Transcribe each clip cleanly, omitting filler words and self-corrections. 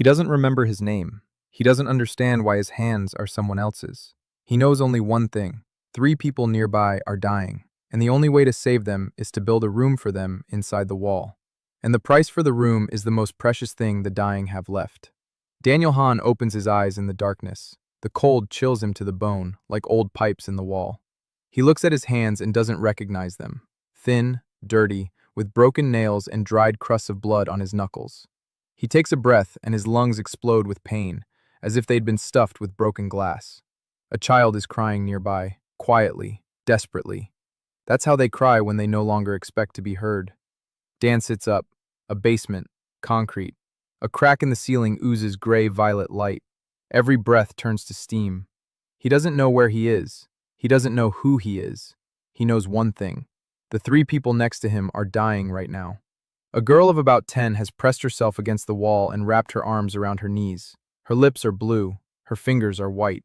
He doesn't remember his name. He doesn't understand why his hands are someone else's. He knows only one thing. 3 people nearby are dying, and the only way to save them is to build a room for them inside the wall. And the price for the room is the most precious thing the dying have left. Daniel Hahn opens his eyes in the darkness. The cold chills him to the bone, like old pipes in the wall. He looks at his hands and doesn't recognize them. Thin, dirty, with broken nails and dried crusts of blood on his knuckles. He takes a breath and his lungs explode with pain, as if they'd been stuffed with broken glass. A child is crying nearby, quietly, desperately. That's how they cry when they no longer expect to be heard. Dan sits up. A basement, concrete. A crack in the ceiling oozes gray-violet light. Every breath turns to steam. He doesn't know where he is. He doesn't know who he is. He knows one thing. The 3 people next to him are dying right now. A girl of about 10 has pressed herself against the wall and wrapped her arms around her knees. Her lips are blue. Her fingers are white.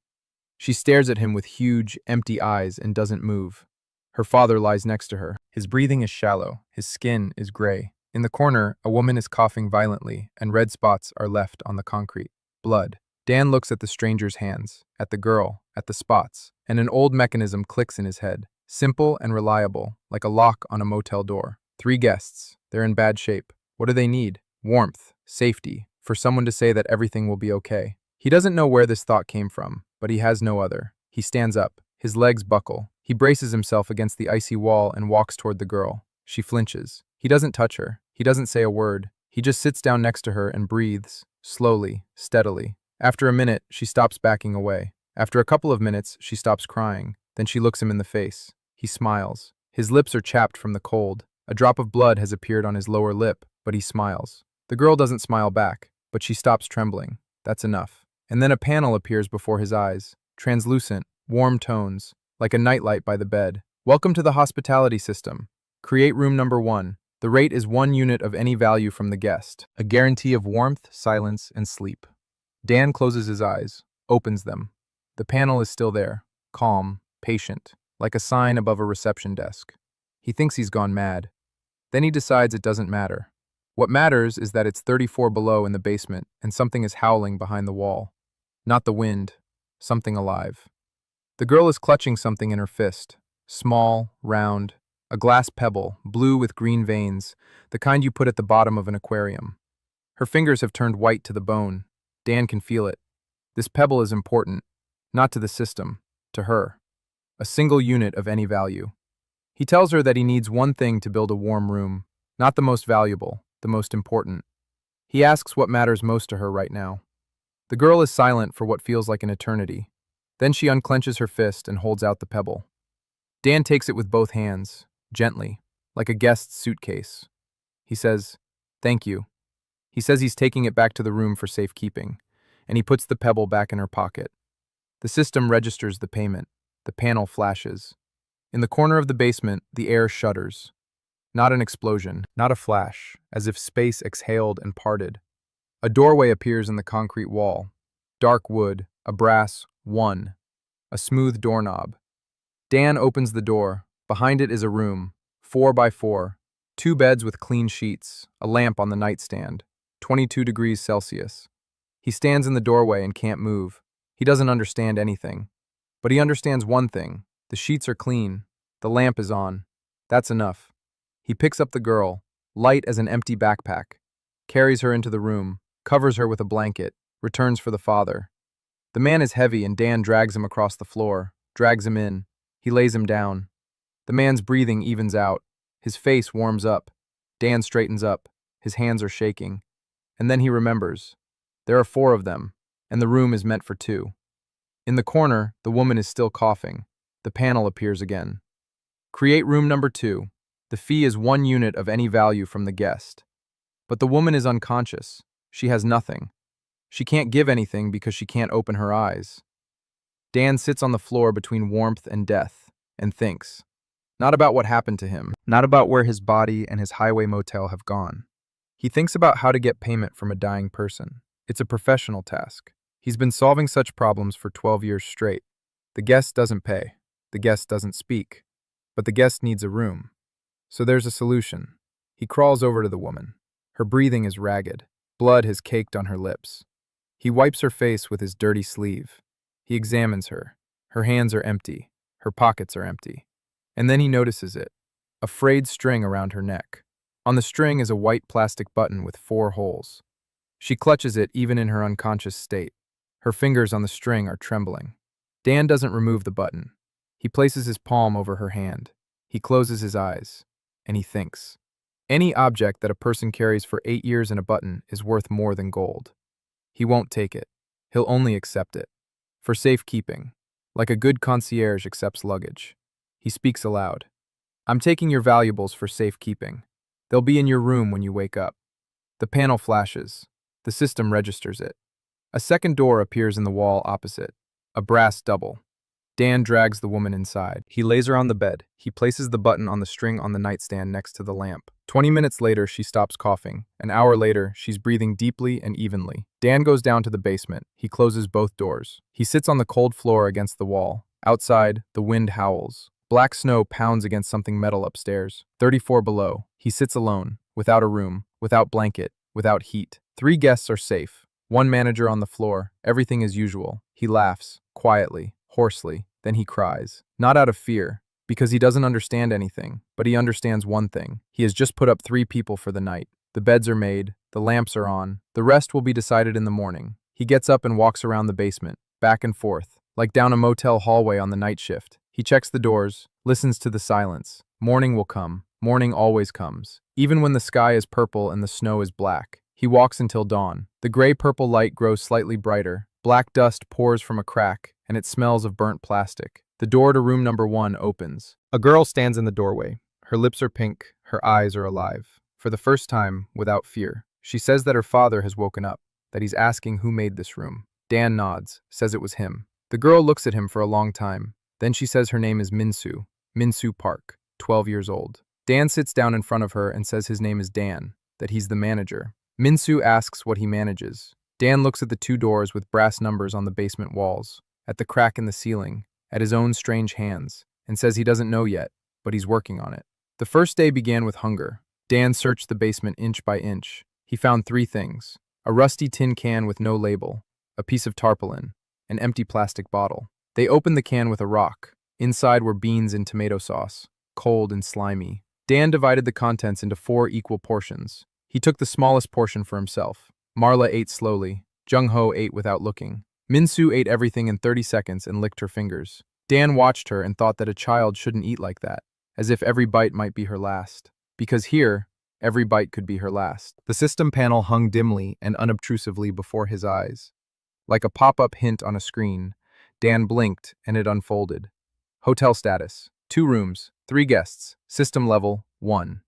She stares at him with huge, empty eyes and doesn't move. Her father lies next to her. His breathing is shallow. His skin is gray. In the corner, a woman is coughing violently, and red spots are left on the concrete. Blood. Dan looks at the stranger's hands, at the girl, at the spots, and an old mechanism clicks in his head. Simple and reliable, like a lock on a motel door. 3 guests. They're in bad shape. What do they need? Warmth, safety, for someone to say that everything will be okay. He doesn't know where this thought came from, but he has no other. He stands up. His legs buckle. He braces himself against the icy wall and walks toward the girl. She flinches. He doesn't touch her. He doesn't say a word. He just sits down next to her and breathes, slowly, steadily. After a minute, she stops backing away. After a couple of minutes, she stops crying. Then she looks him in the face. He smiles. His lips are chapped from the cold. A drop of blood has appeared on his lower lip, but he smiles. The girl doesn't smile back, but she stops trembling. That's enough. And then a panel appears before his eyes. Translucent, warm tones, like a nightlight by the bed. Welcome to the hospitality system. Create room number 1. The rate is 1 unit of any value from the guest. A guarantee of warmth, silence, and sleep. Dan closes his eyes, opens them. The panel is still there, calm, patient, like a sign above a reception desk. He thinks he's gone mad. Then he decides it doesn't matter. What matters is that it's 34 below in the basement and something is howling behind the wall. Not the wind, something alive. The girl is clutching something in her fist. Small, round, a glass pebble, blue with green veins, the kind you put at the bottom of an aquarium. Her fingers have turned white to the bone. Dan can feel it. This pebble is important, not to the system, to her. A single unit of any value. He tells her that he needs one thing to build a warm room, not the most valuable, the most important. He asks what matters most to her right now. The girl is silent for what feels like an eternity. Then she unclenches her fist and holds out the pebble. Dan takes it with both hands, gently, like a guest's suitcase. He says, "Thank you." He says he's taking it back to the room for safekeeping, and he puts the pebble back in her pocket. The system registers the payment. The panel flashes. In the corner of the basement, the air shudders. Not an explosion, not a flash, as if space exhaled and parted. A doorway appears in the concrete wall. Dark wood, a brass 1, a smooth doorknob. Dan opens the door. Behind it is a room, 4 by 4, 2 beds with clean sheets, a lamp on the nightstand, 22 degrees Celsius. He stands in the doorway and can't move. He doesn't understand anything. But he understands one thing. The sheets are clean. The lamp is on. That's enough. He picks up the girl, light as an empty backpack, carries her into the room, covers her with a blanket, returns for the father. The man is heavy and Dan drags him across the floor, drags him in. He lays him down. The man's breathing evens out. His face warms up. Dan straightens up. His hands are shaking. And then he remembers. There are 4 of them, and the room is meant for 2. In the corner, the woman is still coughing. The panel appears again. Create room number 2. The fee is 1 unit of any value from the guest. But the woman is unconscious. She has nothing. She can't give anything because she can't open her eyes. Dan sits on the floor between warmth and death and thinks. Not about what happened to him, not about where his body and his highway motel have gone. He thinks about how to get payment from a dying person. It's a professional task. He's been solving such problems for 12 years straight. The guest doesn't pay. The guest doesn't speak. But the guest needs a room. So there's a solution. He crawls over to the woman. Her breathing is ragged. Blood has caked on her lips. He wipes her face with his dirty sleeve. He examines her. Her hands are empty. Her pockets are empty. And then he notices it. A frayed string around her neck. On the string is a white plastic button with 4 holes. She clutches it even in her unconscious state. Her fingers on the string are trembling. Dan doesn't remove the button. He places his palm over her hand. He closes his eyes. And he thinks. Any object that a person carries for 8 years in a button is worth more than gold. He won't take it. He'll only accept it. For safekeeping. Like a good concierge accepts luggage. He speaks aloud. I'm taking your valuables for safekeeping. They'll be in your room when you wake up. The panel flashes. The system registers it. A second door appears in the wall opposite. A brass double. Dan drags the woman inside. He lays her on the bed. He places the button on the string on the nightstand next to the lamp. 20 minutes later, she stops coughing. An hour later, she's breathing deeply and evenly. Dan goes down to the basement. He closes both doors. He sits on the cold floor against the wall. Outside, the wind howls. Black snow pounds against something metal upstairs. 34 below. He sits alone, without a room, without blanket, without heat. 3 guests are safe. 1 manager on the floor. Everything is usual. He laughs, quietly, hoarsely. Then he cries. Not out of fear, because he doesn't understand anything, but he understands one thing. He has just put up 3 people for the night. The beds are made. The lamps are on. The rest will be decided in the morning. He gets up and walks around the basement, back and forth, like down a motel hallway on the night shift. He checks the doors, listens to the silence. Morning will come. Morning always comes. Even when the sky is purple and the snow is black. He walks until dawn. The gray-purple light grows slightly brighter. Black dust pours from a crack, and it smells of burnt plastic. The door to room number 1 opens. A girl stands in the doorway. Her lips are pink. Her eyes are alive. For the first time, without fear. She says that her father has woken up, that he's asking who made this room. Dan nods, says it was him. The girl looks at him for a long time. Then she says her name is Minsu Park, 12 years old. Dan sits down in front of her and says his name is Dan, that he's the manager. Minsu asks what he manages. Dan looks at the 2 doors with brass numbers on the basement walls, at the crack in the ceiling, at his own strange hands, and says he doesn't know yet, but he's working on it. The first day began with hunger. Dan searched the basement inch by inch. He found 3 things: a rusty tin can with no label, a piece of tarpaulin, an empty plastic bottle. They opened the can with a rock. Inside were beans in tomato sauce, cold and slimy. Dan divided the contents into 4 equal portions. He took the smallest portion for himself. Marla ate slowly. Jung-ho ate without looking. Minsu ate everything in 30 seconds and licked her fingers. Dan watched her and thought that a child shouldn't eat like that, as if every bite might be her last. Because here, every bite could be her last. The system panel hung dimly and unobtrusively before his eyes. Like a pop-up hint on a screen, Dan blinked and it unfolded. Hotel status: 2 rooms, 3 guests. System level: 1.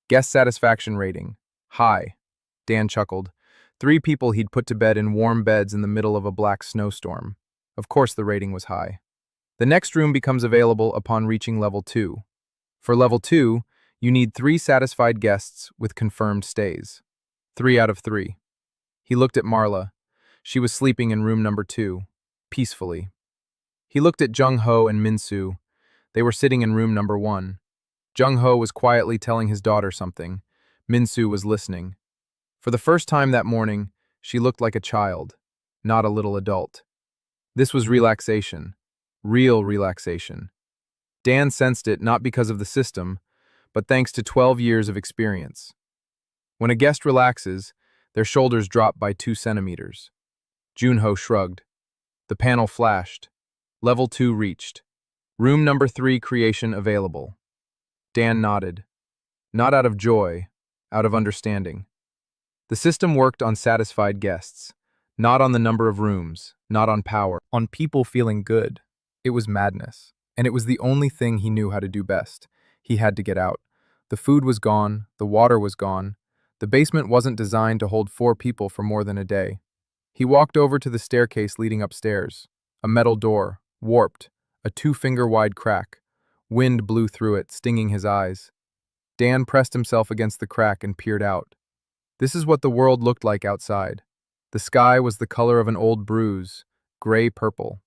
Guest satisfaction rating: high. Dan chuckled. 3 people he'd put to bed in warm beds in the middle of a black snowstorm. Of course the rating was high. The next room becomes available upon reaching level 2. For level 2, you need 3 satisfied guests with confirmed stays. 3 out of 3. He looked at Marla. She was sleeping in room number 2, peacefully. He looked at Jung-ho and Minsu. They were sitting in room number 1. Jung-ho was quietly telling his daughter something. Minsu was listening. For the first time that morning, she looked like a child, not a little adult. This was relaxation. Real relaxation. Dan sensed it not because of the system, but thanks to 12 years of experience. When a guest relaxes, their shoulders drop by 2 centimeters. Junho shrugged. The panel flashed. Level 2 reached. Room number 3 creation available. Dan nodded. Not out of joy, out of understanding. The system worked on satisfied guests, not on the number of rooms, not on power, on people feeling good. It was madness, and it was the only thing he knew how to do best. He had to get out. The food was gone, the water was gone. The basement wasn't designed to hold 4 people for more than a day. He walked over to the staircase leading upstairs. A metal door, warped, a 2-finger-wide crack. Wind blew through it, stinging his eyes. Dan pressed himself against the crack and peered out. This is what the world looked like outside. The sky was the color of an old bruise, gray-purple.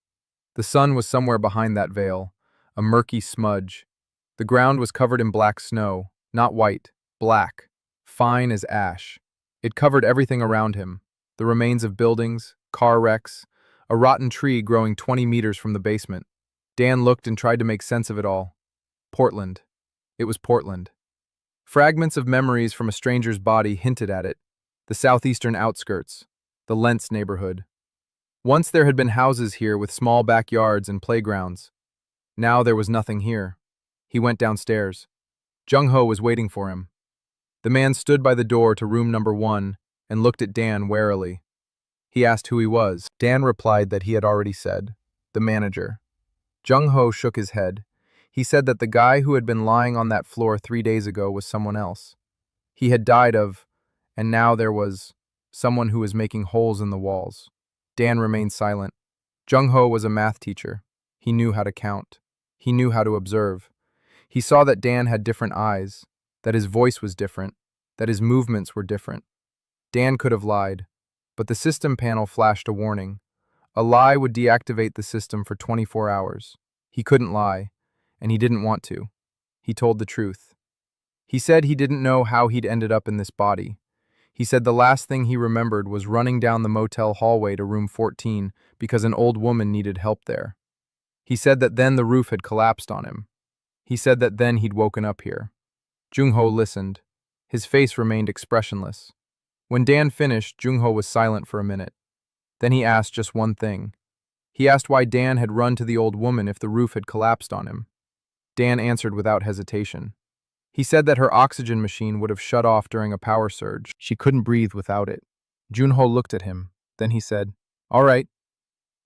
The sun was somewhere behind that veil, a murky smudge. The ground was covered in black snow, not white, black, fine as ash. It covered everything around him: the remains of buildings, car wrecks, a rotten tree growing 20 meters from the basement. Dan looked and tried to make sense of it all. Portland. It was Portland. Fragments of memories from a stranger's body hinted at it: the southeastern outskirts, the Lentz neighborhood. Once there had been houses here with small backyards and playgrounds. Now there was nothing here. He went downstairs. Jung-ho was waiting for him. The man stood by the door to room number 1 and looked at Dan warily. He asked who he was. Dan replied that he had already said, the manager. Jung-ho shook his head. He said that the guy who had been lying on that floor 3 days ago was someone else. He had died of, and now there was, someone who was making holes in the walls. Dan remained silent. Jung-ho was a math teacher. He knew how to count. He knew how to observe. He saw that Dan had different eyes, that his voice was different, that his movements were different. Dan could have lied, but the system panel flashed a warning. A lie would deactivate the system for 24 hours. He couldn't lie, and he didn't want to. He told the truth. He said he didn't know how he'd ended up in this body. He said the last thing he remembered was running down the motel hallway to room 14 because an old woman needed help there. He said that then the roof had collapsed on him. He said that then he'd woken up here. Jung-ho listened. His face remained expressionless. When Dan finished, Jung-ho was silent for a minute. Then he asked just one thing. He asked why Dan had run to the old woman if the roof had collapsed on him. Dan answered without hesitation. He said that her oxygen machine would have shut off during a power surge. She couldn't breathe without it. Jung-ho looked at him. Then he said, "All right."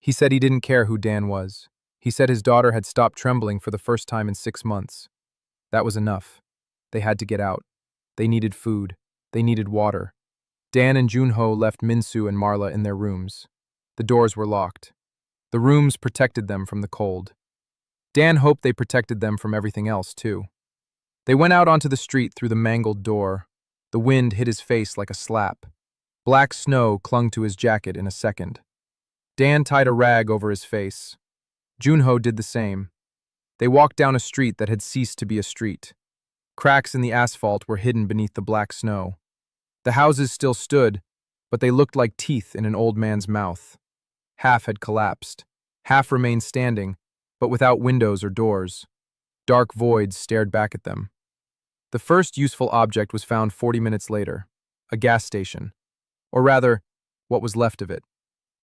He said he didn't care who Dan was. He said his daughter had stopped trembling for the first time in 6 months. That was enough. They had to get out. They needed food. They needed water. Dan and Jung-ho left Min-soo and Marla in their rooms. The doors were locked. The rooms protected them from the cold. Dan hoped they protected them from everything else, too. They went out onto the street through the mangled door. The wind hit his face like a slap. Black snow clung to his jacket in a second. Dan tied a rag over his face. Jung-ho did the same. They walked down a street that had ceased to be a street. Cracks in the asphalt were hidden beneath the black snow. The houses still stood, but they looked like teeth in an old man's mouth. Half had collapsed. Half remained standing, but without windows or doors. Dark voids stared back at them. The first useful object was found 40 minutes later, a gas station. Or rather, what was left of it.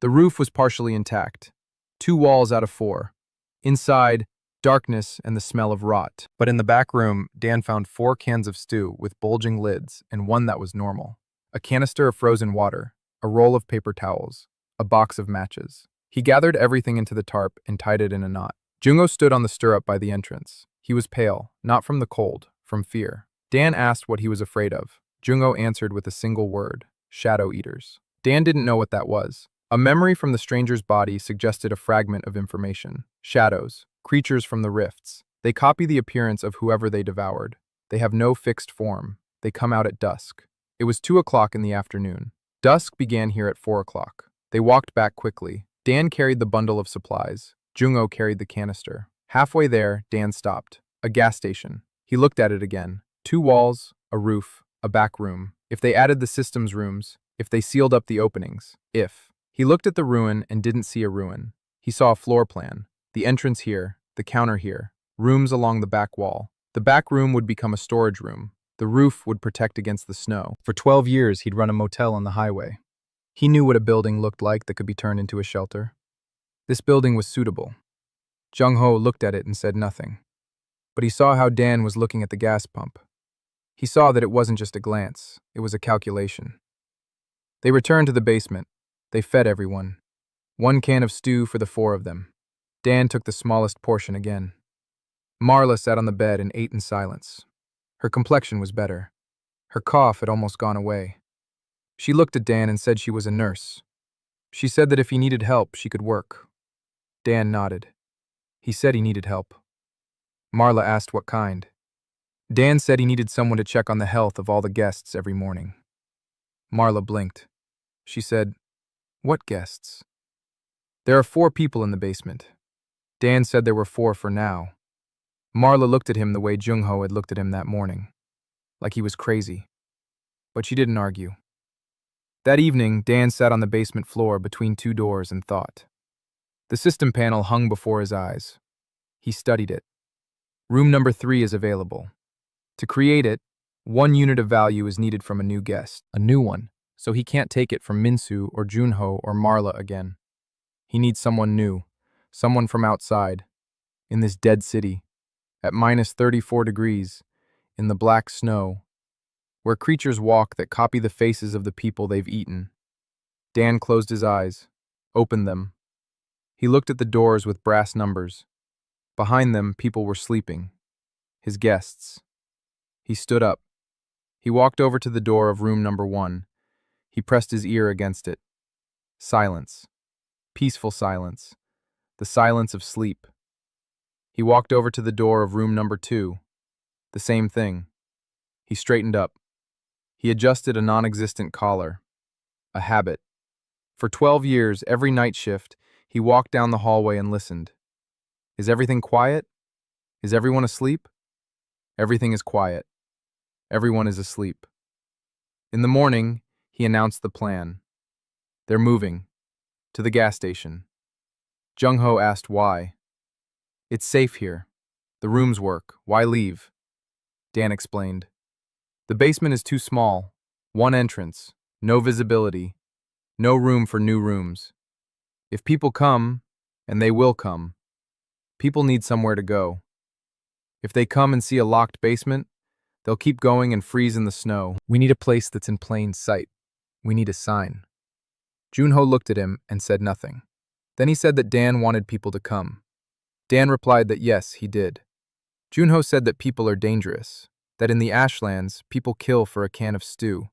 The roof was partially intact. 2 walls out of 4. Inside, darkness and the smell of rot. But in the back room, Dan found 4 cans of stew with bulging lids and one that was normal. A canister of frozen water, a roll of paper towels, a box of matches. He gathered everything into the tarp and tied it in a knot. Jung-ho stood on the stirrup by the entrance. He was pale, not from the cold, from fear. Dan asked what he was afraid of. Jung-ho answered with a single word: shadow eaters. Dan didn't know what that was. A memory from the stranger's body suggested a fragment of information. Shadows, creatures from the rifts. They copy the appearance of whoever they devoured. They have no fixed form. They come out at dusk. It was 2 o'clock in the afternoon. Dusk began here at 4 o'clock. They walked back quickly. Dan carried the bundle of supplies. Jung-ho carried the canister. Halfway there, Dan stopped. A gas station. He looked at it again. 2 walls, a roof, a back room. If they added the systems rooms, if they sealed up the openings, if. He looked at the ruin and didn't see a ruin. He saw a floor plan. The entrance here, the counter here, rooms along the back wall. The back room would become a storage room. The roof would protect against the snow. For 12 years, he'd run a motel on the highway. He knew what a building looked like that could be turned into a shelter. This building was suitable. Jung-ho looked at it and said nothing. But he saw how Dan was looking at the gas pump. He saw that it wasn't just a glance, it was a calculation. They returned to the basement. They fed everyone. 1 can of stew for the 4 of them. Dan took the smallest portion again. Marla sat on the bed and ate in silence. Her complexion was better. Her cough had almost gone away. She looked at Dan and said she was a nurse. She said that if he needed help, she could work. Dan nodded. He said he needed help. Marla asked what kind. Dan said he needed someone to check on the health of all the guests every morning. Marla blinked. She said, "What guests?" "There are 4 people in the basement." Dan said there were 4 for now. Marla looked at him the way Jung-ho had looked at him that morning, like he was crazy. But she didn't argue. That evening, Dan sat on the basement floor between two doors and thought. The system panel hung before his eyes. He studied it. Room number 3 is available. To create it, 1 unit of value is needed from a new guest, a new one, so he can't take it from Minsu or Junho or Marla again. He needs someone new, someone from outside, in this dead city, at minus 34 degrees, in the black snow, where creatures walk that copy the faces of the people they've eaten. Dan closed his eyes, opened them. He looked at the doors with brass numbers. Behind them, people were sleeping. His guests. He stood up. He walked over to the door of room number 1. He pressed his ear against it. Silence. Peaceful silence. The silence of sleep. He walked over to the door of room number 2. The same thing. He straightened up. He adjusted a non-existent collar. A habit. For 12 years, every night shift, he walked down the hallway and listened. Is everything quiet? Is everyone asleep? Everything is quiet. Everyone is asleep. In the morning, he announced the plan. They're moving. To the gas station. Jung-ho asked why. It's safe here. The rooms work. Why leave? Dan explained. The basement is too small. 1 entrance. No visibility. No room for new rooms. If people come, and they will come, people need somewhere to go. If they come and see a locked basement, they'll keep going and freeze in the snow. We need a place that's in plain sight. We need a sign. Junho looked at him and said nothing. Then he said that Dan wanted people to come. Dan replied that yes, he did. Junho said that people are dangerous, that in the ashlands, people kill for a can of stew.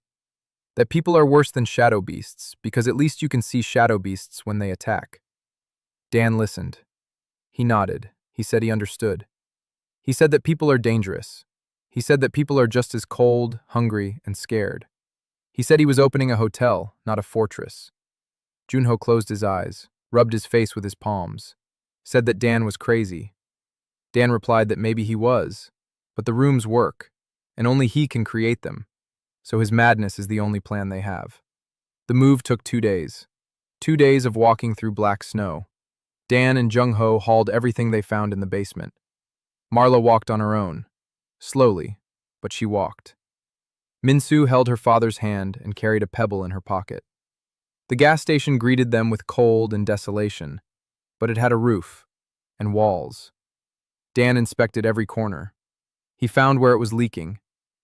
That people are worse than shadow beasts, because at least you can see shadow beasts when they attack. Dan listened. He nodded. He said he understood. He said that people are dangerous. He said that people are just as cold, hungry, and scared. He said he was opening a hotel, not a fortress. Junho closed his eyes, rubbed his face with his palms, said that Dan was crazy. Dan replied that maybe he was, but the rooms work, and only he can create them, so his madness is the only plan they have. The move took 2 days. 2 days of walking through black snow. Dan and Jung-ho hauled everything they found in the basement. Marla walked on her own. Slowly, but she walked. Minsu held her father's hand and carried a pebble in her pocket. The gas station greeted them with cold and desolation, but it had a roof and walls. Dan inspected every corner. He found where it was leaking.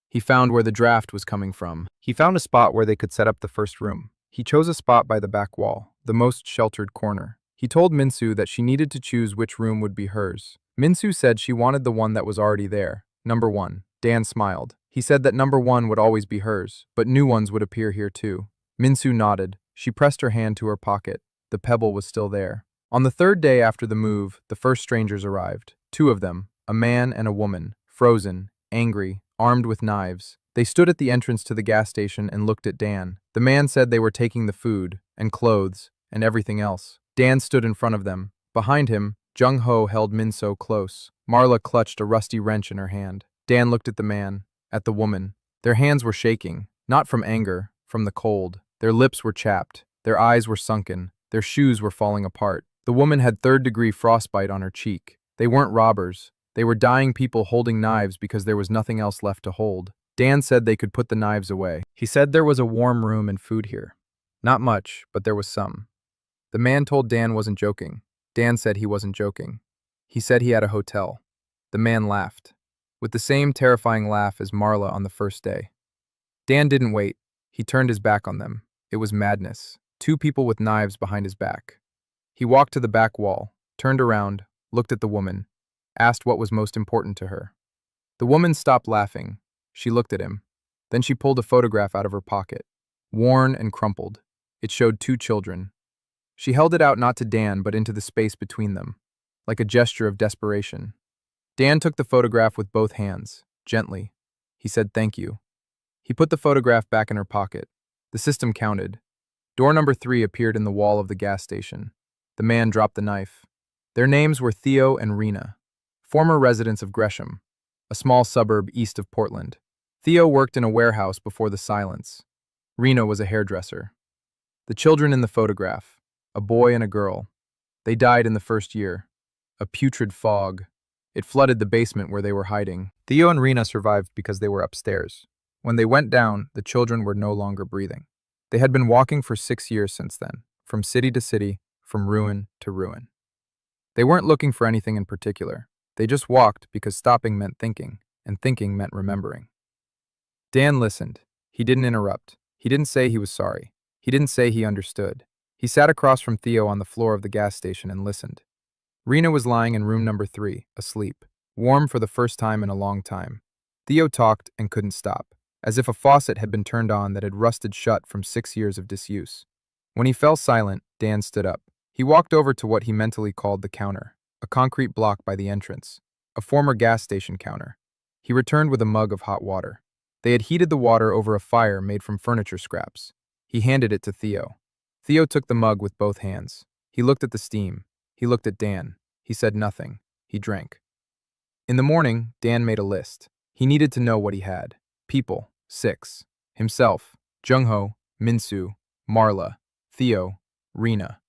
He found where the draft was coming from. He found a spot where they could set up the first room. He chose a spot by the back wall, the most sheltered corner. He told Minsu that she needed to choose which room would be hers. Minsu said she wanted the one that was already there, number 1. Dan smiled. He said that number 1 would always be hers, but new ones would appear here too. Minsu nodded. She pressed her hand to her pocket. The pebble was still there. On the 3rd day after the move, the first strangers arrived. 2 of them, a man and a woman, frozen, angry, armed with knives. They stood at the entrance to the gas station and looked at Dan. The man said they were taking the food, and clothes, and everything else. Dan stood in front of them. Behind him, Jung-ho held Minso close. Marla clutched a rusty wrench in her hand. Dan looked at the man, at the woman. Their hands were shaking, not from anger, from the cold. Their lips were chapped. Their eyes were sunken. Their shoes were falling apart. The woman had 3rd-degree frostbite on her cheek. They weren't robbers. They were dying people holding knives because there was nothing else left to hold. Dan said they could put the knives away. He said there was a warm room and food here. Not much, but there was some. The man told Dan wasn't joking. Dan said he wasn't joking. He said he had a hotel. The man laughed, with the same terrifying laugh as Marla on the first day. Dan didn't wait. He turned his back on them. It was madness. 2 people with knives behind his back. He walked to the back wall, turned around, looked at the woman, asked what was most important to her. The woman stopped laughing. She looked at him. Then she pulled a photograph out of her pocket, worn and crumpled. It showed 2 children. She held it out not to Dan but into the space between them, like a gesture of desperation. Dan took the photograph with both hands, gently. He said thank you. He put the photograph back in her pocket. The system counted. Door number 3 appeared in the wall of the gas station. The man dropped the knife. Their names were Theo and Rena, former residents of Gresham, a small suburb east of Portland. Theo worked in a warehouse before the silence. Rena was a hairdresser. The children in the photograph, a boy and a girl, they died in the first year. A putrid fog. It flooded the basement where they were hiding. Theo and Rena survived because they were upstairs. When they went down, the children were no longer breathing. They had been walking for 6 years since then, from city to city, from ruin to ruin. They weren't looking for anything in particular. They just walked because stopping meant thinking, and thinking meant remembering. Dan listened. He didn't interrupt. He didn't say he was sorry. He didn't say he understood. He sat across from Theo on the floor of the gas station and listened. Rena was lying in room number 3, asleep, warm for the first time in a long time. Theo talked and couldn't stop, as if a faucet had been turned on that had rusted shut from 6 years of disuse. When he fell silent, Dan stood up. He walked over to what he mentally called the counter, a concrete block by the entrance, a former gas station counter. He returned with a mug of hot water. They had heated the water over a fire made from furniture scraps. He handed it to Theo. Theo took the mug with both hands. He looked at the steam. He looked at Dan. He said nothing. He drank. In the morning, Dan made a list. He needed to know what he had. People, 6. Himself, Jung-ho, Min-soo, Marla, Theo, Rena.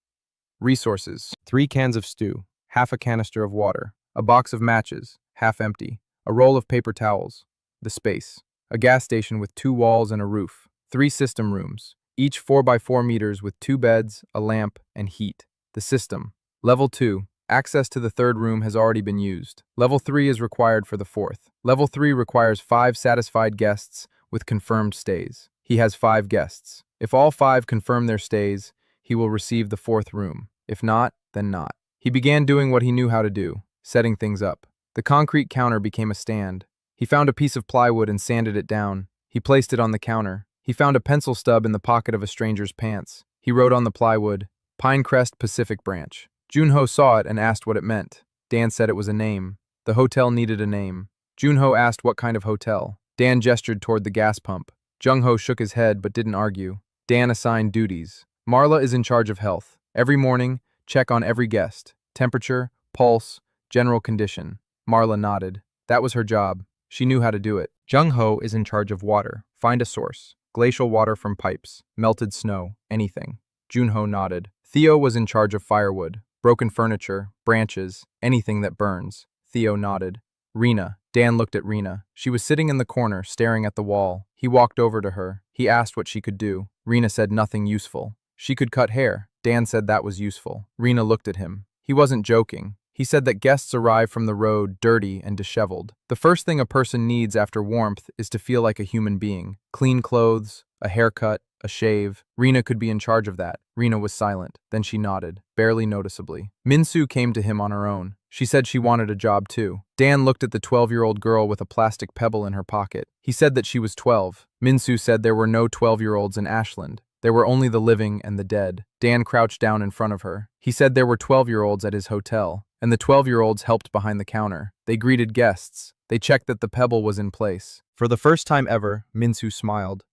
Resources, 3 cans of stew, half a canister of water, a box of matches, half empty, a roll of paper towels, the space, a gas station with 2 walls and a roof, 3 system rooms, each 4 by 4 meters with 2 beds, a lamp, and heat. The system. Level 2. Access to the 3rd room has already been used. Level 3 is required for the 4th. Level 3 requires 5 satisfied guests with confirmed stays. He has 5 guests. If all 5 confirm their stays, he will receive the 4th room. If not, then not. He began doing what he knew how to do, setting things up. The concrete counter became a stand. He found a piece of plywood and sanded it down. He placed it on the counter. He found a pencil stub in the pocket of a stranger's pants. He wrote on the plywood, Pinecrest Pacific Branch. Junho saw it and asked what it meant. Dan said it was a name. The hotel needed a name. Junho asked what kind of hotel. Dan gestured toward the gas pump. Jung-ho shook his head but didn't argue. Dan assigned duties. Marla is in charge of health. Every morning, check on every guest. Temperature, pulse, general condition. Marla nodded. That was her job. She knew how to do it. Jung-ho is in charge of water. Find a source. Glacial water from pipes. Melted snow. Anything. Junho nodded. Theo was in charge of firewood. Broken furniture. Branches. Anything that burns. Theo nodded. Rena. Dan looked at Rena. She was sitting in the corner, staring at the wall. He walked over to her. He asked what she could do. Rena said nothing useful. She could cut hair. Dan said that was useful. Rena looked at him. He wasn't joking. He said that guests arrive from the road dirty and disheveled. The first thing a person needs after warmth is to feel like a human being. Clean clothes, a haircut, a shave. Rena could be in charge of that. Rena was silent. Then she nodded, barely noticeably. Min-soo came to him on her own. She said she wanted a job too. Dan looked at the 12-year-old girl with a plastic pebble in her pocket. He said that she was 12. Min-soo said there were no 12-year-olds in Ashland. There were only the living and the dead. Dan crouched down in front of her. He said there were 12-year-olds at his hotel, and the 12-year-olds helped behind the counter. They greeted guests. They checked that the pebble was in place. For the first time ever, Min-soo smiled.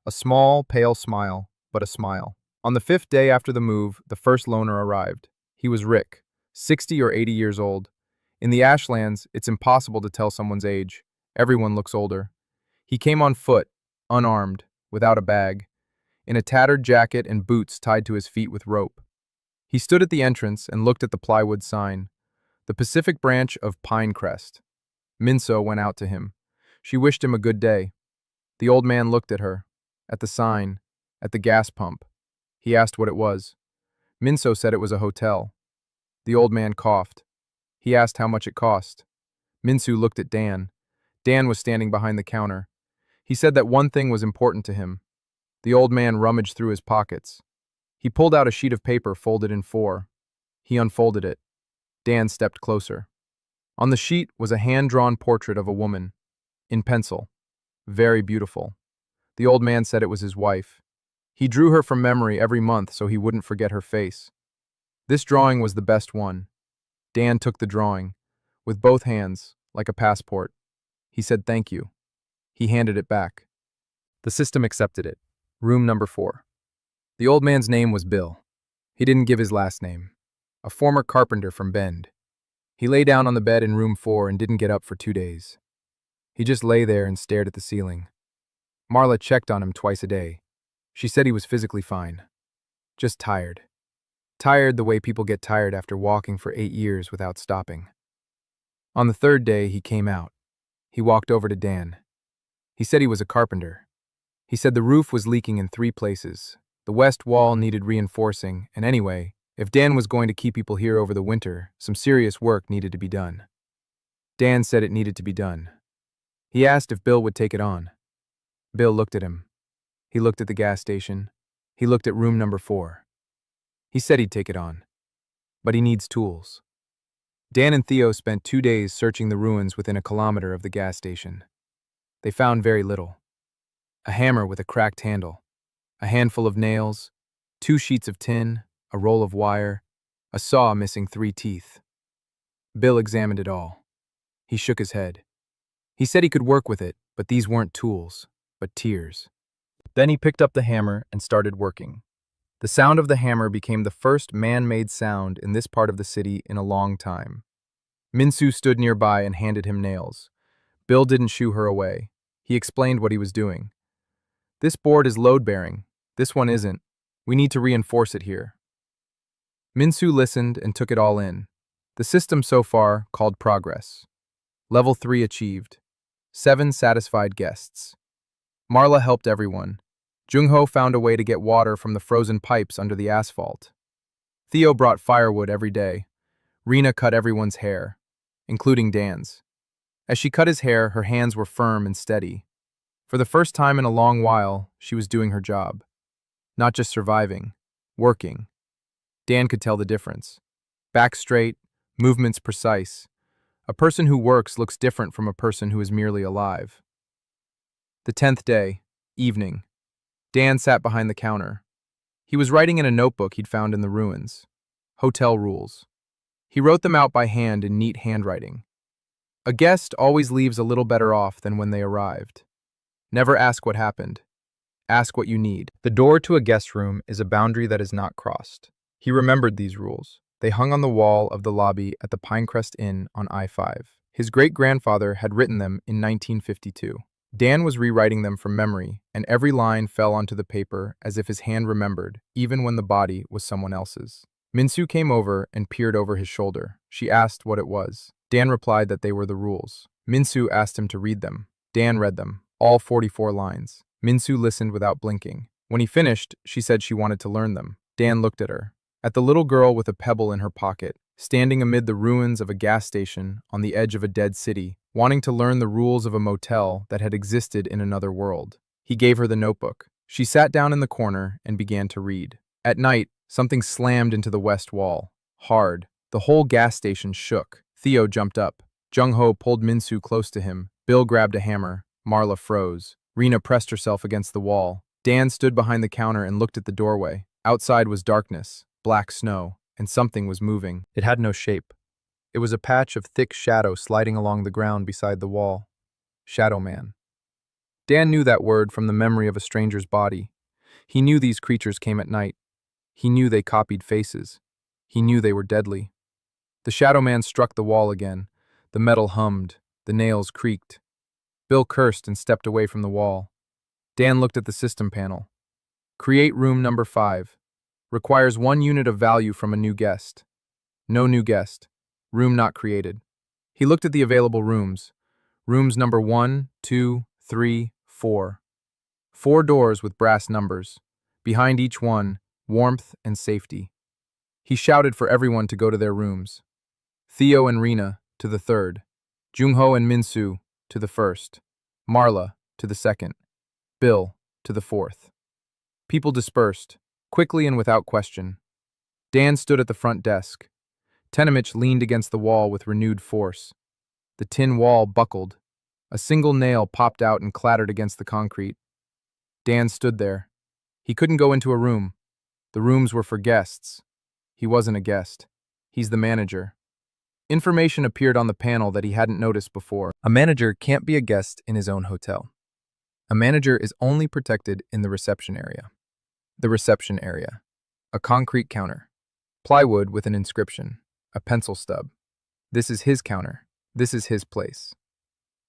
A small, pale smile, but a smile. On the 5th day after the move, the first loaner arrived. He was Rick, 60 or 80 years old. In the Ashlands, it's impossible to tell someone's age. Everyone looks older. He came on foot, unarmed, without a bag, in a tattered jacket and boots tied to his feet with rope. He stood at the entrance and looked at the plywood sign, the Pacific Branch of Pinecrest. Min-soo went out to him. She wished him a good day. The old man looked at her, at the sign, at the gas pump. He asked what it was. Min-soo said it was a hotel. The old man coughed. He asked how much it cost. Min-soo looked at Dan. Dan was standing behind the counter. He said that one thing was important to him. The old man rummaged through his pockets. He pulled out a sheet of paper folded in 4. He unfolded it. Dan stepped closer. On the sheet was a hand-drawn portrait of a woman, in pencil. Very beautiful. The old man said it was his wife. He drew her from memory every month so he wouldn't forget her face. This drawing was the best one. Dan took the drawing, with both hands, like a passport. He said thank you. He handed it back. The system accepted it. Room number 4. The old man's name was Bill. He didn't give his last name. A former carpenter from Bend. He lay down on the bed in room 4 and didn't get up for 2 days. He just lay there and stared at the ceiling. Marla checked on him twice a day. She said he was physically fine. Just tired. Tired the way people get tired after walking for 8 years without stopping. On the third day, he came out. He walked over to Dan. He said he was a carpenter. He said the roof was leaking in 3 places. The west wall needed reinforcing, and anyway, if Dan was going to keep people here over the winter, some serious work needed to be done. Dan said it needed to be done. He asked if Bill would take it on. Bill looked at him. He looked at the gas station. He looked at room number 4. He said he'd take it on. But he needs tools. Dan and Theo spent 2 days searching the ruins within a kilometer of the gas station. They found very little. A hammer with a cracked handle, a handful of nails, 2 sheets of tin, a roll of wire, a saw missing 3 teeth. Bill examined it all. He shook his head. He said he could work with it, but these weren't tools, but tears. Then he picked up the hammer and started working. The sound of the hammer became the first man-made sound in this part of the city in a long time. Minsu stood nearby and handed him nails. Bill didn't shoo her away. He explained what he was doing. This board is load-bearing. This one isn't. We need to reinforce it here. Minsu listened and took it all in. The system so far called progress. Level 3 achieved. 7 satisfied guests. Marla helped everyone. Jungho found a way to get water from the frozen pipes under the asphalt. Theo brought firewood every day. Rena cut everyone's hair, including Dan's. As she cut his hair, her hands were firm and steady. For the first time in a long while, she was doing her job. Not just surviving, working. Dan could tell the difference. Back straight, movements precise. A person who works looks different from a person who is merely alive. The 10th day, evening. Dan sat behind the counter. He was writing in a notebook he'd found in the ruins. Hotel rules. He wrote them out by hand in neat handwriting. A guest always leaves a little better off than when they arrived. Never ask what happened. Ask what you need. The door to a guest room is a boundary that is not crossed. He remembered these rules. They hung on the wall of the lobby at the Pinecrest Inn on I-5. His great-grandfather had written them in 1952. Dan was rewriting them from memory, and every line fell onto the paper as if his hand remembered, even when the body was someone else's. Minsu came over and peered over his shoulder. She asked what it was. Dan replied that they were the rules. Minsu asked him to read them. Dan read them, all 44 lines. Minsu listened without blinking. When he finished, she said she wanted to learn them. Dan looked at her. At the little girl with a pebble in her pocket, standing amid the ruins of a gas station on the edge of a dead city, wanting to learn the rules of a motel that had existed in another world. He gave her the notebook. She sat down in the corner and began to read. At night, something slammed into the west wall. Hard. The whole gas station shook. Theo jumped up. Jungho pulled Minsu close to him. Bill grabbed a hammer. Marla froze. Rena pressed herself against the wall. Dan stood behind the counter and looked at the doorway. Outside was darkness, black snow, and something was moving. It had no shape. It was a patch of thick shadow sliding along the ground beside the wall. Shadow Man. Dan knew that word from the memory of a stranger's body. He knew these creatures came at night. He knew they copied faces. He knew they were deadly. The Shadow Man struck the wall again. The metal hummed. The nails creaked. Bill cursed and stepped away from the wall. Dan looked at the system panel. Create room number 5. Requires 1 unit of value from a new guest. No new guest. Room not created. He looked at the available rooms. Rooms number 1, 2, 3, 4. 4 doors with brass numbers. Behind each one, warmth and safety. He shouted for everyone to go to their rooms. Theo and Rena to the 3rd. Jungho and Minsu to the 1st. Marla to the 2nd. Bill to the 4th. People dispersed, quickly and without question. Dan stood at the front desk. Tenemich leaned against the wall with renewed force. The tin wall buckled. A single nail popped out and clattered against the concrete. Dan stood there. He couldn't go into a room. The rooms were for guests. He wasn't a guest. He's the manager. Information appeared on the panel that he hadn't noticed before. A manager can't be a guest in his own hotel. A manager is only protected in the reception area. The reception area. A concrete counter. Plywood with an inscription. A pencil stub. This is his counter. This is his place.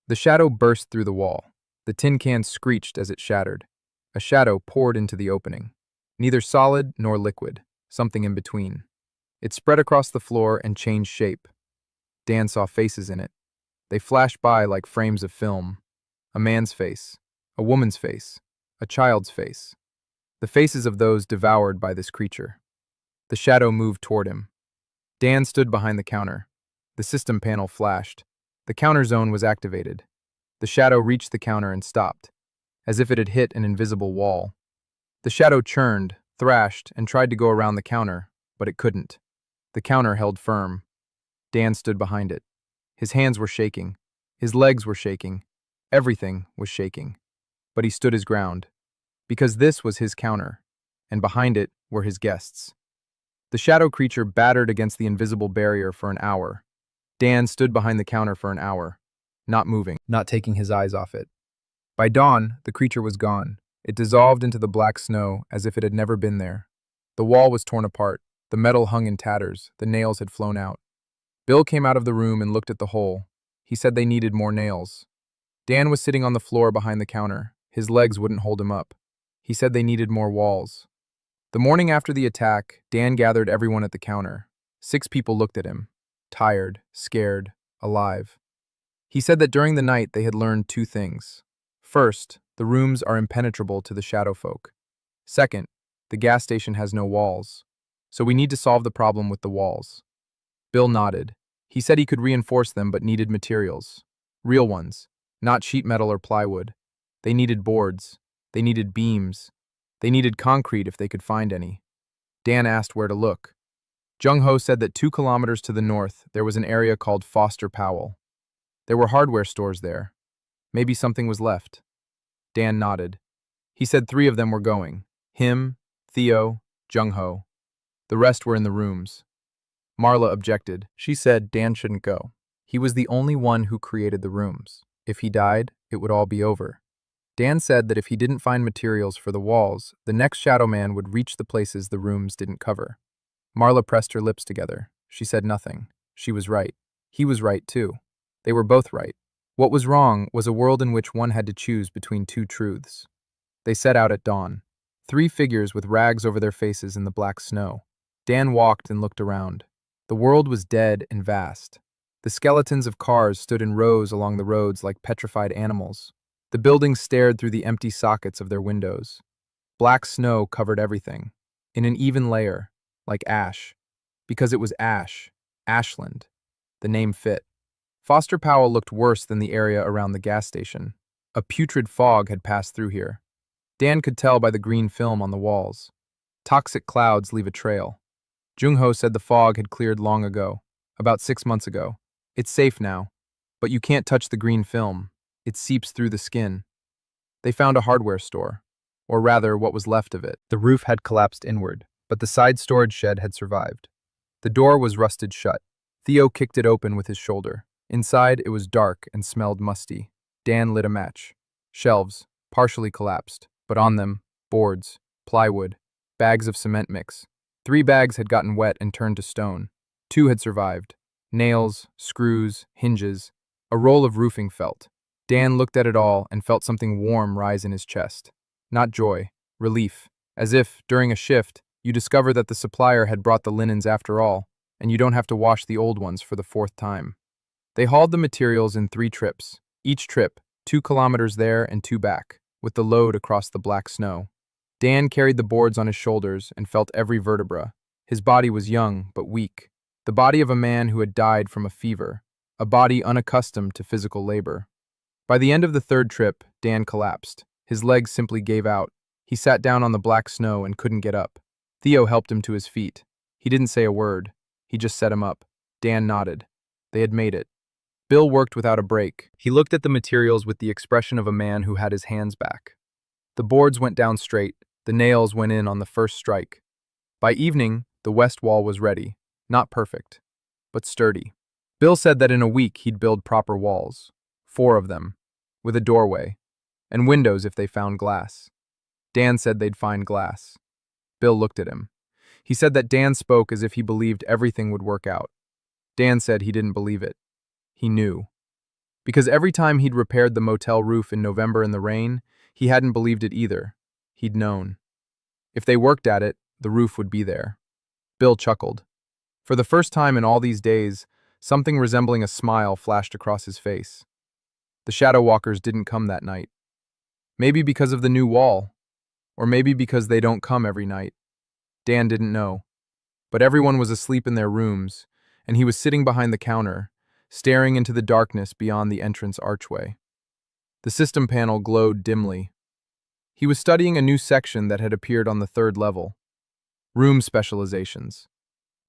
The shadow burst through the wall. The tin can screeched as it shattered. A shadow poured into the opening. Neither solid nor liquid, something in between. It spread across the floor and changed shape. Dan saw faces in it. They flashed by like frames of film. A man's face, a woman's face, a child's face. The faces of those devoured by this creature. The shadow moved toward him. Dan stood behind the counter. The system panel flashed. The counter zone was activated. The shadow reached the counter and stopped, as if it had hit an invisible wall. The shadow churned, thrashed, and tried to go around the counter, but it couldn't. The counter held firm. Dan stood behind it. His hands were shaking. His legs were shaking. Everything was shaking. But he stood his ground. Because this was his counter, and behind it were his guests. The shadow creature battered against the invisible barrier for an hour. Dan stood behind the counter for an hour, not moving, not taking his eyes off it. By dawn, the creature was gone. It dissolved into the black snow as if it had never been there. The wall was torn apart. The metal hung in tatters. The nails had flown out. Bill came out of the room and looked at the hole. He said they needed more nails. Dan was sitting on the floor behind the counter. His legs wouldn't hold him up. He said they needed more walls. The morning after the attack, Dan gathered everyone at the counter. 6 people looked at him, tired, scared, alive. He said that during the night they had learned 2 things. First, the rooms are impenetrable to the shadow folk. Second, the gas station has no walls. So we need to solve the problem with the walls. Bill nodded. He said he could reinforce them but needed materials. Real ones, not sheet metal or plywood. They needed boards. They needed beams. They needed concrete if they could find any. Dan asked where to look. Jung-ho said that 2 kilometers to the north there was an area called Foster Powell. There were hardware stores there. Maybe something was left. Dan nodded. He said 3 of them were going. Him, Theo, Jung-ho. The rest were in the rooms. Marla objected. She said Dan shouldn't go. He was the only one who created the rooms. If he died, it would all be over. Dan said that if he didn't find materials for the walls, the next Shadow Man would reach the places the rooms didn't cover. Marla pressed her lips together. She said nothing. She was right. He was right, too. They were both right. What was wrong was a world in which one had to choose between 2 truths. They set out at dawn. 3 figures with rags over their faces in the black snow. Dan walked and looked around. The world was dead and vast. The skeletons of cars stood in rows along the roads like petrified animals. The buildings stared through the empty sockets of their windows. Black snow covered everything, in an even layer, like ash. Because it was ash, Ashland. The name fit. Foster Powell looked worse than the area around the gas station. A putrid fog had passed through here. Dan could tell by the green film on the walls. Toxic clouds leave a trail. Jung-ho said the fog had cleared long ago, about 6 months ago. It's safe now, but you can't touch the green film. It seeps through the skin. They found a hardware store, or rather what was left of it. The roof had collapsed inward, but the side storage shed had survived. The door was rusted shut. Theo kicked it open with his shoulder. Inside, it was dark and smelled musty. Dan lit a match. Shelves, partially collapsed, but on them, boards, plywood, bags of cement mix. 3 bags had gotten wet and turned to stone. 2 had survived. Nails, screws, hinges, a roll of roofing felt. Dan looked at it all and felt something warm rise in his chest. Not joy, relief, as if, during a shift, you discover that the supplier had brought the linens after all, and you don't have to wash the old ones for the 4th time. They hauled the materials in 3 trips, each trip 2 kilometers there and 2 back, with the load across the black snow. Dan carried the boards on his shoulders and felt every vertebra. His body was young but weak, the body of a man who had died from a fever, a body unaccustomed to physical labor. By the end of the 3rd trip, Dan collapsed. His legs simply gave out. He sat down on the black snow and couldn't get up. Theo helped him to his feet. He didn't say a word. He just set him up. Dan nodded. They had made it. Bill worked without a break. He looked at the materials with the expression of a man who had his hands back. The boards went down straight. The nails went in on the first strike. By evening, the west wall was ready. Not perfect, but sturdy. Bill said that in a week he'd build proper walls. 4 of them, with a doorway, and windows if they found glass. Dan said they'd find glass. Bill looked at him. He said that Dan spoke as if he believed everything would work out. Dan said he didn't believe it. He knew. Because every time he'd repaired the motel roof in November in the rain, he hadn't believed it either. He'd known. If they worked at it, the roof would be there. Bill chuckled. For the first time in all these days, something resembling a smile flashed across his face. The shadow walkers didn't come that night. Maybe because of the new wall, or maybe because they don't come every night. Dan didn't know. But everyone was asleep in their rooms, and he was sitting behind the counter, staring into the darkness beyond the entrance archway. The system panel glowed dimly. He was studying a new section that had appeared on the third level. Room specializations.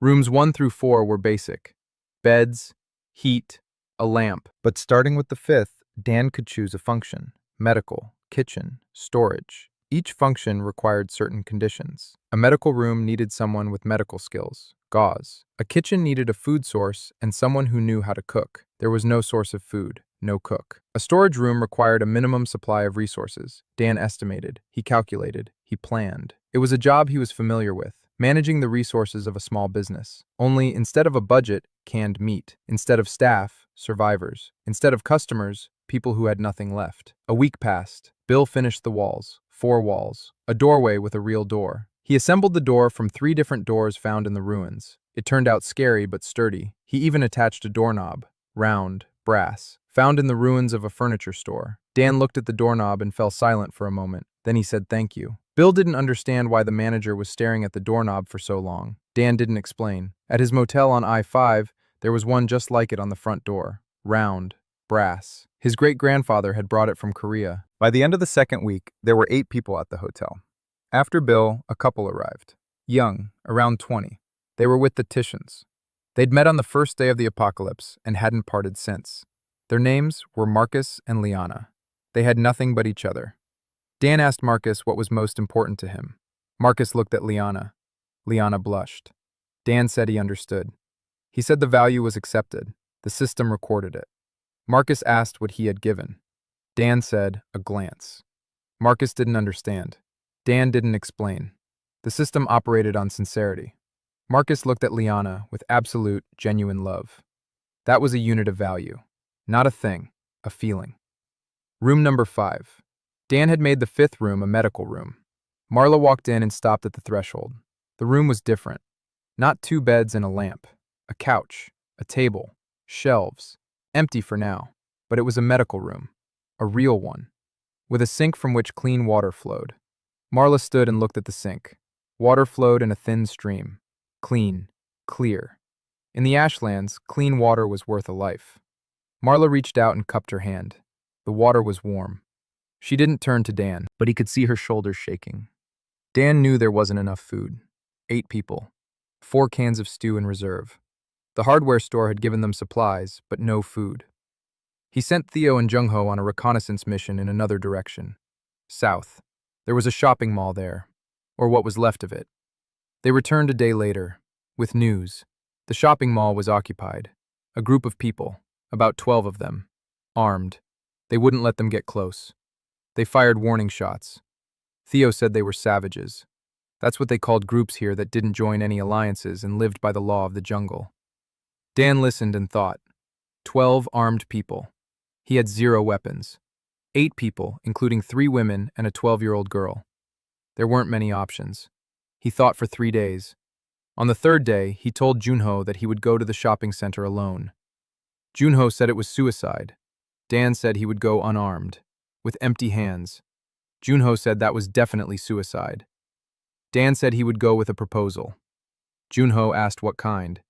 Rooms 1 through 4 were basic. Beds, heat, a lamp. But starting with the fifth, Dan could choose a function. Medical, kitchen, storage. Each function required certain conditions. A medical room needed someone with medical skills, gauze. A kitchen needed a food source and someone who knew how to cook. There was no source of food, no cook. A storage room required a minimum supply of resources. Dan estimated, he calculated, he planned. It was a job he was familiar with, managing the resources of a small business. Only instead of a budget, canned meat. Instead of staff, survivors. Instead of customers, people who had nothing left. A week passed. Bill finished the walls. 4 walls. A doorway with a real door. He assembled the door from 3 different doors found in the ruins. It turned out scary but sturdy. He even attached a doorknob, round, brass, found in the ruins of a furniture store. Dan looked at the doorknob and fell silent for a moment. Then he said thank you. Bill didn't understand why the manager was staring at the doorknob for so long. Dan didn't explain. At his motel on I-5, there was one just like it on the front door. Round, brass. His great-grandfather had brought it from Korea. By the end of the second week, there were 8 people at the hotel. After Bill, a couple arrived. Young, around 20. They were with the Titians. They'd met on the first day of the apocalypse and hadn't parted since. Their names were Marcus and Liana. They had nothing but each other. Dan asked Marcus what was most important to him. Marcus looked at Liana. Liana blushed. Dan said he understood. He said the value was accepted. The system recorded it. Marcus asked what he had given. Dan said, a glance. Marcus didn't understand. Dan didn't explain. The system operated on sincerity. Marcus looked at Liana with absolute, genuine love. That was a unit of value. Not a thing, a feeling. Room number 5. Dan had made the 5th room a medical room. Marla walked in and stopped at the threshold. The room was different. Not 2 beds and a lamp. A couch, a table, shelves. Empty for now, but it was a medical room. A real one. With a sink from which clean water flowed. Marla stood and looked at the sink. Water flowed in a thin stream. Clean. Clear. In the ashlands, clean water was worth a life. Marla reached out and cupped her hand. The water was warm. She didn't turn to Dan, but he could see her shoulders shaking. Dan knew there wasn't enough food. 8 people. 4 cans of stew in reserve. The hardware store had given them supplies, but no food. He sent Theo and Jung-ho on a reconnaissance mission in another direction. South. There was a shopping mall there, or what was left of it. They returned a day later, with news. The shopping mall was occupied. A group of people, about 12 of them, armed. They wouldn't let them get close. They fired warning shots. Theo said they were savages. That's what they called groups here that didn't join any alliances and lived by the law of the jungle. Dan listened and thought. 12 armed people. He had 0 weapons. 8 people, including 3 women and a 12-year-old girl. There weren't many options. He thought for 3 days. On the 3rd day, he told Junho that he would go to the shopping center alone. Junho said it was suicide. Dan said he would go unarmed, with empty hands. Junho said that was definitely suicide. Dan said he would go with a proposal. Junho asked what kind.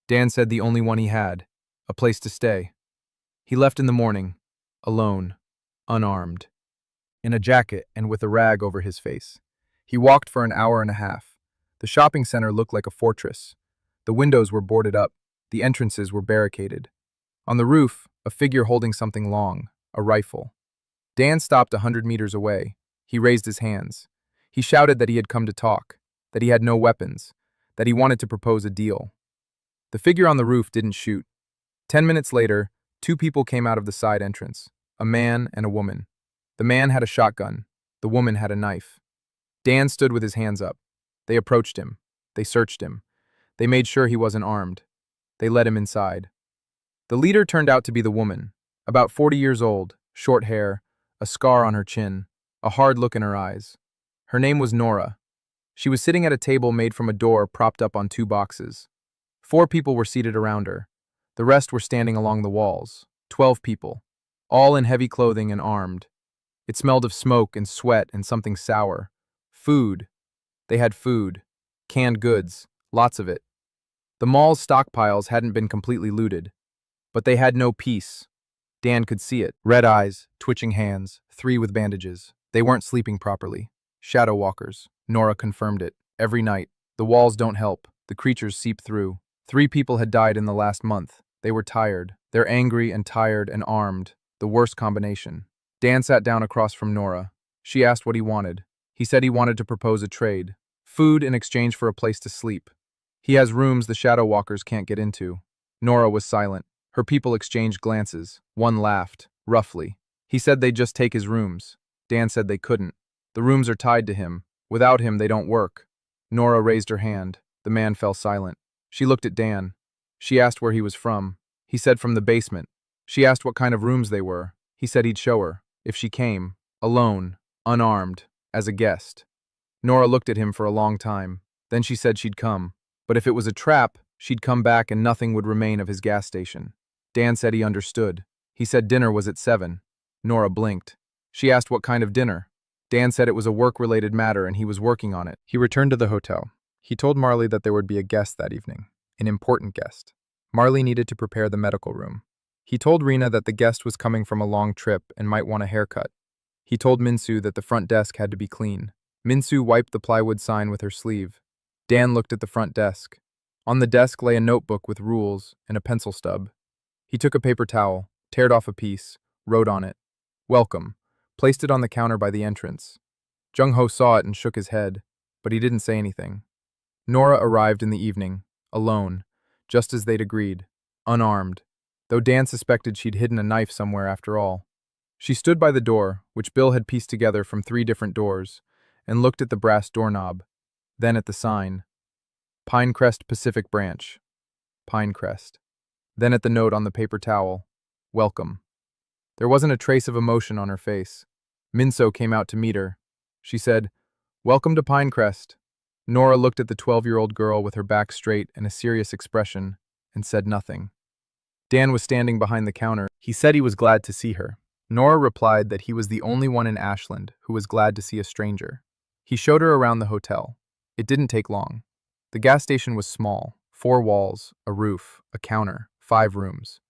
Dan said the only one he had, a place to stay. He left in the morning, alone, unarmed, in a jacket and with a rag over his face. He walked for an hour and a half. The shopping center looked like a fortress. The windows were boarded up. The entrances were barricaded. On the roof, a figure holding something long, a rifle. Dan stopped 100 meters away. He raised his hands. He shouted that he had come to talk, that he had no weapons, that he wanted to propose a deal. The figure on the roof didn't shoot. 10 minutes later, 2 people came out of the side entrance, a man and a woman. The man had a shotgun. The woman had a knife. Dan stood with his hands up. They approached him. They searched him. They made sure he wasn't armed. They led him inside. The leader turned out to be the woman, about 40 years old, short hair, a scar on her chin, a hard look in her eyes. Her name was Nora. She was sitting at a table made from a door propped up on two boxes. 4 people were seated around her. The rest were standing along the walls. 12 people, all in heavy clothing and armed. It smelled of smoke and sweat and something sour. Food. They had food. Canned goods. Lots of it. The mall's stockpiles hadn't been completely looted. But they had no peace. Dan could see it. Red eyes, twitching hands, 3 with bandages. They weren't sleeping properly. Shadow walkers. Nora confirmed it. Every night. The walls don't help. The creatures seep through. 3 people had died in the last month. They were tired. They're angry and tired and armed. The worst combination. Dan sat down across from Nora. She asked what he wanted. He said he wanted to propose a trade. Food in exchange for a place to sleep. He has rooms the shadow walkers can't get into. Nora was silent. Her people exchanged glances. One laughed, roughly. He said they'd just take his rooms. Dan said they couldn't. The rooms are tied to him. Without him, they don't work. Nora raised her hand. The man fell silent. She looked at Dan. She asked where he was from. He said from the basement. She asked what kind of rooms they were. He said he'd show her, if she came, alone, unarmed, as a guest. Nora looked at him for a long time. Then she said she'd come. But if it was a trap, she'd come back and nothing would remain of his gas station. Dan said he understood. He said dinner was at 7. Nora blinked. She asked what kind of dinner. Dan said it was a work-related matter and he was working on it. He returned to the hotel. He told Marley that there would be a guest that evening. An important guest. Marley needed to prepare the medical room. He told Rena that the guest was coming from a long trip and might want a haircut. He told Minsu that the front desk had to be clean. Minsu wiped the plywood sign with her sleeve. Dan looked at the front desk. On the desk lay a notebook with rules and a pencil stub. He took a paper towel, teared off a piece, wrote on it, "Welcome," placed it on the counter by the entrance. Jung-ho saw it and shook his head, but he didn't say anything. Nora arrived in the evening, alone, just as they'd agreed, unarmed, though Dan suspected she'd hidden a knife somewhere after all. She stood by the door, which Bill had pieced together from 3 different doors, and looked at the brass doorknob, then at the sign. Pinecrest Pacific Branch. Pinecrest. Then at the note on the paper towel. Welcome. There wasn't a trace of emotion on her face. Minso came out to meet her. She said, "Welcome to Pinecrest." Nora looked at the 12-year-old girl with her back straight and a serious expression, and said nothing. Dan was standing behind the counter. He said he was glad to see her. Nora replied that he was the only one in Ashland who was glad to see a stranger. He showed her around the hotel. It didn't take long. The gas station was small, 4 walls, a roof, a counter, 5 rooms.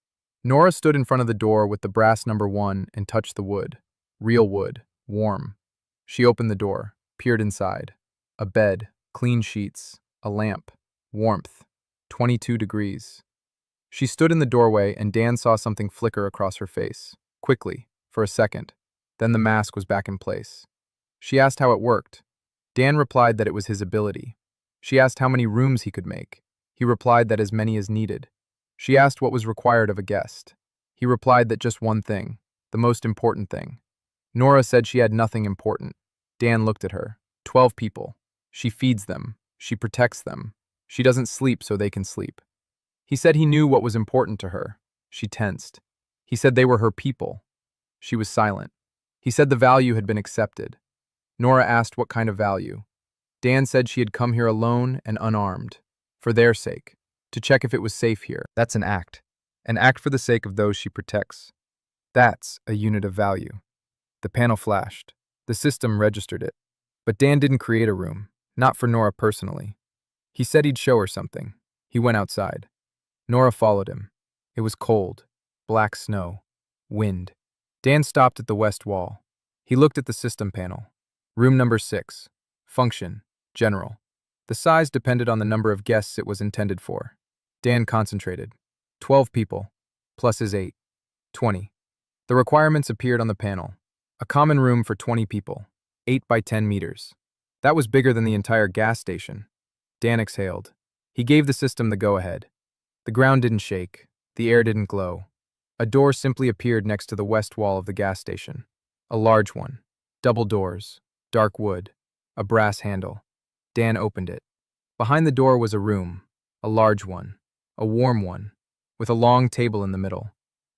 Nora stood in front of the door with the brass number 1 and touched the wood. Real wood, warm. She opened the door, peered inside. A bed, clean sheets, a lamp, warmth, 22 degrees. She stood in the doorway and Dan saw something flicker across her face, quickly, for a second. Then the mask was back in place. She asked how it worked. Dan replied that it was his ability. She asked how many rooms he could make. He replied that as many as needed. She asked what was required of a guest. He replied that just one thing, the most important thing. Nora said she had nothing important. Dan looked at her. 12 people. She feeds them. She protects them. She doesn't sleep so they can sleep. He said he knew what was important to her. She tensed. He said they were her people. She was silent. He said the value had been accepted. Nora asked what kind of value. Dan said she had come here alone and unarmed, for their sake, to check if it was safe here. That's an act for the sake of those she protects. That's a unit of value. The panel flashed. The system registered it. But Dan didn't create a room, not for Nora personally. He said he'd show her something. He went outside. Nora followed him. It was cold, black snow, wind. Dan stopped at the west wall. He looked at the system panel. Room number 6. Function. General. The size depended on the number of guests it was intended for. Dan concentrated. 12 people, plus his 8. 20. The requirements appeared on the panel. A common room for 20 people, 8 by 10 meters. That was bigger than the entire gas station. Dan exhaled. He gave the system the go-ahead. The ground didn't shake. The air didn't glow. A door simply appeared next to the west wall of the gas station. A large one. Double doors. Dark wood. A brass handle. Dan opened it. Behind the door was a room. A large one. A warm one. With a long table in the middle.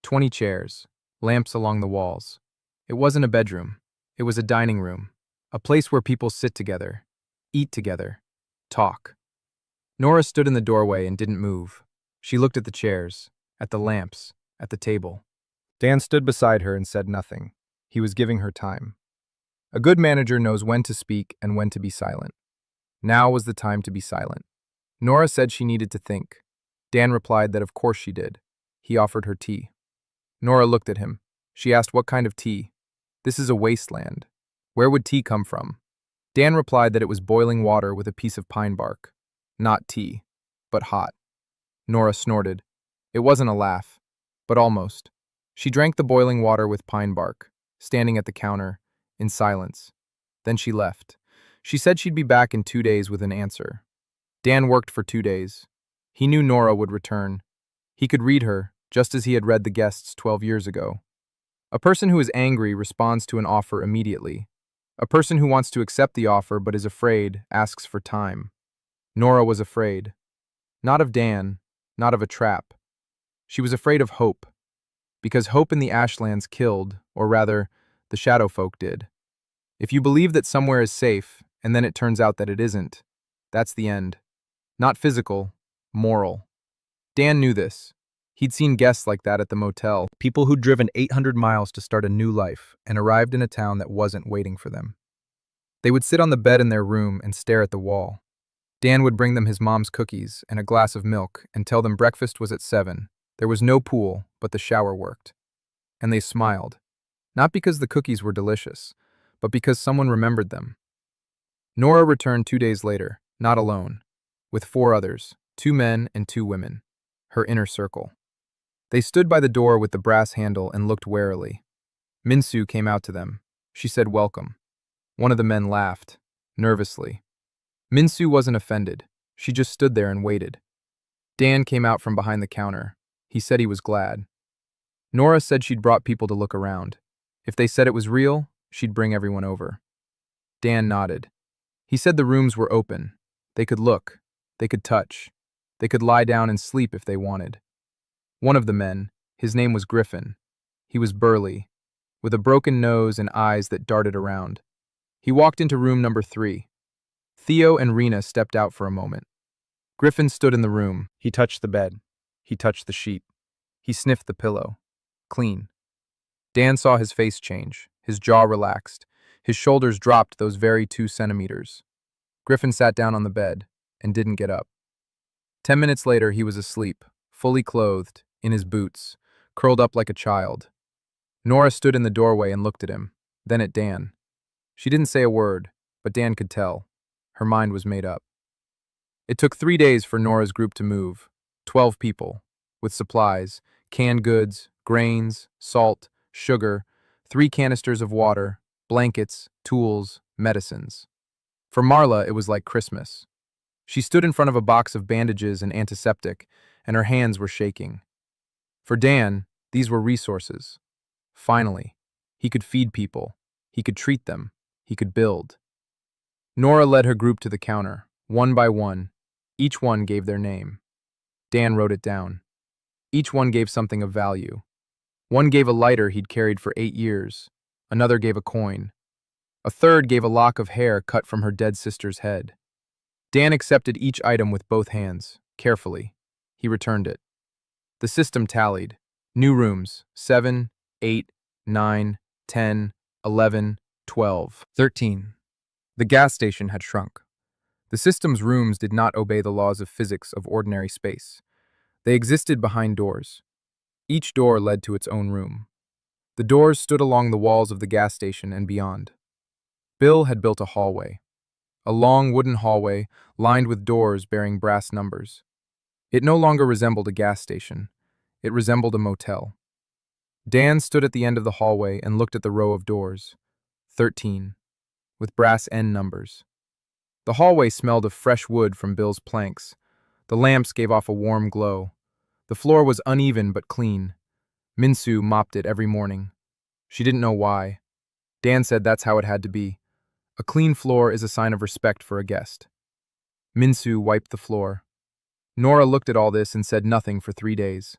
20 chairs. Lamps along the walls. It wasn't a bedroom. It was a dining room. A place where people sit together. eat together, talk. Nora stood in the doorway and didn't move. She looked at the chairs, at the lamps, at the table. Dan stood beside her and said nothing. He was giving her time. A good manager knows when to speak and when to be silent. Now was the time to be silent. Nora said she needed to think. Dan replied that of course she did. He offered her tea. Nora looked at him. She asked what kind of tea. This is a wasteland. Where would tea come from? Dan replied that it was boiling water with a piece of pine bark. Not tea, but hot. Nora snorted. It wasn't a laugh, but almost. She drank the boiling water with pine bark, standing at the counter, in silence. Then she left. She said she'd be back in 2 days with an answer. Dan worked for 2 days. He knew Nora would return. He could read her, just as he had read the guests 12 years ago. A person who is angry responds to an offer immediately. A person who wants to accept the offer but is afraid asks for time. Nora was afraid. Not of Dan, not of a trap. She was afraid of hope. Because hope in the Ashlands killed, or rather, the shadow folk did. If you believe that somewhere is safe, and then it turns out that it isn't, that's the end. Not physical, moral. Dan knew this. He'd seen guests like that at the motel, people who'd driven 800 miles to start a new life and arrived in a town that wasn't waiting for them. They would sit on the bed in their room and stare at the wall. Dan would bring them his mom's cookies and a glass of milk and tell them breakfast was at 7. There was no pool, but the shower worked. And they smiled. Not because the cookies were delicious, but because someone remembered them. Nora returned 2 days later, not alone, with 4 others, 2 men and 2 women, her inner circle. They stood by the door with the brass handle and looked warily. Minsu came out to them. She said welcome. One of the men laughed, nervously. Minsu wasn't offended. She just stood there and waited. Dan came out from behind the counter. He said he was glad. Nora said she'd brought people to look around. If they said it was real, she'd bring everyone over. Dan nodded. He said the rooms were open. They could look. They could touch. They could lie down and sleep if they wanted. One of the men, his name was Griffin. He was burly, with a broken nose and eyes that darted around. He walked into room number 3. Theo and Rena stepped out for a moment. Griffin stood in the room. He touched the bed. He touched the sheet. He sniffed the pillow. Clean. Dan saw his face change. His jaw relaxed. His shoulders dropped those very 2 centimeters. Griffin sat down on the bed and didn't get up. 10 minutes later, he was asleep, fully clothed, in his boots, curled up like a child. Nora stood in the doorway and looked at him, then at Dan. She didn't say a word, but Dan could tell. Her mind was made up. It took 3 days for Nora's group to move. 12 people, with supplies, canned goods, grains, salt, sugar, 3 canisters of water, blankets, tools, medicines. For Marla, it was like Christmas. She stood in front of a box of bandages and antiseptic, and her hands were shaking. For Dan, these were resources. Finally, he could feed people. He could treat them. He could build. Nora led her group to the counter, one by one. Each one gave their name. Dan wrote it down. Each one gave something of value. One gave a lighter he'd carried for 8 years. Another gave a coin. A third gave a lock of hair cut from her dead sister's head. Dan accepted each item with both hands, carefully. He returned it. The system tallied. New rooms, 7, 8, 9, 10, 11, 12, 13. The gas station had shrunk. The system's rooms did not obey the laws of physics of ordinary space. They existed behind doors. Each door led to its own room. The doors stood along the walls of the gas station and beyond. Bill had built a hallway. A long wooden hallway lined with doors bearing brass numbers. It no longer resembled a gas station. It resembled a motel. Dan stood at the end of the hallway and looked at the row of doors. 13, with brass end numbers. The hallway smelled of fresh wood from Bill's planks. The lamps gave off a warm glow. The floor was uneven but clean. Minsu mopped it every morning. She didn't know why. Dan said that's how it had to be. A clean floor is a sign of respect for a guest. Minsu wiped the floor. Nora looked at all this and said nothing for 3 days.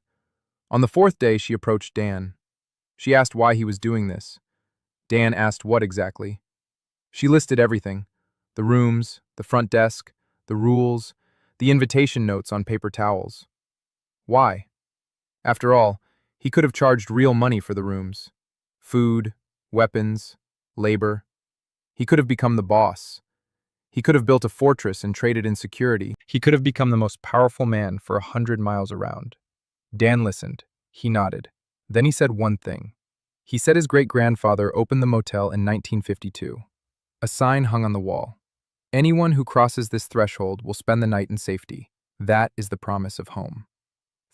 On the 4th day, she approached Dan. She asked why he was doing this. Dan asked what exactly. She listed everything: the rooms, the front desk, the rules, the invitation notes on paper towels. Why? After all, he could have charged real money for the rooms. Food, weapons, labor. He could have become the boss. He could have built a fortress and traded in security. He could have become the most powerful man for 100 miles around. Dan listened. He nodded. Then he said one thing. He said his great-grandfather opened the motel in 1952. A sign hung on the wall. Anyone who crosses this threshold will spend the night in safety. That is the promise of home.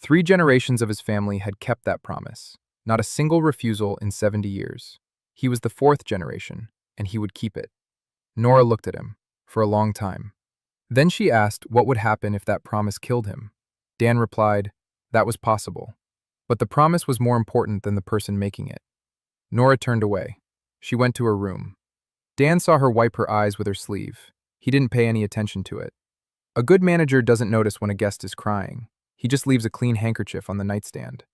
3 generations of his family had kept that promise. Not a single refusal in 70 years. He was the 4th generation, and he would keep it. Nora looked at him for a long time. Then she asked what would happen if that promise killed him. Dan replied, that was possible. But the promise was more important than the person making it. Nora turned away. She went to her room. Dan saw her wipe her eyes with her sleeve. He didn't pay any attention to it. A good manager doesn't notice when a guest is crying. He just leaves a clean handkerchief on the nightstand.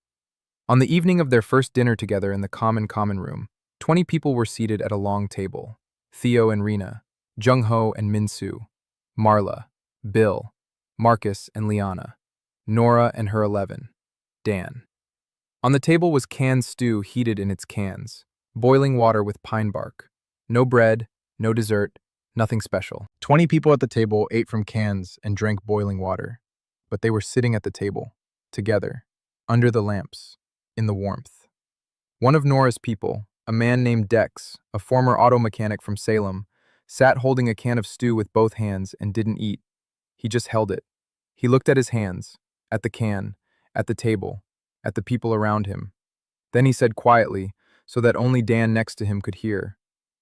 On the evening of their first dinner together in the common room, 20 people were seated at a long table. Theo and Rena, Jung-ho and Min-soo, Marla, Bill, Marcus and Liana, Nora and her 11, Dan. On the table was canned stew heated in its cans, boiling water with pine bark. No bread, no dessert, nothing special. 20 people at the table ate from cans and drank boiling water. But they were sitting at the table, together, under the lamps, in the warmth. One of Nora's people, a man named Dex, a former auto mechanic from Salem, sat holding a can of stew with both hands and didn't eat. He just held it. He looked at his hands, at the can, at the table, at the people around him. Then he said quietly, so that only Dan next to him could hear.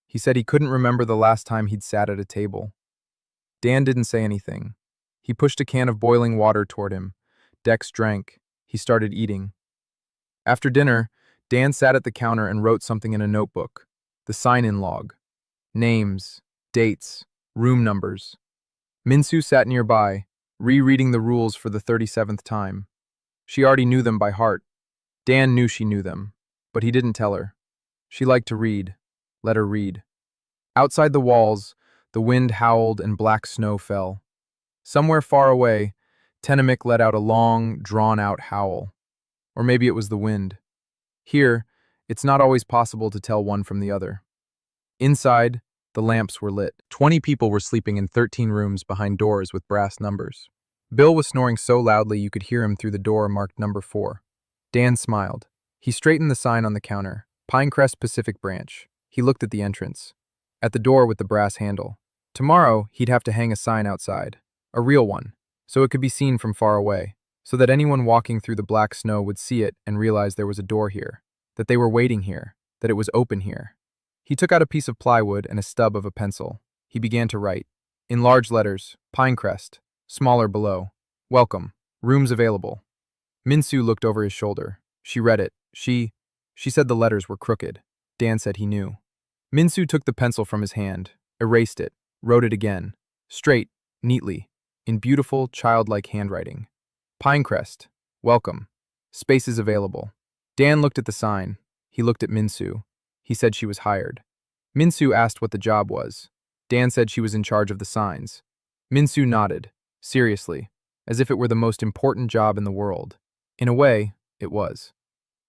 He said he couldn't remember the last time he'd sat at a table. Dan didn't say anything. He pushed a can of boiling water toward him. Dex drank. He started eating. After dinner, Dan sat at the counter and wrote something in a notebook. The sign-in log. Names, dates, room numbers. Min-soo sat nearby, rereading the rules for the 37th time. She already knew them by heart. Dan knew she knew them, but he didn't tell her. She liked to read. Let her read. Outside the walls, the wind howled and black snow fell. Somewhere far away, Tenemik let out a long, drawn-out howl. Or maybe it was the wind. Here, it's not always possible to tell one from the other. Inside, the lamps were lit. 20 people were sleeping in 13 rooms behind doors with brass numbers. Bill was snoring so loudly you could hear him through the door marked number 4. Dan smiled. He straightened the sign on the counter, Pinecrest Pacific Branch. He looked at the entrance. At the door with the brass handle. Tomorrow, he'd have to hang a sign outside. A real one, so it could be seen from far away, so that anyone walking through the black snow would see it and realize there was a door here, that they were waiting here, that it was open here. He took out a piece of plywood and a stub of a pencil. He began to write. In large letters, Pinecrest, smaller below. Welcome, rooms available. Min-soo looked over his shoulder. She read it. She said the letters were crooked. Dan said he knew. Min-soo took the pencil from his hand, erased it, wrote it again. Straight, neatly, in beautiful, childlike handwriting. Pinecrest, welcome. Spaces available. Dan looked at the sign. He looked at Min-soo. He said she was hired. Min-soo asked what the job was. Dan said she was in charge of the signs. Min-soo nodded, seriously, as if it were the most important job in the world. In a way, it was.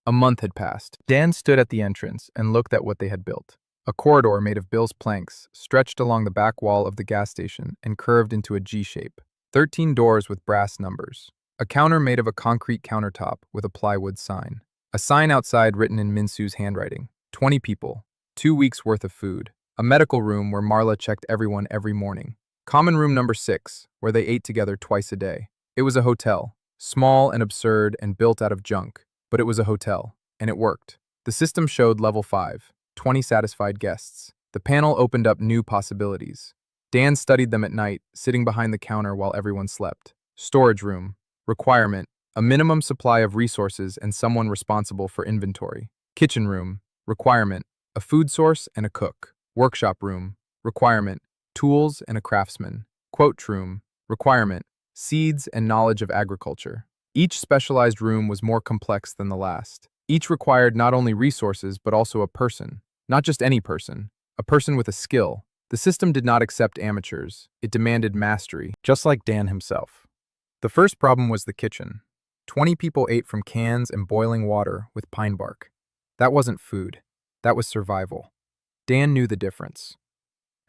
A month had passed. Dan stood at the entrance and looked at what they had built. A corridor made of Bill's planks stretched along the back wall of the gas station and curved into a G shape. 13 doors with brass numbers. A counter made of a concrete countertop with a plywood sign. A sign outside written in Min-soo's handwriting. 20 people. 2 weeks' worth of food. A medical room where Marla checked everyone every morning. Common room number 6, where they ate together twice a day. It was a hotel. Small and absurd and built out of junk. But it was a hotel. And it worked. The system showed level 5. 20 satisfied guests. The panel opened up new possibilities. Dan studied them at night, sitting behind the counter while everyone slept. Storage room. Requirement. A minimum supply of resources and someone responsible for inventory. Kitchen room. Requirement. A food source and a cook. Workshop room. Requirement. Tools and a craftsman. Quote room. Requirement. Seeds and knowledge of agriculture. Each specialized room was more complex than the last. Each required not only resources but also a person. Not just any person. A person with a skill. The system did not accept amateurs, it demanded mastery, just like Dan himself. The first problem was the kitchen. 20 people ate from cans and boiling water with pine bark. That wasn't food, that was survival. Dan knew the difference.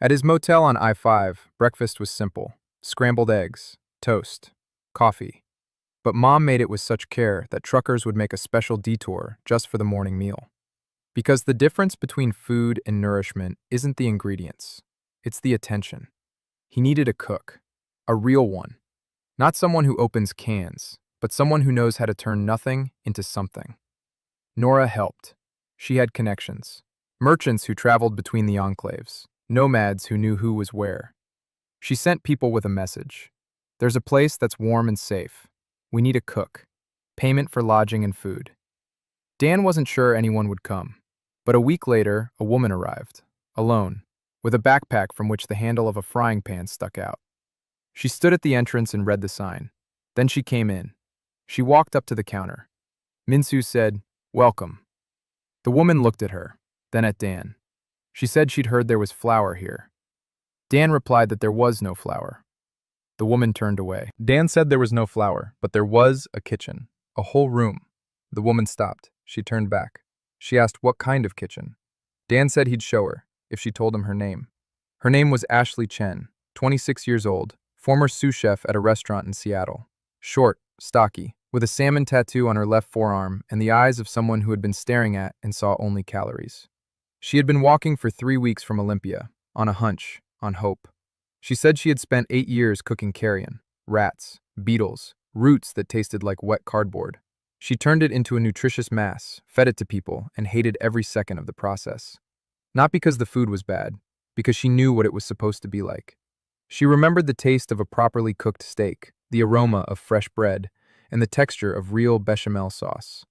At his motel on I-5, breakfast was simple: scrambled eggs, toast, coffee. But Mom made it with such care that truckers would make a special detour just for the morning meal. Because the difference between food and nourishment isn't the ingredients, it's the attention. He needed a cook, a real one. Not someone who opens cans, but someone who knows how to turn nothing into something. Nora helped. She had connections. Merchants who traveled between the enclaves. Nomads who knew who was where. She sent people with a message. There's a place that's warm and safe. We need a cook. Payment for lodging and food. Dan wasn't sure anyone would come. But a week later, a woman arrived. Alone. With a backpack from which the handle of a frying pan stuck out. She stood at the entrance and read the sign. Then she came in. She walked up to the counter. Minsu said, "Welcome." The woman looked at her, then at Dan. She said she'd heard there was flour here. Dan replied that there was no flour. The woman turned away. Dan said there was no flour, but there was a kitchen, a whole room. The woman stopped. She turned back. She asked what kind of kitchen. Dan said he'd show her, if she told him her name. Her name was Ashley Chen, 26 years old, former sous chef at a restaurant in Seattle. Short, stocky, with a salmon tattoo on her left forearm and the eyes of someone who had been staring at and saw only calories. She had been walking for 3 weeks from Olympia, on a hunch, on hope. She said she had spent 8 years cooking carrion, rats, beetles, roots that tasted like wet cardboard. She turned it into a nutritious mass, fed it to people, and hated every second of the process. Not because the food was bad, because she knew what it was supposed to be like. She remembered the taste of a properly cooked steak, the aroma of fresh bread, and the texture of real bechamel sauce.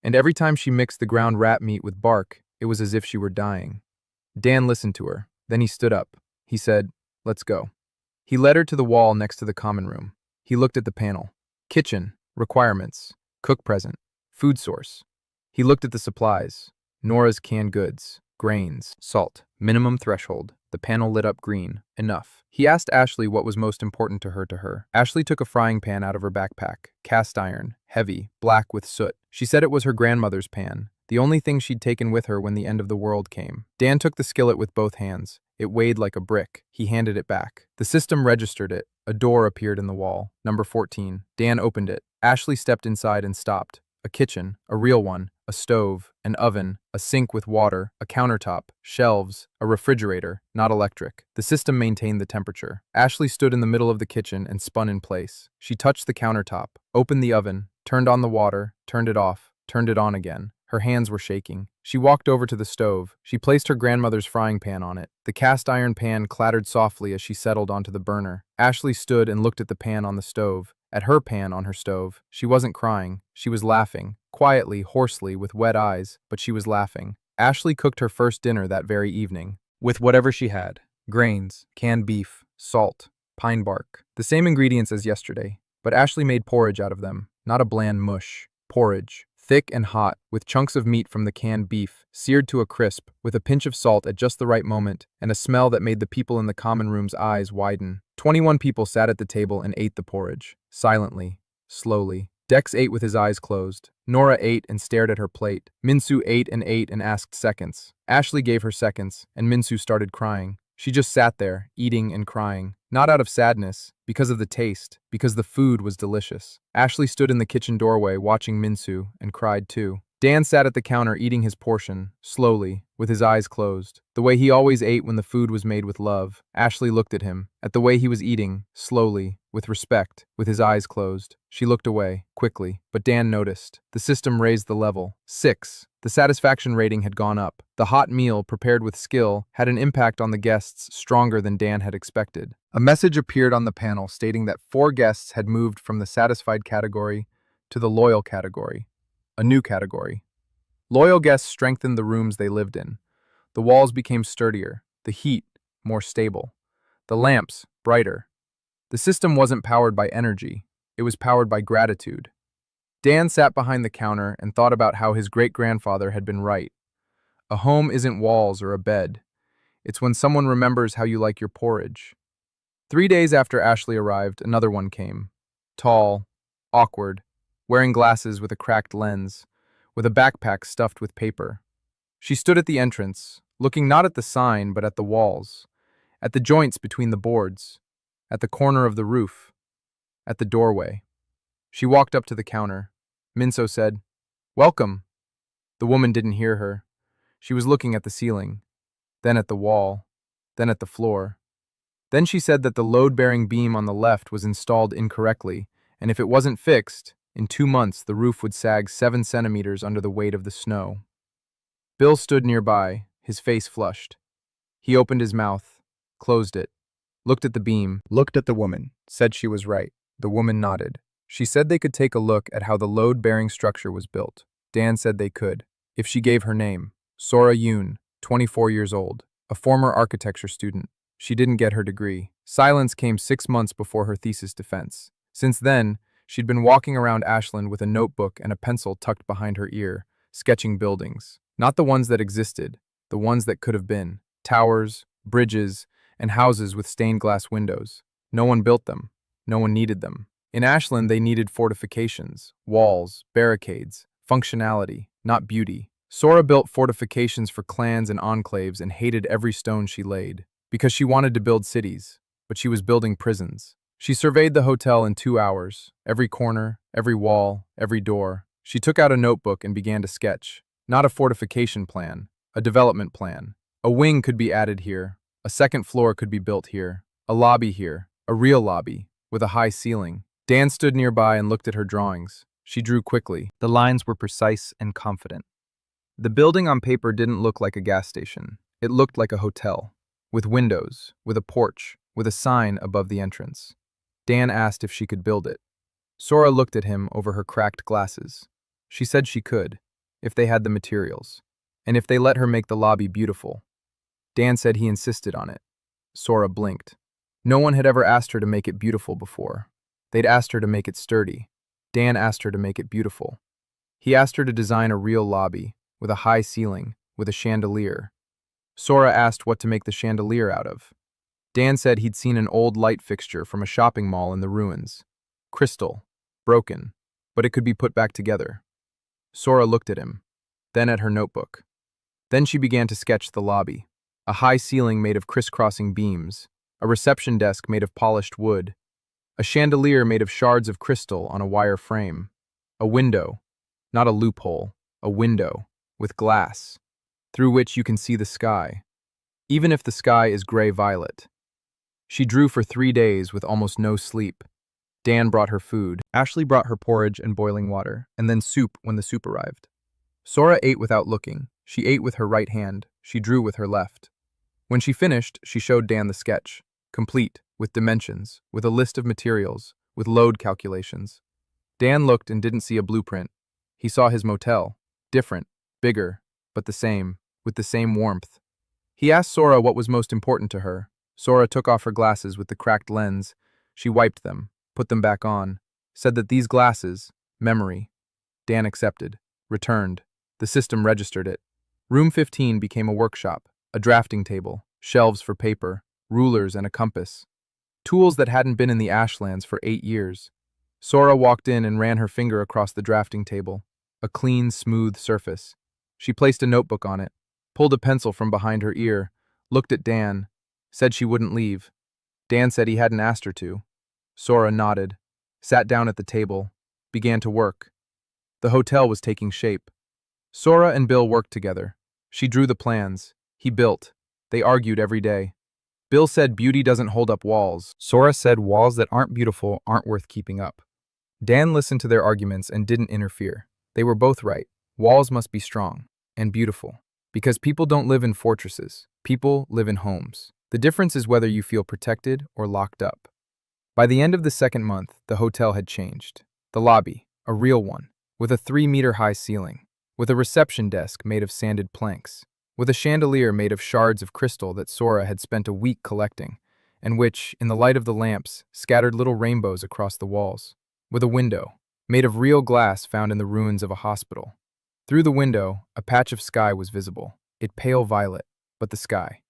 And every time she mixed the ground rat meat with bark, it was as if she were dying. Dan listened to her. Then he stood up. He said, "Let's go." He led her to the wall next to the common room. He looked at the panel. Kitchen, requirements, cook present, food source. He looked at the supplies. Nora's canned goods, grains, salt, minimum threshold. The panel lit up green. Enough. He asked Ashley what was most important to her. Ashley took a frying pan out of her backpack. Cast iron, heavy, black with soot. She said it was her grandmother's pan, the only thing she'd taken with her when the end of the world came. Dan took the skillet with both hands. It weighed like a brick. He handed it back. The system registered it. A door appeared in the wall. Number 14. Dan opened it. Ashley stepped inside and stopped. A kitchen, a real one, a stove, an oven, a sink with water, a countertop, shelves, a refrigerator, not electric. The system maintained the temperature. Ashley stood in the middle of the kitchen and spun in place. She touched the countertop, opened the oven, turned on the water, turned it off, turned it on again. Her hands were shaking. She walked over to the stove. She placed her grandmother's frying pan on it. The cast iron pan clattered softly as she settled onto the burner. Ashley stood and looked at the pan on the stove, at her pan on her stove. She wasn't crying. She was laughing, quietly, hoarsely, with wet eyes, but she was laughing. Ashley cooked her first dinner that very evening, with whatever she had: grains, canned beef, salt, pine bark. The same ingredients as yesterday, but Ashley made porridge out of them, not a bland mush. Porridge. Thick and hot, with chunks of meat from the canned beef, seared to a crisp, with a pinch of salt at just the right moment, and a smell that made the people in the common room's eyes widen. 21 people sat at the table and ate the porridge, silently, slowly. Dex ate with his eyes closed. Nora ate and stared at her plate. Minsu ate and asked seconds. Ashley gave her seconds, and Minsu started crying. She just sat there, eating and crying. Not out of sadness, because of the taste, because the food was delicious. Ashley stood in the kitchen doorway watching Minsu and cried too. Dan sat at the counter eating his portion, slowly, with his eyes closed, the way he always ate when the food was made with love. Ashley looked at him, at the way he was eating, slowly, with respect, with his eyes closed. She looked away, quickly, but Dan noticed. The system raised the level. 6. The satisfaction rating had gone up. The hot meal, prepared with skill, had an impact on the guests stronger than Dan had expected. A message appeared on the panel stating that 4 guests had moved from the satisfied category to the loyal category, a new category. Loyal guests strengthened the rooms they lived in. The walls became sturdier, the heat more stable, the lamps brighter. The system wasn't powered by energy, it was powered by gratitude. Dan sat behind the counter and thought about how his great-grandfather had been right. A home isn't walls or a bed. It's when someone remembers how you like your porridge. 3 days after Ashley arrived, another one came. Tall, awkward, wearing glasses with a cracked lens, with a backpack stuffed with paper. She stood at the entrance, looking not at the sign but at the walls, at the joints between the boards, at the corner of the roof, at the doorway. She walked up to the counter. Minso said, "Welcome." The woman didn't hear her. She was looking at the ceiling, then at the wall, then at the floor. Then she said that the load-bearing beam on the left was installed incorrectly, and if it wasn't fixed, in 2 months the roof would sag 7 centimeters under the weight of the snow. Bill stood nearby, his face flushed. He opened his mouth, closed it, looked at the beam, looked at the woman, said she was right. The woman nodded. She said they could take a look at how the load-bearing structure was built. Dan said they could, if she gave her name. Sora Yoon, 24 years old, a former architecture student. She didn't get her degree. Silence came 6 months before her thesis defense. Since then, she'd been walking around Ashland with a notebook and a pencil tucked behind her ear, sketching buildings. Not the ones that existed, the ones that could have been. Towers, bridges, and houses with stained glass windows. No one built them. No one needed them. In Ashland, they needed fortifications, walls, barricades, functionality, not beauty. Sora built fortifications for clans and enclaves and hated every stone she laid, because she wanted to build cities, but she was building prisons. She surveyed the hotel in 2 hours, every corner, every wall, every door. She took out a notebook and began to sketch. Not a fortification plan, a development plan. A wing could be added here, a second floor could be built here, a lobby here, a real lobby, with a high ceiling. Dan stood nearby and looked at her drawings. She drew quickly. The lines were precise and confident. The building on paper didn't look like a gas station. It looked like a hotel, with windows, with a porch, with a sign above the entrance. Dan asked if she could build it. Sora looked at him over her cracked glasses. She said she could, if they had the materials, and if they let her make the lobby beautiful. Dan said he insisted on it. Sora blinked. No one had ever asked her to make it beautiful before. They'd asked her to make it sturdy. Dan asked her to make it beautiful. He asked her to design a real lobby, with a high ceiling, with a chandelier. Sora asked what to make the chandelier out of. Dan said he'd seen an old light fixture from a shopping mall in the ruins. Crystal, broken, but it could be put back together. Sora looked at him, then at her notebook. Then she began to sketch the lobby. A high ceiling made of crisscrossing beams, a reception desk made of polished wood, a chandelier made of shards of crystal on a wire frame, a window, not a loophole, a window, with glass, through which you can see the sky, even if the sky is gray-violet. She drew for 3 days with almost no sleep. Dan brought her food. Ashley brought her porridge and boiling water, and then soup when the soup arrived. Sora ate without looking. She ate with her right hand. She drew with her left. When she finished, she showed Dan the sketch, complete, with dimensions, with a list of materials, with load calculations. Dan looked and didn't see a blueprint. He saw his motel, different, bigger, but the same, with the same warmth. He asked Sora what was most important to her. Sora took off her glasses with the cracked lens. She wiped them, put them back on, said that these glasses, memory. Dan accepted, returned. The system registered it. Room 15 became a workshop, a drafting table, shelves for paper, rulers and a compass. Tools that hadn't been in the Ashlands for 8 years. Sora walked in and ran her finger across the drafting table. A clean, smooth surface. She placed a notebook on it, pulled a pencil from behind her ear, looked at Dan, said she wouldn't leave. Dan said he hadn't asked her to. Sora nodded, sat down at the table, began to work. The hotel was taking shape. Sora and Bill worked together. She drew the plans. He built. They argued every day. Bill said beauty doesn't hold up walls. Sora said walls that aren't beautiful aren't worth keeping up. Dan listened to their arguments and didn't interfere. They were both right. Walls must be strong and beautiful. Because people don't live in fortresses. People live in homes. The difference is whether you feel protected or locked up. By the end of the 2nd month, the hotel had changed. The lobby, a real one, with a 3-meter-high ceiling, with a reception desk made of sanded planks, with a chandelier made of shards of crystal that Sora had spent a week collecting, and which, in the light of the lamps, scattered little rainbows across the walls, with a window, made of real glass found in the ruins of a hospital. Through the window, a patch of sky was visible, it pale violet, but the sky.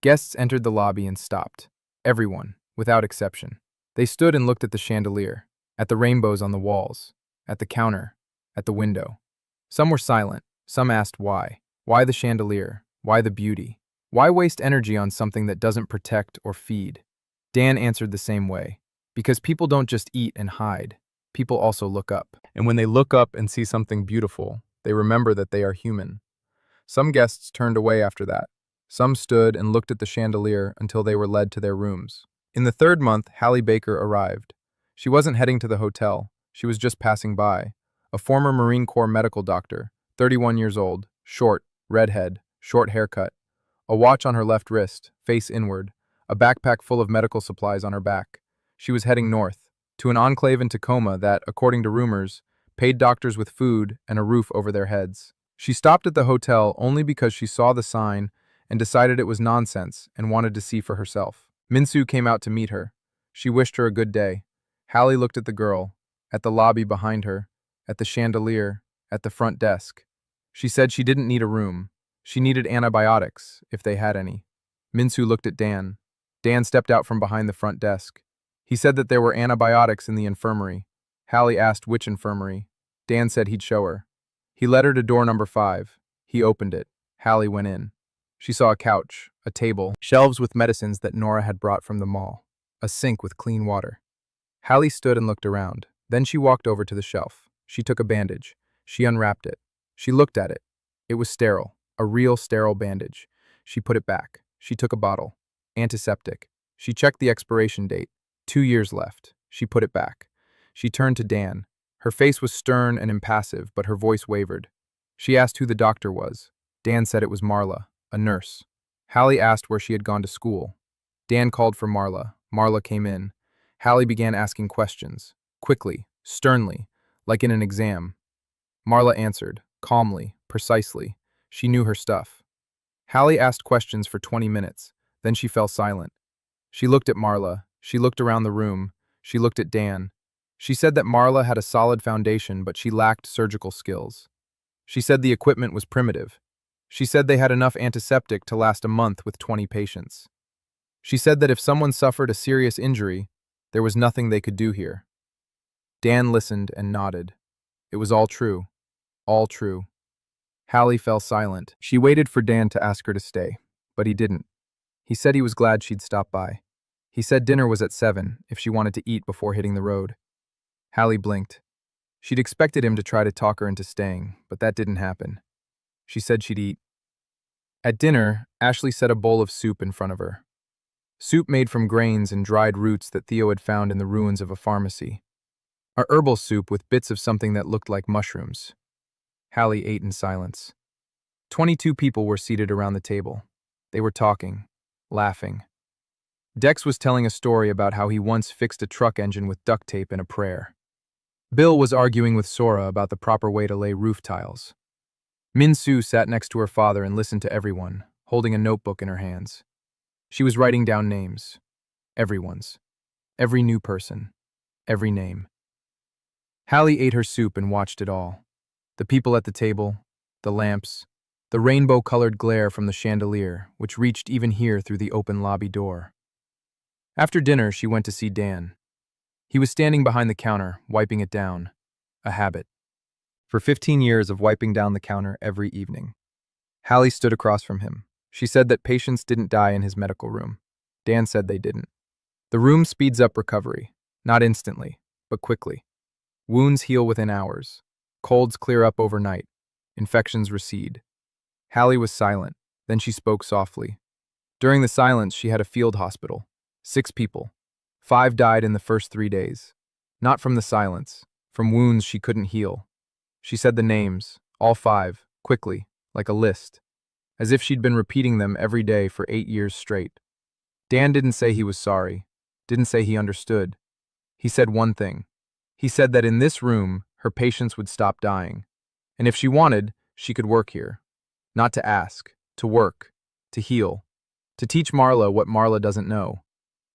Guests entered the lobby and stopped. Everyone, without exception. They stood and looked at the chandelier, at the rainbows on the walls, at the counter, at the window. Some were silent, some asked why. Why the chandelier? Why the beauty? Why waste energy on something that doesn't protect or feed? Dan answered the same way. Because people don't just eat and hide. People also look up. And when they look up and see something beautiful, they remember that they are human. Some guests turned away after that. Some stood and looked at the chandelier until they were led to their rooms. In the third month, Hallie Baker arrived. She wasn't heading to the hotel. She was just passing by. A former Marine Corps medical doctor, 31 years old, short, redhead, short haircut, a watch on her left wrist, face inward, a backpack full of medical supplies on her back. She was heading north, to an enclave in Tacoma that, according to rumors, paid doctors with food and a roof over their heads. She stopped at the hotel only because she saw the sign and decided it was nonsense and wanted to see for herself. Minsu came out to meet her. She wished her a good day. Hallie looked at the girl, at the lobby behind her, at the chandelier, at the front desk. She said she didn't need a room. She needed antibiotics, if they had any. Minsu looked at Dan. Dan stepped out from behind the front desk. He said that there were antibiotics in the infirmary. Hallie asked which infirmary. Dan said he'd show her. He led her to door number 5. He opened it. Hallie went in. She saw a couch, a table, shelves with medicines that Nora had brought from the mall, a sink with clean water. Hallie stood and looked around. Then she walked over to the shelf. She took a bandage. She unwrapped it. She looked at it. It was sterile, a real sterile bandage. She put it back. She took a bottle. Antiseptic. She checked the expiration date. 2 years left. She put it back. She turned to Dan. Her face was stern and impassive, but her voice wavered. She asked who the doctor was. Dan said it was Marla, a nurse. Hallie asked where she had gone to school. Dan called for Marla. Marla came in. Hallie began asking questions, quickly, sternly, like in an exam. Marla answered, calmly, precisely. She knew her stuff. Hallie asked questions for 20 minutes. Then she fell silent. She looked at Marla. She looked around the room. She looked at Dan. She said that Marla had a solid foundation, but she lacked surgical skills. She said the equipment was primitive. She said they had enough antiseptic to last a month with 20 patients. She said that if someone suffered a serious injury, there was nothing they could do here. Dan listened and nodded. It was all true. All true. Hallie fell silent. She waited for Dan to ask her to stay, but he didn't. He said he was glad she'd stop by. He said dinner was at 7 if she wanted to eat before hitting the road. Hallie blinked. She'd expected him to try to talk her into staying, but that didn't happen. She said she'd eat. At dinner, Ashley set a bowl of soup in front of her. Soup made from grains and dried roots that Theo had found in the ruins of a pharmacy. A herbal soup with bits of something that looked like mushrooms. Hallie ate in silence. 22 people were seated around the table. They were talking, laughing. Dex was telling a story about how he once fixed a truck engine with duct tape and a prayer. Bill was arguing with Sora about the proper way to lay roof tiles. Min-Soo sat next to her father and listened to everyone, holding a notebook in her hands. She was writing down names. Everyone's. Every new person. Every name. Hallie ate her soup and watched it all. The people at the table, the lamps, the rainbow-colored glare from the chandelier, which reached even here through the open lobby door. After dinner, she went to see Dan. He was standing behind the counter, wiping it down. A habit. For 15 years of wiping down the counter every evening. Hallie stood across from him. She said that patients didn't die in his medical room. Dan said they didn't. The room speeds up recovery, not instantly, but quickly. Wounds heal within hours. Colds clear up overnight. Infections recede. Hallie was silent. Then she spoke softly. During the silence, she had a field hospital. 6 people. 5 died in the first 3 days. Not from the silence, from wounds she couldn't heal. She said the names, all 5, quickly, like a list, as if she'd been repeating them every day for 8 years straight. Dan didn't say he was sorry, didn't say he understood. He said one thing. He said that in this room, her patients would stop dying. And if she wanted, she could work here. Not to ask, to work, to heal, to teach Marla what Marla doesn't know.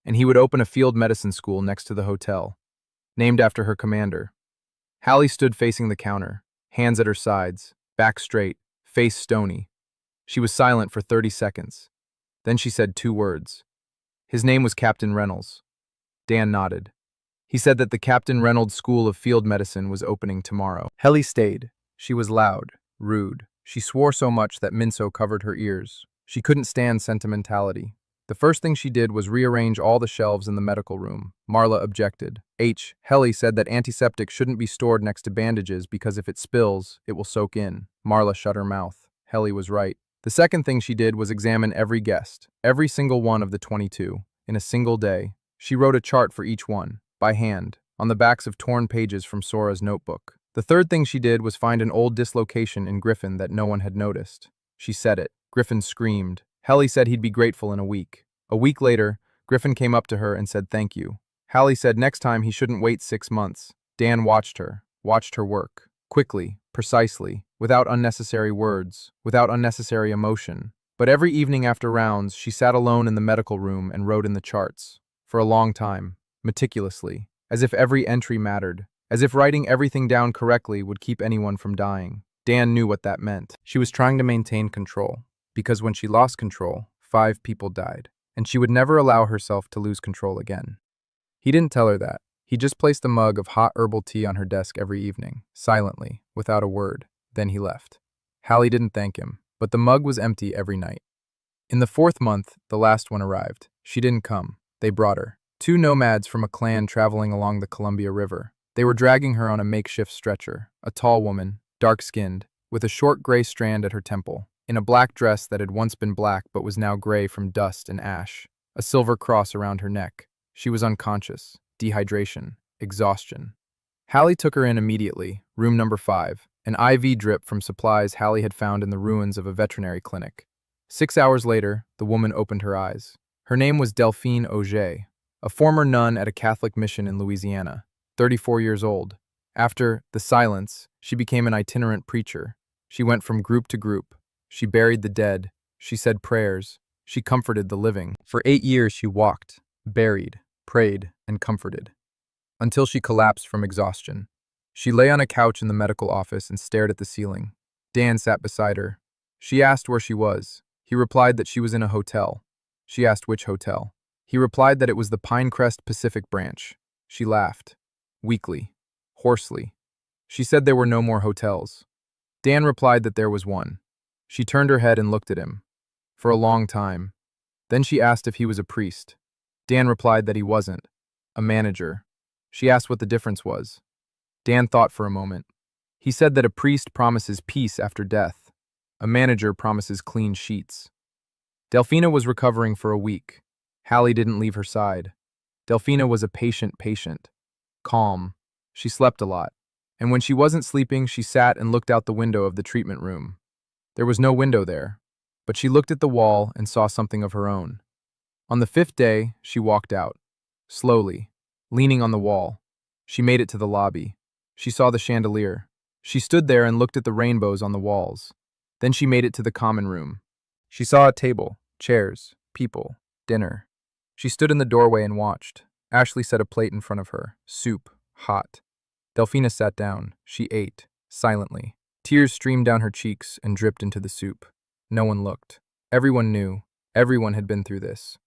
And he would open a field medicine school next to the hotel, named after her commander. Hallie stood facing the counter, hands at her sides, back straight, face stony. She was silent for 30 seconds. Then she said 2 words. His name was Captain Reynolds. Dan nodded. He said that the Captain Reynolds School of Field Medicine was opening tomorrow. Helly stayed. She was loud, rude. She swore so much that Minso covered her ears. She couldn't stand sentimentality. The first thing she did was rearrange all the shelves in the medical room. Marla objected. Helly said that antiseptic shouldn't be stored next to bandages because if it spills, it will soak in. Marla shut her mouth. Helly was right. The second thing she did was examine every guest, every single one of the 22, in a single day. She wrote a chart for each one, by hand, on the backs of torn pages from Sora's notebook. The third thing she did was find an old dislocation in Griffin that no one had noticed. She said it. Griffin screamed. Helly said he'd be grateful in a week. A week later, Griffin came up to her and said thank you. Hallie said next time he shouldn't wait 6 months. Dan watched her work. Quickly, precisely, without unnecessary words, without unnecessary emotion. But every evening after rounds, she sat alone in the medical room and wrote in the charts. For a long time, meticulously, as if every entry mattered, as if writing everything down correctly would keep anyone from dying. Dan knew what that meant. She was trying to maintain control, because when she lost control, 5 people died, and she would never allow herself to lose control again. He didn't tell her that. He just placed a mug of hot herbal tea on her desk every evening, silently, without a word. Then he left. Hallie didn't thank him, but the mug was empty every night. In the 4th month, the last one arrived. She didn't come. They brought her. 2 nomads from a clan traveling along the Columbia River. They were dragging her on a makeshift stretcher, a tall woman, dark-skinned, with a short gray strand at her temple, in a black dress that had once been black but was now gray from dust and ash, a silver cross around her neck. She was unconscious, dehydration, exhaustion. Hallie took her in immediately, room number 5, an IV drip from supplies Hallie had found in the ruins of a veterinary clinic. 6 hours later, the woman opened her eyes. Her name was Delphine Auger, a former nun at a Catholic mission in Louisiana, 34 years old. After the silence, she became an itinerant preacher. She went from group to group. She buried the dead. She said prayers. She comforted the living. For 8 years she walked, buried, prayed, and comforted, until she collapsed from exhaustion. She lay on a couch in the medical office and stared at the ceiling. Dan sat beside her. She asked where she was. He replied that she was in a hotel. She asked which hotel. He replied that it was the Pinecrest Pacific branch. She laughed, weakly, hoarsely. She said there were no more hotels. Dan replied that there was one. She turned her head and looked at him. For a long time. Then she asked if he was a priest. Dan replied that he wasn't. A manager. She asked what the difference was. Dan thought for a moment. He said that a priest promises peace after death. A manager promises clean sheets. Delphina was recovering for a week. Hallie didn't leave her side. Delphina was a patient, calm. She slept a lot. And when she wasn't sleeping, she sat and looked out the window of the treatment room. There was no window there, but she looked at the wall and saw something of her own. On the 5th day, she walked out. Slowly, leaning on the wall. She made it to the lobby. She saw the chandelier. She stood there and looked at the rainbows on the walls. Then she made it to the common room. She saw a table, chairs, people, dinner. She stood in the doorway and watched. Ashley set a plate in front of her. Soup, hot. Delphina sat down. She ate, silently. Tears streamed down her cheeks and dripped into the soup. No one looked. Everyone knew. Everyone had been through this.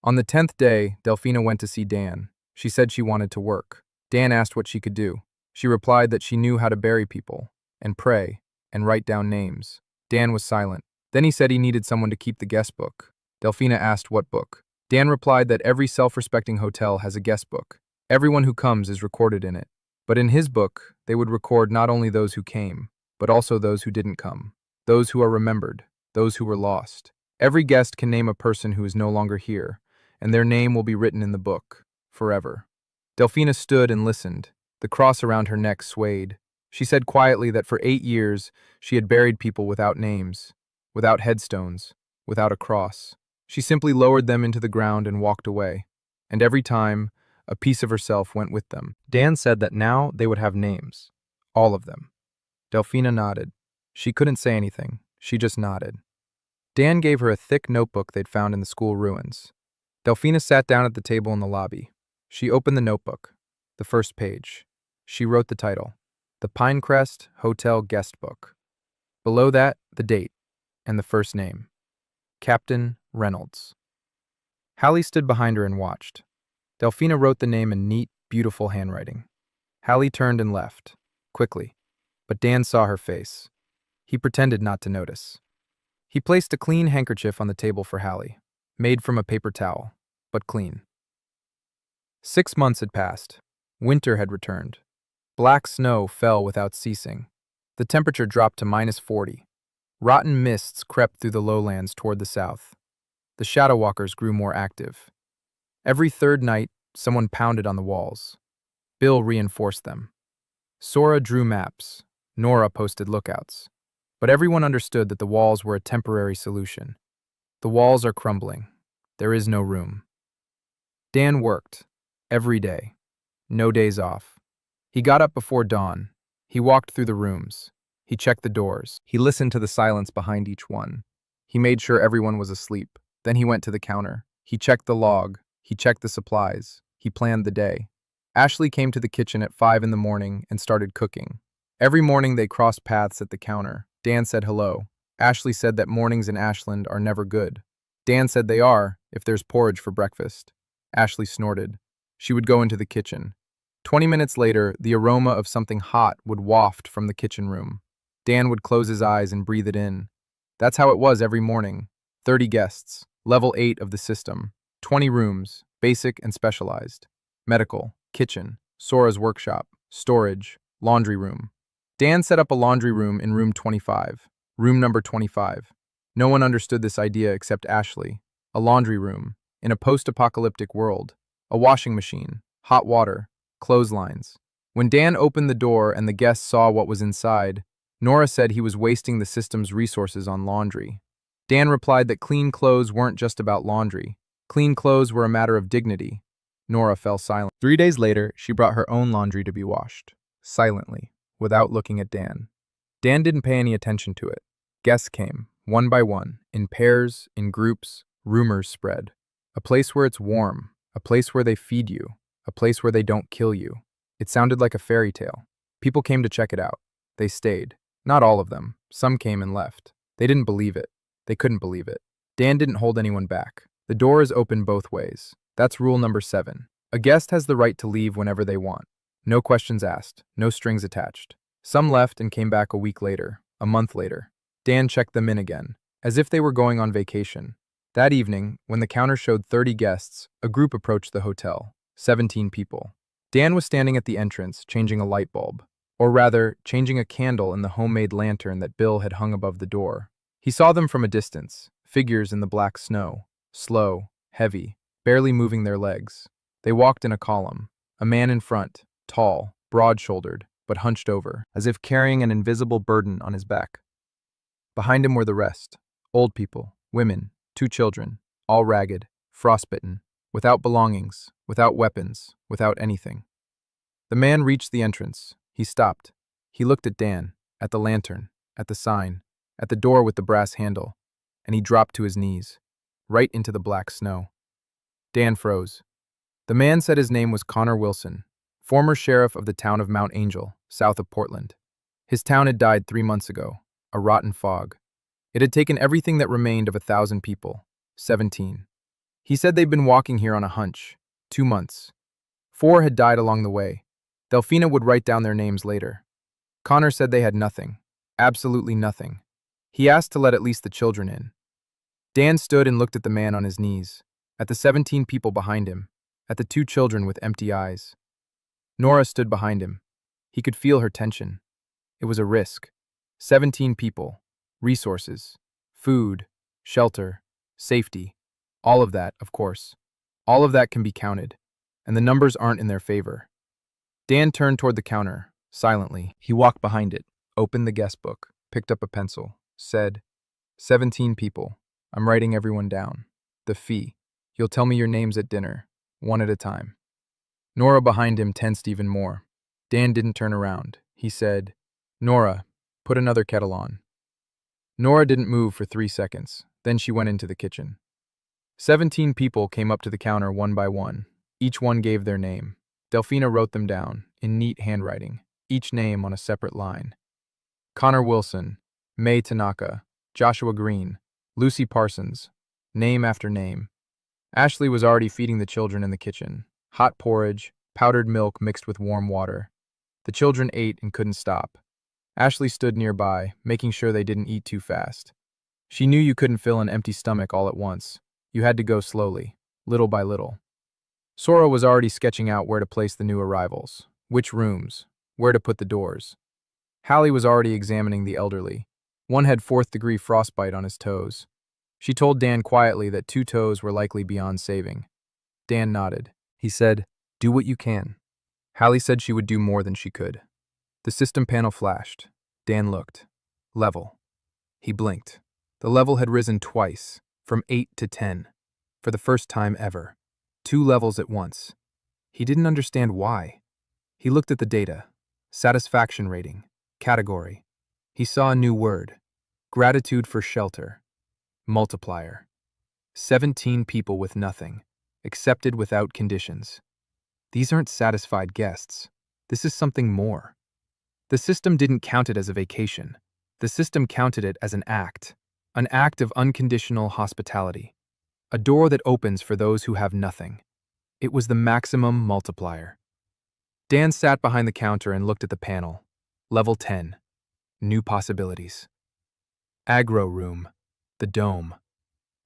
On the 10th day, Delphina went to see Dan. She said she wanted to work. Dan asked what she could do. She replied that she knew how to bury people, and pray, and write down names. Dan was silent. Then he said he needed someone to keep the guest book. Delphina asked what book. Dan replied that every self-respecting hotel has a guest book. Everyone who comes is recorded in it. But in his book, they would record not only those who came, but also those who didn't come, those who are remembered, those who were lost. Every guest can name a person who is no longer here, and their name will be written in the book, forever. Delphina stood and listened. The cross around her neck swayed. She said quietly that for 8 years, she had buried people without names, without headstones, without a cross. She simply lowered them into the ground and walked away. And every time, a piece of herself went with them. Dan said that now they would have names. All of them. Delphina nodded. She couldn't say anything. She just nodded. Dan gave her a thick notebook they'd found in the school ruins. Delphina sat down at the table in the lobby. She opened the notebook. The first page. She wrote the title. The Pinecrest Hotel Guest Book. Below that, the date and the first name. Captain Reynolds. Hallie stood behind her and watched. Delphina wrote the name in neat, beautiful handwriting. Hallie turned and left, quickly, but Dan saw her face. He pretended not to notice. He placed a clean handkerchief on the table for Hallie, made from a paper towel, but clean. 6 months had passed. Winter had returned. Black snow fell without ceasing. The temperature dropped to -40. Rotten mists crept through the lowlands toward the south. The shadow walkers grew more active. Every third night, someone pounded on the walls. Bill reinforced them. Sora drew maps. Nora posted lookouts. But everyone understood that the walls were a temporary solution. The walls are crumbling. There is no room. Dan worked. Every day. No days off. He got up before dawn. He walked through the rooms. He checked the doors. He listened to the silence behind each one. He made sure everyone was asleep. Then he went to the counter. He checked the log. He checked the supplies. He planned the day. Ashley came to the kitchen at 5 in the morning and started cooking. Every morning they crossed paths at the counter. Dan said hello. Ashley said that mornings in Ashland are never good. Dan said they are, if there's porridge for breakfast. Ashley snorted. She would go into the kitchen. 20 minutes later, the aroma of something hot would waft from the kitchen room. Dan would close his eyes and breathe it in. That's how it was every morning. 30 guests, level 8 of the system, 20 rooms, basic and specialized, medical, kitchen, Sora's workshop, storage, laundry room. Dan set up a laundry room in room 25, room number 25. No one understood this idea except Ashley. A laundry room, in a post-apocalyptic world, a washing machine, hot water, clotheslines. When Dan opened the door and the guests saw what was inside, Nora said he was wasting the system's resources on laundry. Dan replied that clean clothes weren't just about laundry. Clean clothes were a matter of dignity. Nora fell silent. 3 days later, she brought her own laundry to be washed, silently, without looking at Dan. Dan didn't pay any attention to it. Guests came, one by one, in pairs, in groups, rumors spread. A place where it's warm, a place where they feed you, a place where they don't kill you. It sounded like a fairy tale. People came to check it out. They stayed. Not all of them. Some came and left. They didn't believe it. They couldn't believe it. Dan didn't hold anyone back. The door is open both ways. That's rule number 7. A guest has the right to leave whenever they want. No questions asked. No strings attached. Some left and came back a week later, a month later. Dan checked them in again, as if they were going on vacation. That evening, when the counter showed 30 guests, a group approached the hotel. 17 people. Dan was standing at the entrance, changing a light bulb. Or rather, changing a candle in the homemade lantern that Bill had hung above the door. He saw them from a distance, figures in the black snow, slow, heavy, barely moving their legs. They walked in a column, a man in front, tall, broad-shouldered, but hunched over, as if carrying an invisible burden on his back. Behind him were the rest, old people, women, 2 children, all ragged, frostbitten, without belongings, without weapons, without anything. The man reached the entrance. He stopped. He looked at Dan, at the lantern, at the sign, at the door with the brass handle, and he dropped to his knees, right into the black snow. Dan froze. The man said his name was Connor Wilson, former sheriff of the town of Mount Angel, south of Portland. His town had died 3 months ago, a rotten fog. It had taken everything that remained of 1,000 people, 17. He said they'd been walking here on a hunch, 2 months. 4 had died along the way. Delphina would write down their names later. Connor said they had nothing, absolutely nothing. He asked to let at least the children in. Dan stood and looked at the man on his knees, at the 17 people behind him, at the 2 children with empty eyes. Nora stood behind him. He could feel her tension. It was a risk. 17 people, resources, food, shelter, safety. All of that, of course. All of that can be counted, and the numbers aren't in their favor. Dan turned toward the counter, silently. He walked behind it, opened the guest book, picked up a pencil, said, 17 people. I'm writing everyone down. The fee. You'll tell me your names at dinner, one at a time. Nora behind him tensed even more. Dan didn't turn around. He said, Nora, put another kettle on. Nora didn't move for 3 seconds. Then she went into the kitchen. 17 people came up to the counter one by one. Each one gave their name. Delphina wrote them down, in neat handwriting, each name on a separate line. Connor Wilson, May Tanaka, Joshua Green, Lucy Parsons, Name after name. Ashley was already feeding the children in the kitchen. Hot porridge, powdered milk mixed with warm water. The children ate and couldn't stop. Ashley stood nearby, making sure they didn't eat too fast. She knew you couldn't fill an empty stomach all at once. You had to go slowly, little by little. Sora was already sketching out where to place the new arrivals, which rooms, where to put the doors. Hallie was already examining the elderly. One had fourth-degree frostbite on his toes. She told Dan quietly that 2 toes were likely beyond saving. Dan nodded. He said, "Do what you can." Hallie said she would do more than she could. The system panel flashed. Dan looked. Level. He blinked. The level had risen twice, from 8 to 10, for the first time ever. 2 levels at once. He didn't understand why. He looked at the data. Satisfaction rating. Category. He saw a new word. Gratitude for shelter. Multiplier. 17 people with nothing. Accepted without conditions. These aren't satisfied guests. This is something more. The system didn't count it as a vacation. The system counted it as an act of unconditional hospitality. A door that opens for those who have nothing. It was the maximum multiplier. Dan sat behind the counter and looked at the panel. Level 10. New possibilities. Agro room. The dome.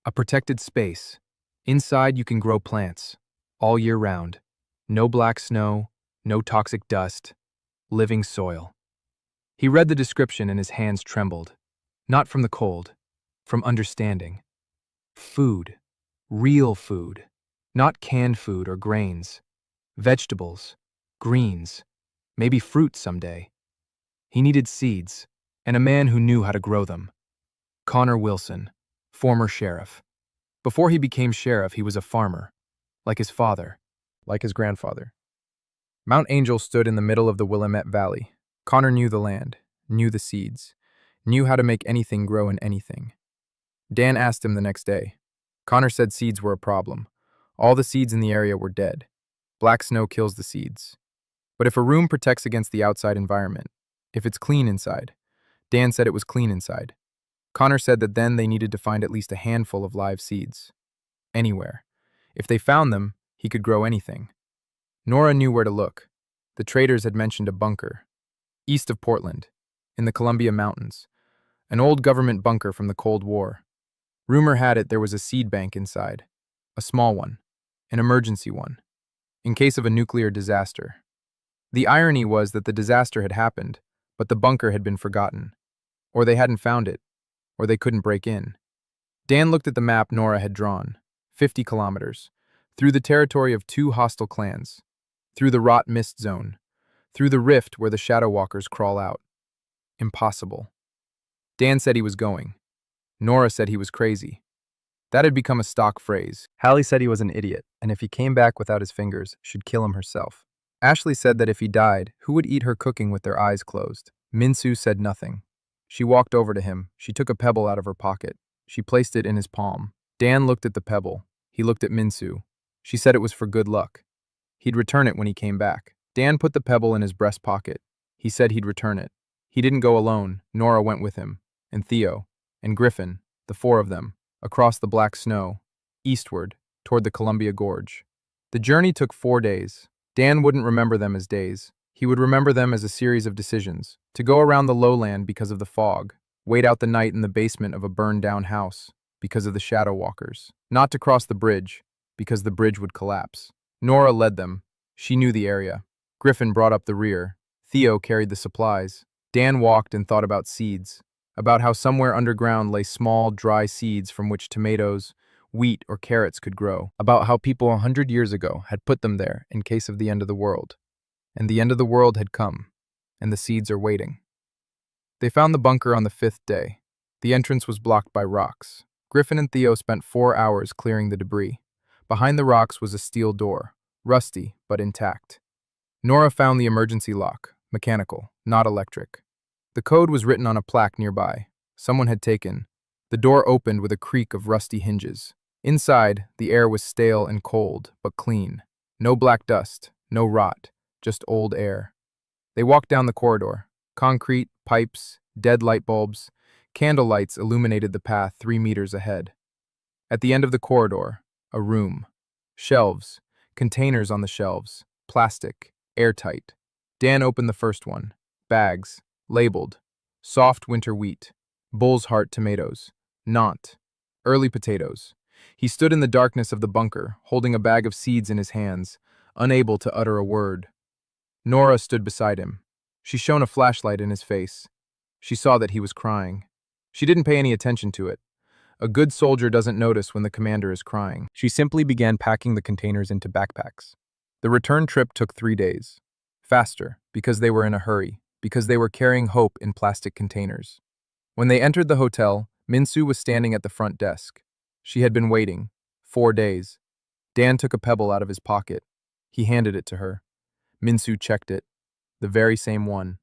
A protected space. Inside you can grow plants. All year round. No black snow. No toxic dust. Living soil. He read the description and his hands trembled. Not from the cold. From understanding. Food. Real food. Not canned food or grains. Vegetables. Greens. Maybe fruit someday. He needed seeds, and a man who knew how to grow them. Connor Wilson, former sheriff. Before he became sheriff, he was a farmer. Like his father. Like his grandfather. Mount Angel stood in the middle of the Willamette Valley. Connor knew the land, knew the seeds, knew how to make anything grow in anything. Dan asked him the next day. Connor said seeds were a problem. All the seeds in the area were dead. Black snow kills the seeds. But if a room protects against the outside environment, if it's clean inside, Dan said it was clean inside. Connor said that then they needed to find at least a handful of live seeds. Anywhere. If they found them, he could grow anything. Nora knew where to look. The traders had mentioned a bunker. East of Portland, in the Columbia Mountains. An old government bunker from the Cold War. Rumor had it there was a seed bank inside. A small one. An emergency one. In case of a nuclear disaster. The irony was that the disaster had happened, but the bunker had been forgotten. Or they hadn't found it. Or they couldn't break in. Dan looked at the map Nora had drawn. 50 kilometers. Through the territory of 2 hostile clans. Through the rot mist zone. Through the rift where the shadow walkers crawl out. Impossible. Dan said he was going. Nora said he was crazy. That had become a stock phrase. Hallie said he was an idiot, and if he came back without his fingers, she'd kill him herself. Ashley said that if he died, who would eat her cooking with their eyes closed? Minsu said nothing. She walked over to him. She took a pebble out of her pocket. She placed it in his palm. Dan looked at the pebble. He looked at Minsu. She said it was for good luck. He'd return it when he came back. Dan put the pebble in his breast pocket. He said he'd return it. He didn't go alone. Nora went with him. And Theo. And Griffin. The 4 of them. Across the black snow. Eastward. Toward the Columbia Gorge. The journey took 4 days. Dan wouldn't remember them as days. He would remember them as a series of decisions. To go around the lowland because of the fog. Wait out the night in the basement of a burned-down house because of the shadow walkers. Not to cross the bridge because the bridge would collapse. Nora led them. She knew the area. Griffin brought up the rear. Theo carried the supplies. Dan walked and thought about seeds. About how somewhere underground lay small, dry seeds from which tomatoes, wheat, or carrots could grow. About how people 100 years ago had put them there in case of the end of the world. And the end of the world had come, and the seeds are waiting. They found the bunker on the 5th day. The entrance was blocked by rocks. Griffin and Theo spent 4 hours clearing the debris. Behind the rocks was a steel door, rusty but intact. Nora found the emergency lock, mechanical, not electric. The code was written on a plaque nearby. Someone had taken. The door opened with a creak of rusty hinges. Inside, the air was stale and cold, but clean. No black dust, no rot, just old air. They walked down the corridor. Concrete, pipes, dead light bulbs, candle lights illuminated the path 3 meters ahead. At the end of the corridor, a room. Shelves, containers on the shelves, plastic, airtight. Dan opened the first one. Bags, labeled. Soft winter wheat, bull's heart tomatoes, not, early potatoes. He stood in the darkness of the bunker, holding a bag of seeds in his hands, unable to utter a word. Nora stood beside him. She shone a flashlight in his face. She saw that he was crying. She didn't pay any attention to it. A good soldier doesn't notice when the commander is crying. She simply began packing the containers into backpacks. The return trip took 3 days. Faster, because they were in a hurry, because they were carrying hope in plastic containers. When they entered the hotel, Minsu was standing at the front desk. She had been waiting. 4 days. Dan took a pebble out of his pocket. He handed it to her. Minsu checked it. The very same one.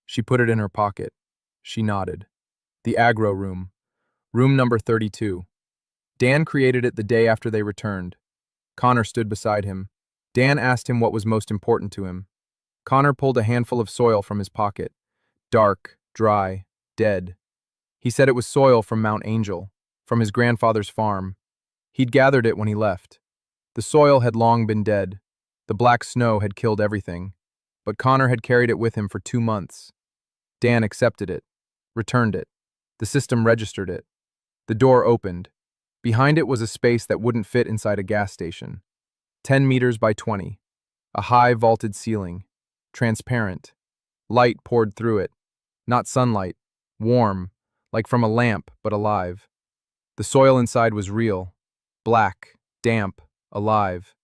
She put it in her pocket. She nodded. The aggro room. Room number 32. Dan created it the day after they returned. Connor stood beside him. Dan asked him what was most important to him. Connor pulled a handful of soil from his pocket. Dark, dry, dead. He said it was soil from Mount Angel, from his grandfather's farm. He'd gathered it when he left. The soil had long been dead. The black snow had killed everything. But Connor had carried it with him for 2 months. Dan accepted it, returned it. The system registered it. The door opened. Behind it was a space that wouldn't fit inside a gas station. 10 meters by 20. A high vaulted ceiling. Transparent. Light poured through it. Not sunlight. Warm. Like from a lamp, but alive. The soil inside was real. Black. Damp. Alive.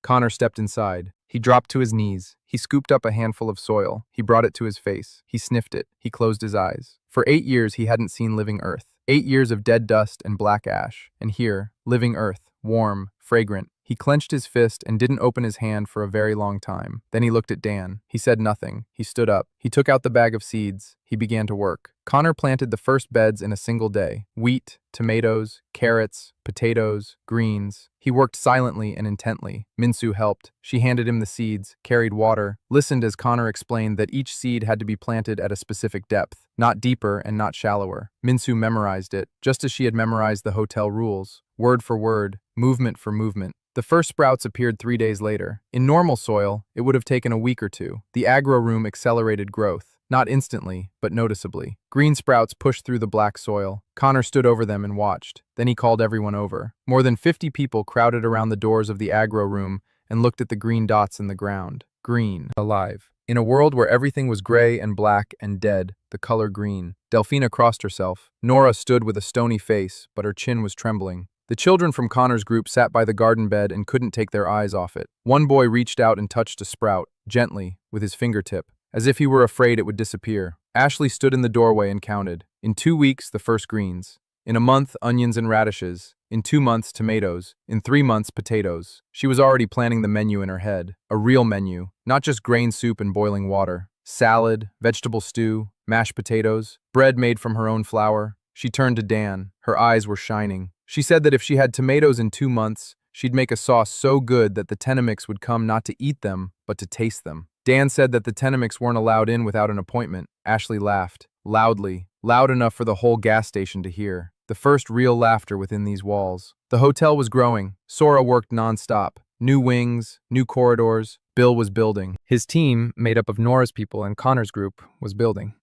Connor stepped inside. He dropped to his knees. He scooped up a handful of soil. He brought it to his face. He sniffed it. He closed his eyes. For 8 years he hadn't seen living earth. 8 years of dead dust and black ash. And here, living earth, warm, fragrant. He clenched his fist and didn't open his hand for a very long time. Then he looked at Dan. He said nothing. He stood up. He took out the bag of seeds. He began to work. Connor planted the first beds in a single day. Wheat, tomatoes, carrots, potatoes, greens. He worked silently and intently. Minsu helped. She handed him the seeds, carried water, listened as Connor explained that each seed had to be planted at a specific depth, not deeper and not shallower. Minsu memorized it, just as she had memorized the hotel rules, word for word, movement for movement. The first sprouts appeared 3 days later. In normal soil, it would have taken a week or two. The aggro room accelerated growth. Not instantly, but noticeably. Green sprouts pushed through the black soil. Connor stood over them and watched. Then he called everyone over. More than 50 people crowded around the doors of the aggro room and looked at the green dots in the ground. Green. Alive. In a world where everything was gray and black and dead, the color green. Delphina crossed herself. Nora stood with a stony face, but her chin was trembling. The children from Connor's group sat by the garden bed and couldn't take their eyes off it. One boy reached out and touched a sprout, gently, with his fingertip, as if he were afraid it would disappear. Ashley stood in the doorway and counted. In 2 weeks, the first greens. In a month, onions and radishes. In 2 months, tomatoes. In 3 months, potatoes. She was already planning the menu in her head. A real menu, not just grain soup and boiling water. Salad, vegetable stew, mashed potatoes, bread made from her own flour. She turned to Dan. Her eyes were shining. She said that if she had tomatoes in 2 months, she'd make a sauce so good that the Tenemix would come not to eat them, but to taste them. Dan said that the Tenemix weren't allowed in without an appointment. Ashley laughed, loudly, loud enough for the whole gas station to hear. The first real laughter within these walls. The hotel was growing. Sora worked non-stop. New wings, new corridors. Bill was building. His team, made up of Nora's people and Connor's group, was building.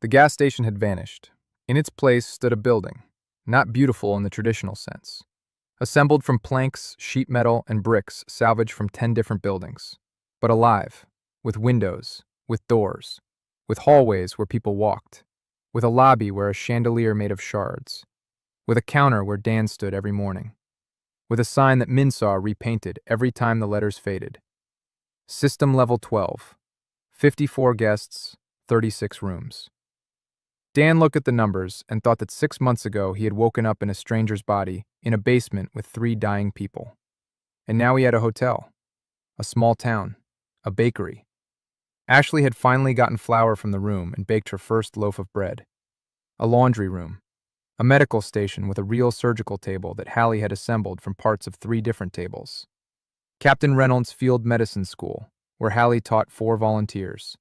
The gas station had vanished. In its place stood a building. Not beautiful in the traditional sense. Assembled from planks, sheet metal, and bricks salvaged from 10 different buildings. But alive, with windows, with doors, with hallways where people walked, with a lobby where a chandelier made of shards, with a counter where Dan stood every morning, with a sign that Min saw repainted every time the letters faded. System Level 12. 54 guests, 36 rooms. Dan looked at the numbers and thought that 6 months ago he had woken up in a stranger's body in a basement with 3 dying people. And now he had a hotel, a small town, a bakery. Ashley had finally gotten flour from the room and baked her first loaf of bread. A laundry room, a medical station with a real surgical table that Hallie had assembled from parts of 3 different tables. Captain Reynolds' Field Medicine School, where Hallie taught 4 volunteers.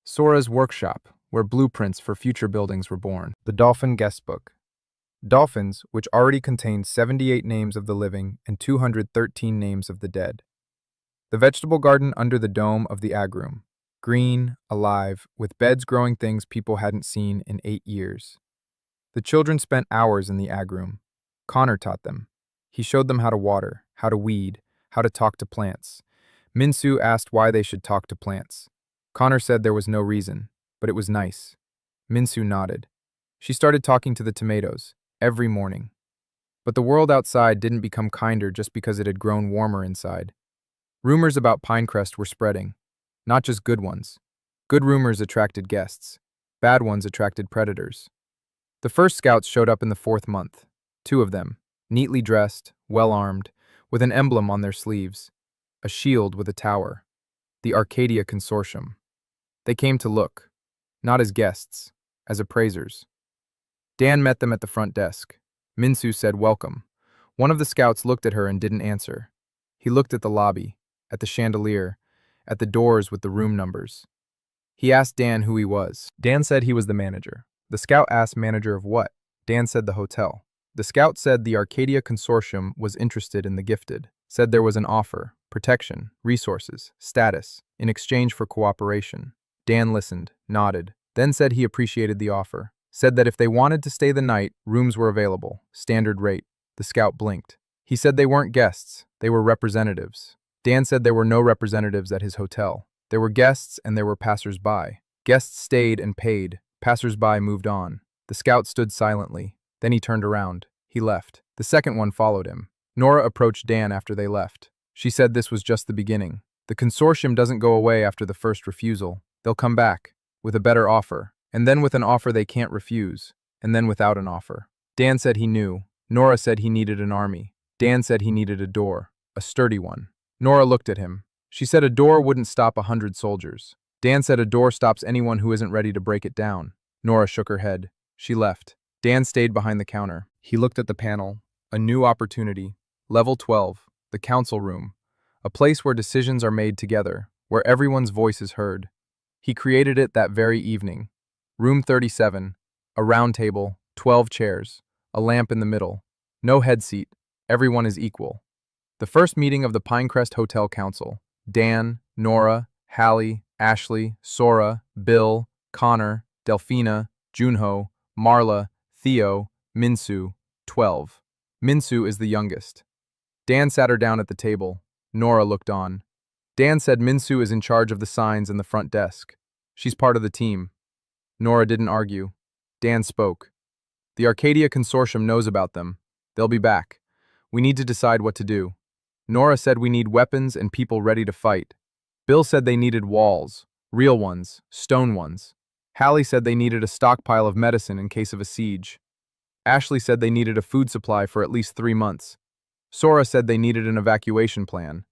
Sora's workshop, where blueprints for future buildings were born. The Dolphin Guest Book. Dolphins, which already contained 78 names of the living and 213 names of the dead. The vegetable garden under the dome of the ag room. Green, alive, with beds growing things people hadn't seen in 8 years. The children spent hours in the ag room. Connor taught them. He showed them how to water, how to weed, how to talk to plants. Minsu asked why they should talk to plants. Connor said there was no reason, but it was nice. Minsu nodded. She started talking to the tomatoes, every morning. But the world outside didn't become kinder just because it had grown warmer inside. Rumors about Pinecrest were spreading. Not just good ones. Good rumors attracted guests. Bad ones attracted predators. The first scouts showed up in the 4th month. 2 of them, neatly dressed, well-armed, with an emblem on their sleeves. A shield with a tower. The Arcadia Consortium. They came to look. Not as guests, as appraisers. Dan met them at the front desk. Minsu said welcome. One of the scouts looked at her and didn't answer. He looked at the lobby, at the chandelier, at the doors with the room numbers. He asked Dan who he was. Dan said he was the manager. The scout asked manager of what? Dan said the hotel. The scout said the Arcadia Consortium was interested in the gifted, said there was an offer, protection, resources, status, in exchange for cooperation. Dan listened, nodded, then said he appreciated the offer, said that if they wanted to stay the night, rooms were available, standard rate. The scout blinked. He said they weren't guests, they were representatives. Dan said there were no representatives at his hotel. There were guests and there were passers-by. Guests stayed and paid. Passers-by moved on. The scout stood silently. Then he turned around. He left. The second one followed him. Nora approached Dan after they left. She said this was just the beginning. The consortium doesn't go away after the first refusal. They'll come back, with a better offer, and then with an offer they can't refuse, and then without an offer. Dan said he knew. Nora said he needed an army. Dan said he needed a door, a sturdy one. Nora looked at him. She said a door wouldn't stop 100 soldiers. Dan said a door stops anyone who isn't ready to break it down. Nora shook her head. She left. Dan stayed behind the counter. He looked at the panel. A new opportunity. Level 12, the council room. A place where decisions are made together, where everyone's voice is heard. He created it that very evening. Room 37, a round table, 12 chairs, a lamp in the middle. No head seat. Everyone is equal. The first meeting of the Pinecrest Hotel Council. Dan, Nora, Hallie, Ashley, Sora, Bill, Connor, Delphina, Junho, Marla, Theo, Minsu, 12. Minsu is the youngest. Dan sat her down at the table. Nora looked on. Dan said Minsu is in charge of the signs and the front desk. She's part of the team. Nora didn't argue. Dan spoke. The Arcadia Consortium knows about them. They'll be back. We need to decide what to do. Nora said we need weapons and people ready to fight. Bill said they needed walls, real ones, stone ones. Hallie said they needed a stockpile of medicine in case of a siege. Ashley said they needed a food supply for at least 3 months. Sora said they needed an evacuation plan.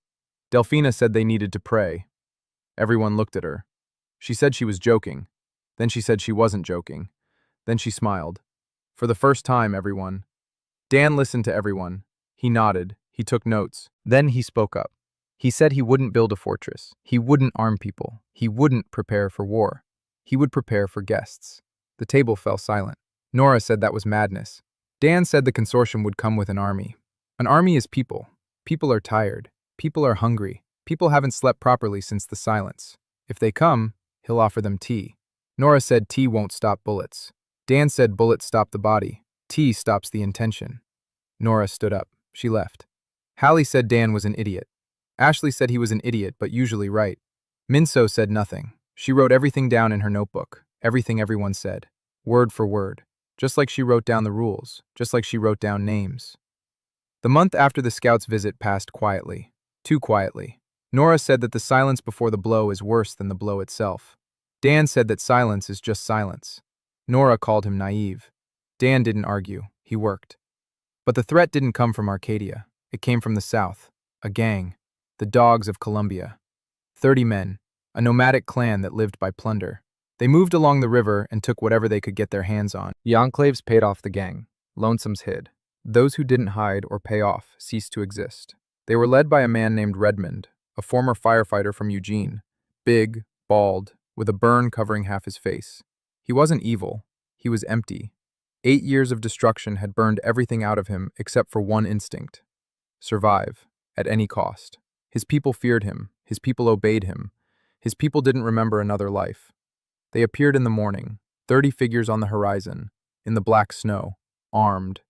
Delphina said they needed to pray. Everyone looked at her. She said she was joking. Then she said she wasn't joking. Then she smiled. For the first time, everyone. Dan listened to everyone. He nodded. He took notes. Then he spoke up. He said he wouldn't build a fortress. He wouldn't arm people. He wouldn't prepare for war. He would prepare for guests. The table fell silent. Nora said that was madness. Dan said the consortium would come with an army. An army is people. People are tired. People are hungry. People haven't slept properly since the silence. If they come, he'll offer them tea. Nora said tea won't stop bullets. Dan said bullets stop the body. Tea stops the intention. Nora stood up. She left. Hallie said Dan was an idiot. Ashley said he was an idiot, but usually right. Minso said nothing. She wrote everything down in her notebook, everything everyone said, word for word, just like she wrote down the rules, just like she wrote down names. The month after the scouts' visit passed quietly, too quietly. Nora said that the silence before the blow is worse than the blow itself. Dan said that silence is just silence. Nora called him naive. Dan didn't argue. He worked. But the threat didn't come from Arcadia. It came from the south. A gang. The Dogs of Columbia. 30 men. A nomadic clan that lived by plunder. They moved along the river and took whatever they could get their hands on. The enclaves paid off the gang. Lonesomes hid. Those who didn't hide or pay off ceased to exist. They were led by a man named Redmond, a former firefighter from Eugene. Big, bald, with a burn covering half his face. He wasn't evil. He was empty. 8 years of destruction had burned everything out of him except for one instinct: survive, at any cost. His people feared him, his people obeyed him, his people didn't remember another life. They appeared in the morning, 30 figures on the horizon, in the black snow, armed.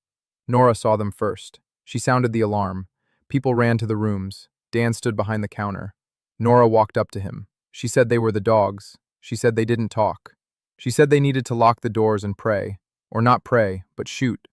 Nora saw them first. She sounded the alarm. People ran to the rooms. Dan stood behind the counter. Nora walked up to him. She said they were the dogs. She said they didn't talk. She said they needed to lock the doors and pray. Or not pray, but shoot.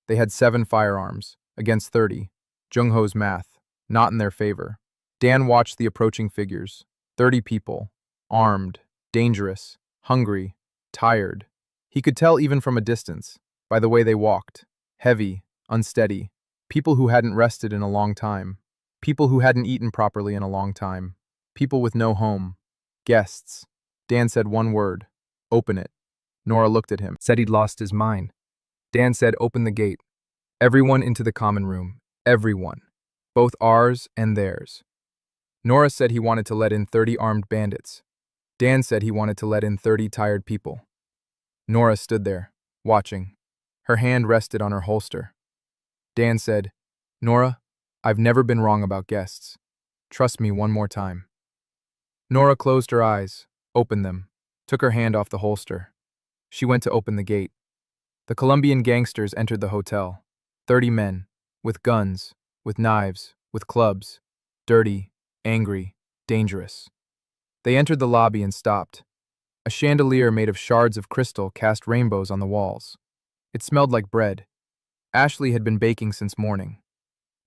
They had 7 firearms, against 30. Jung-ho's math, not in their favor. Dan watched the approaching figures. 30 people. Armed. Dangerous. Hungry. Tired. He could tell even from a distance, by the way they walked. Heavy. Unsteady. People who hadn't rested in a long time. People who hadn't eaten properly in a long time. People with no home. Guests. Dan said one word. Open it. Nora looked at him, said he'd lost his mind. Dan said, open the gate. Everyone into the common room. Everyone. Both ours and theirs. Nora said he wanted to let in 30 armed bandits. Dan said he wanted to let in 30 tired people. Nora stood there, watching. Her hand rested on her holster. Dan said, Nora, I've never been wrong about guests. Trust me one more time. Nora closed her eyes, opened them, took her hand off the holster. She went to open the gate. The Colombian gangsters entered the hotel. 30 men, with guns, with knives, with clubs, dirty, angry, dangerous. They entered the lobby and stopped. A chandelier made of shards of crystal cast rainbows on the walls. It smelled like bread. Ashley had been baking since morning.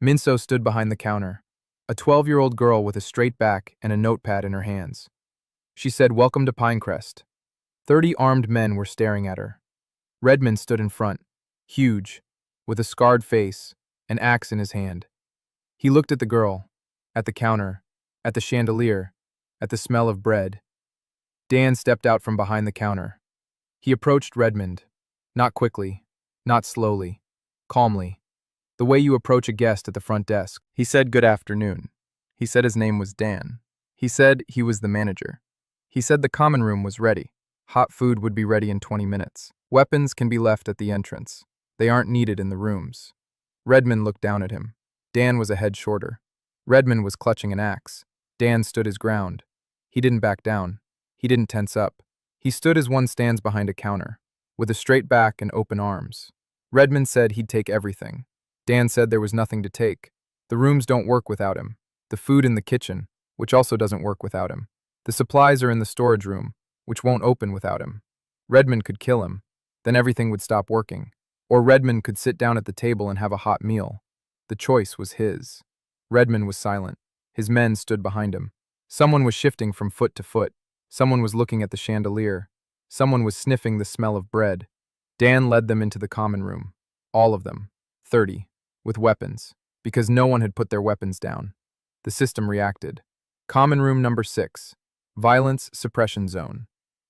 Minso stood behind the counter, a 12-year-old girl with a straight back and a notepad in her hands. She said, welcome to Pinecrest. 30 armed men were staring at her. Redmond stood in front, huge, with a scarred face, an axe in his hand. He looked at the girl, at the counter, at the chandelier, at the smell of bread. Dan stepped out from behind the counter. He approached Redmond, not quickly, not slowly, calmly, the way you approach a guest at the front desk. He said good afternoon. He said his name was Dan. He said he was the manager. He said the common room was ready. Hot food would be ready in 20 minutes. Weapons can be left at the entrance. They aren't needed in the rooms. Redmond looked down at him. Dan was a head shorter. Redmond was clutching an axe. Dan stood his ground. He didn't back down. He didn't tense up. He stood as one stands behind a counter, with a straight back and open arms. Redmond said he'd take everything. Dan said there was nothing to take. The rooms don't work without him. The food in the kitchen, which also doesn't work without him. The supplies are in the storage room, which won't open without him. Redmond could kill him. Then everything would stop working. Or Redmond could sit down at the table and have a hot meal. The choice was his. Redmond was silent. His men stood behind him. Someone was shifting from foot to foot. Someone was looking at the chandelier. Someone was sniffing the smell of bread. Dan led them into the common room. All of them. 30. With weapons. Because no one had put their weapons down. The system reacted. Common room number 6. Violence suppression zone.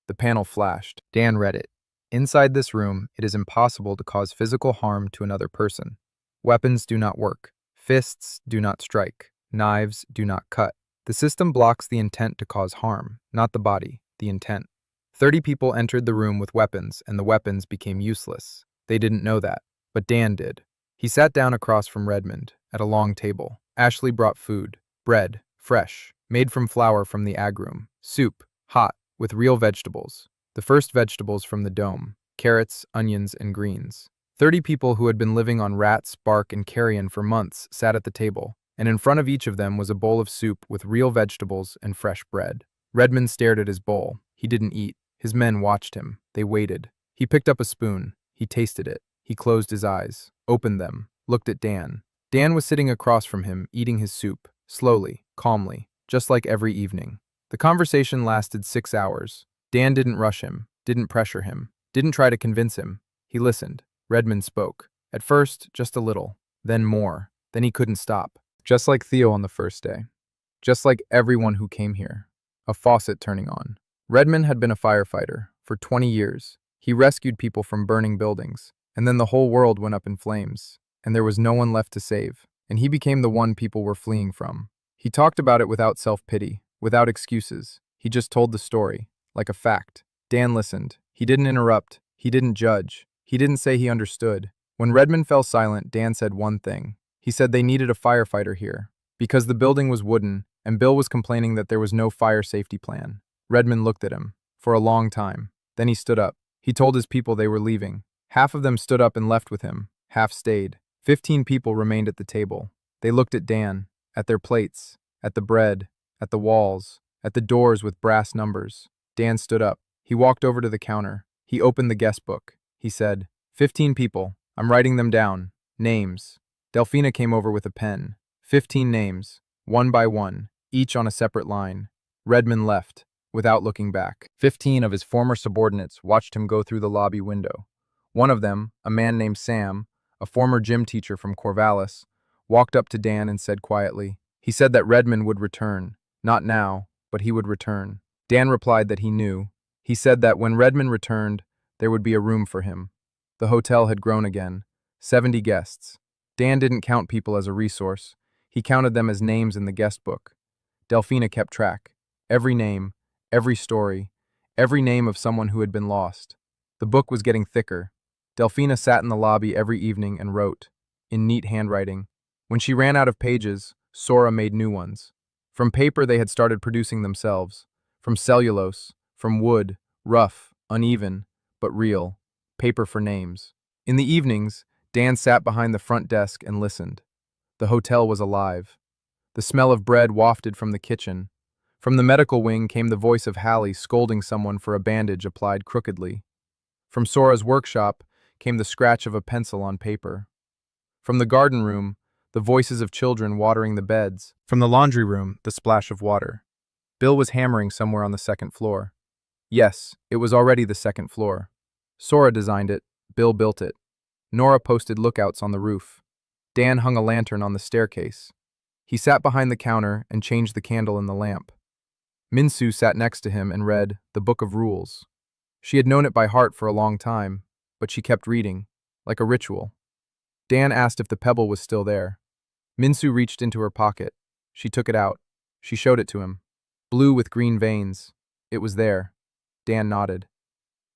The panel flashed. Dan read it. Inside this room, it is impossible to cause physical harm to another person. Weapons do not work. Fists do not strike. Knives do not cut. The system blocks the intent to cause harm, not the body, the intent. 30 people entered the room with weapons, and the weapons became useless. They didn't know that, but Dan did. He sat down across from Redmond, at a long table. Ashley brought food, bread, fresh, made from flour from the ag room, soup, hot, with real vegetables. The first vegetables from the dome, carrots, onions, and greens. 30 people who had been living on rats, bark, and carrion for months sat at the table, and in front of each of them was a bowl of soup with real vegetables and fresh bread. Redmond stared at his bowl. He didn't eat. His men watched him. They waited. He picked up a spoon. He tasted it. He closed his eyes, opened them, looked at Dan. Dan was sitting across from him, eating his soup, slowly, calmly, just like every evening. The conversation lasted 6 hours. Dan didn't rush him, didn't pressure him, didn't try to convince him. He listened. Redmond spoke. At first, just a little, then more. Then he couldn't stop. Just like Theo on the first day. Just like everyone who came here. A faucet turning on. Redmond had been a firefighter for 20 years. He rescued people from burning buildings, and then the whole world went up in flames, and there was no one left to save, and he became the one people were fleeing from. He talked about it without self-pity, without excuses. He just told the story, like a fact. Dan listened. He didn't interrupt. He didn't judge. He didn't say he understood. When Redmond fell silent, Dan said one thing. He said they needed a firefighter here, because the building was wooden, and Bill was complaining that there was no fire safety plan. Redmond looked at him, for a long time. Then he stood up. He told his people they were leaving. Half of them stood up and left with him. Half stayed. 15 people remained at the table. They looked at Dan, at their plates, at the bread, at the walls, at the doors with brass numbers. Dan stood up. He walked over to the counter. He opened the guest book. He said, 15 people. I'm writing them down. Names. Delphina came over with a pen. 15 names, one by one, each on a separate line. Redmond left, without looking back. 15 of his former subordinates watched him go through the lobby window. One of them, a man named Sam, a former gym teacher from Corvallis, walked up to Dan and said quietly, he said that Redmond would return. Not now, but he would return. Dan replied that he knew. He said that when Redmond returned, there would be a room for him. The hotel had grown again. 70 guests. Dan didn't count people as a resource. He counted them as names in the guest book. Delphina kept track. Every name, every story, every name of someone who had been lost. The book was getting thicker. Delphina sat in the lobby every evening and wrote, in neat handwriting. When she ran out of pages, Sora made new ones. From paper they had started producing themselves. From cellulose, from wood, rough, uneven, but real. Paper for names. In the evenings, Dan sat behind the front desk and listened. The hotel was alive. The smell of bread wafted from the kitchen. From the medical wing came the voice of Hallie scolding someone for a bandage applied crookedly. From Sora's workshop came the scratch of a pencil on paper. From the garden room, the voices of children watering the beds. From the laundry room, the splash of water. Bill was hammering somewhere on the second floor. Yes, it was already the second floor. Sora designed it, Bill built it. Nora posted lookouts on the roof. Dan hung a lantern on the staircase. He sat behind the counter and changed the candle in the lamp. Minsu sat next to him and read The Book of Rules. She had known it by heart for a long time, but she kept reading, like a ritual. Dan asked if the pebble was still there. Minsu reached into her pocket. She took it out. She showed it to him. Blue with green veins. It was there. Dan nodded.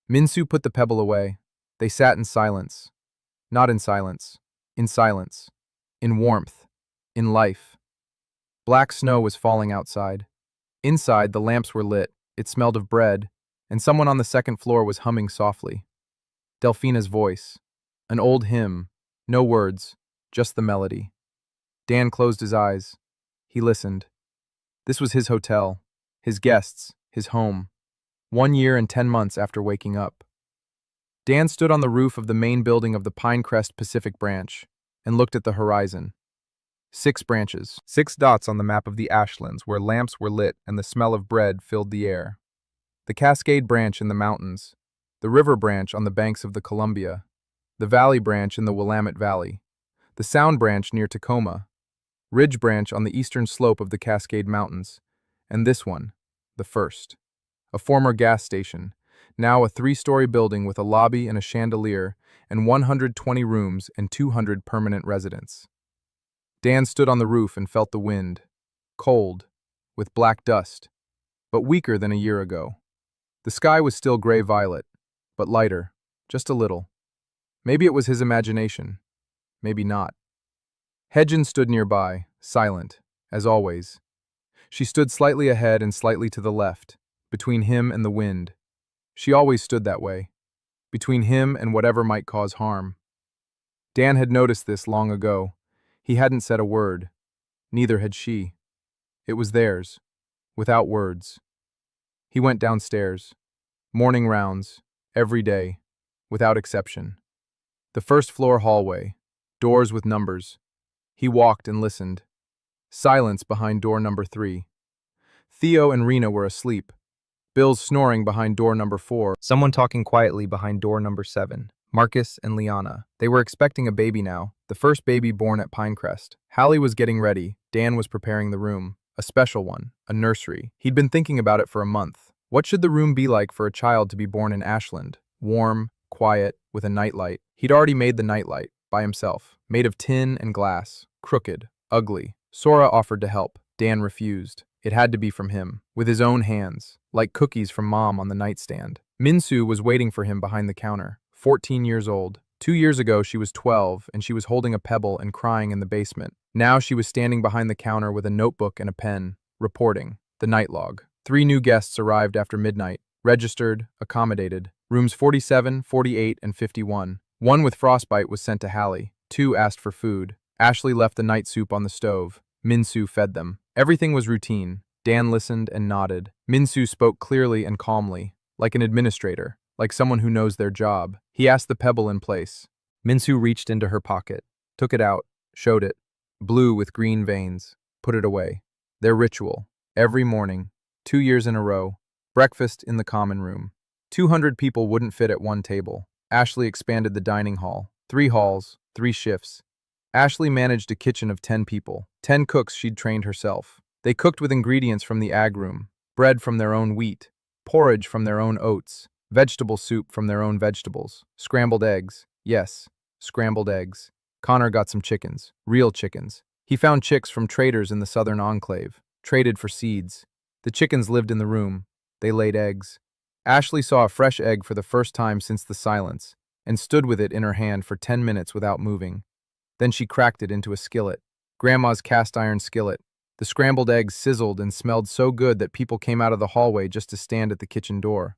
Minsu put the pebble away. They sat in silence. Not in silence. In silence. In warmth. In life. Black snow was falling outside. Inside, the lamps were lit. It smelled of bread, and someone on the second floor was humming softly. Delphina's voice. An old hymn. No words, just the melody. Dan closed his eyes. He listened. This was his hotel, his guests, his home. 1 year and 10 months after waking up. Dan stood on the roof of the main building of the Pinecrest Pacific branch and looked at the horizon. 6 branches, 6 dots on the map of the Ashlands where lamps were lit and the smell of bread filled the air. The Cascade branch in the mountains, the River branch on the banks of the Columbia, the Valley branch in the Willamette Valley, the Sound branch near Tacoma, Ridge branch on the eastern slope of the Cascade Mountains, and this one, the first. A former gas station, now a 3-story building with a lobby and a chandelier and 120 rooms and 200 permanent residents. Dan stood on the roof and felt the wind, cold, with black dust, but weaker than a year ago. The sky was still gray-violet, but lighter, just a little. Maybe it was his imagination, maybe not. Hedgen stood nearby, silent, as always. She stood slightly ahead and slightly to the left, between him and the wind. She always stood that way, between him and whatever might cause harm. Dan had noticed this long ago. He hadn't said a word. Neither had she. It was theirs, without words. He went downstairs. Morning rounds, every day, without exception. The first-floor hallway, doors with numbers. He walked and listened. Silence behind door number 3. Theo and Rena were asleep. Bill's snoring behind door number 4. Someone talking quietly behind door number 7. Marcus and Liana. They were expecting a baby now, the first baby born at Pinecrest. Hallie was getting ready. Dan was preparing the room. A special one, a nursery. He'd been thinking about it for a month. What should the room be like for a child to be born in Ashland? Warm, quiet, with a nightlight. He'd already made the nightlight, by himself. Made of tin and glass. Crooked. Ugly. Sora offered to help. Dan refused. It had to be from him, with his own hands, like cookies from Mom on the nightstand. Minsu was waiting for him behind the counter, 14 years old. 2 years ago, she was 12, and she was holding a pebble and crying in the basement. Now she was standing behind the counter with a notebook and a pen, reporting. The night log. 3 new guests arrived after midnight, registered, accommodated. Rooms 47, 48, and 51. 1 with frostbite was sent to Hallie. 2 asked for food. Ashley left the night soup on the stove. Minsu fed them. Everything was routine. Dan listened and nodded. Minsu spoke clearly and calmly, like an administrator, like someone who knows their job. He asked the pebble in place. Minsu reached into her pocket, took it out, showed it. Blue with green veins. Put it away. Their ritual. Every morning, 2 years in a row. Breakfast in the common room. 200 people wouldn't fit at one table. Ashley expanded the dining hall. 3 halls, 3 shifts. Ashley managed a kitchen of 10 people. 10 cooks she'd trained herself. They cooked with ingredients from the ag room, bread from their own wheat, porridge from their own oats, vegetable soup from their own vegetables, scrambled eggs. Yes, scrambled eggs. Connor got some chickens, real chickens. He found chicks from traders in the southern enclave, traded for seeds. The chickens lived in the room. They laid eggs. Ashley saw a fresh egg for the first time since the silence, and stood with it in her hand for 10 minutes without moving. Then she cracked it into a skillet. Grandma's cast iron skillet. The scrambled eggs sizzled and smelled so good that people came out of the hallway just to stand at the kitchen door.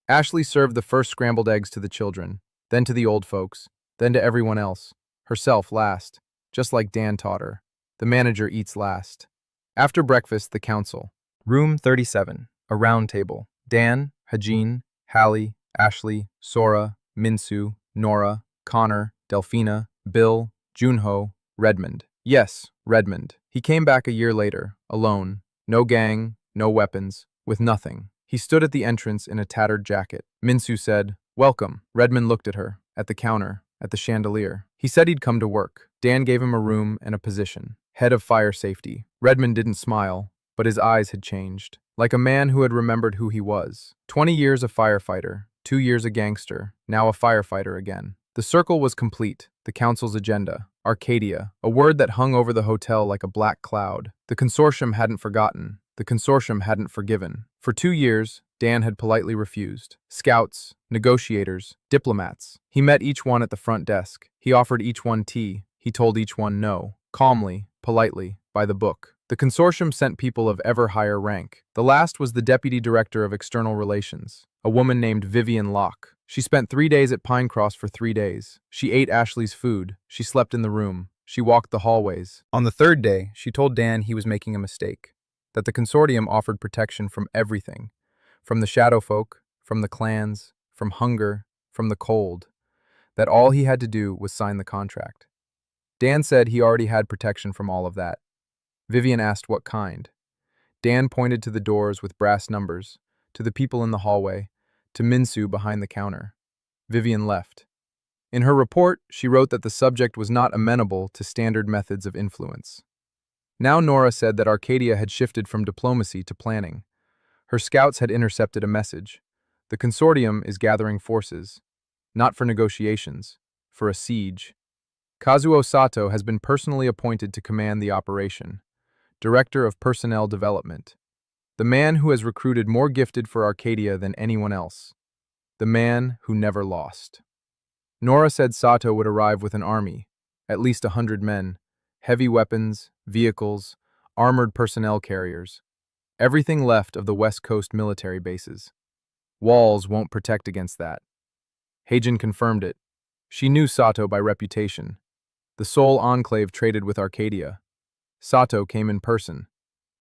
Ashley served the first scrambled eggs to the children, then to the old folks, then to everyone else. Herself last, just like Dan taught her. The manager eats last. After breakfast, the council. Room 37, a round table. Dan, Hajin, Hallie, Ashley, Sora, Minsu, Nora, Connor, Delphina, Bill, Junho, Redmond. Yes, Redmond. He came back a year later, alone, no gang, no weapons, with nothing. He stood at the entrance in a tattered jacket. Minsu said, "Welcome." Redmond looked at her, at the counter, at the chandelier. He said he'd come to work. Dan gave him a room and a position. Head of fire safety. Redmond didn't smile, but his eyes had changed. Like a man who had remembered who he was. 20 years a firefighter, 2 years a gangster, now a firefighter again. The circle was complete, the council's agenda. Arcadia, a word that hung over the hotel like a black cloud. The consortium hadn't forgotten. The consortium hadn't forgiven. For 2 years, Dan had politely refused. Scouts, negotiators, diplomats. He met each one at the front desk. He offered each one tea. He told each one no. Calmly, politely, by the book. The consortium sent people of ever higher rank. The last was the deputy director of external relations, a woman named Vivian Locke. She spent 3 days at Pinecross for 3 days. She ate Ashley's food. She slept in the room. She walked the hallways. On the 3rd day, she told Dan he was making a mistake, that the consortium offered protection from everything, from the shadow folk, from the clans, from hunger, from the cold, that all he had to do was sign the contract. Dan said he already had protection from all of that. Vivian asked what kind. Dan pointed to the doors with brass numbers, to the people in the hallway, to Minsu behind the counter. Vivian left. In her report, she wrote that the subject was not amenable to standard methods of influence. Now Nora said that Arcadia had shifted from diplomacy to planning. Her scouts had intercepted a message. The consortium is gathering forces, not for negotiations, for a siege. Kazuo Sato has been personally appointed to command the operation. Director of Personnel Development. The man who has recruited more gifted for Arcadia than anyone else. The man who never lost. Nora said Sato would arrive with an army, at least 100 men, heavy weapons, vehicles, armored personnel carriers. Everything left of the West Coast military bases. Walls won't protect against that. Heijin confirmed it. She knew Sato by reputation. The Seoul Enclave traded with Arcadia. Sato came in person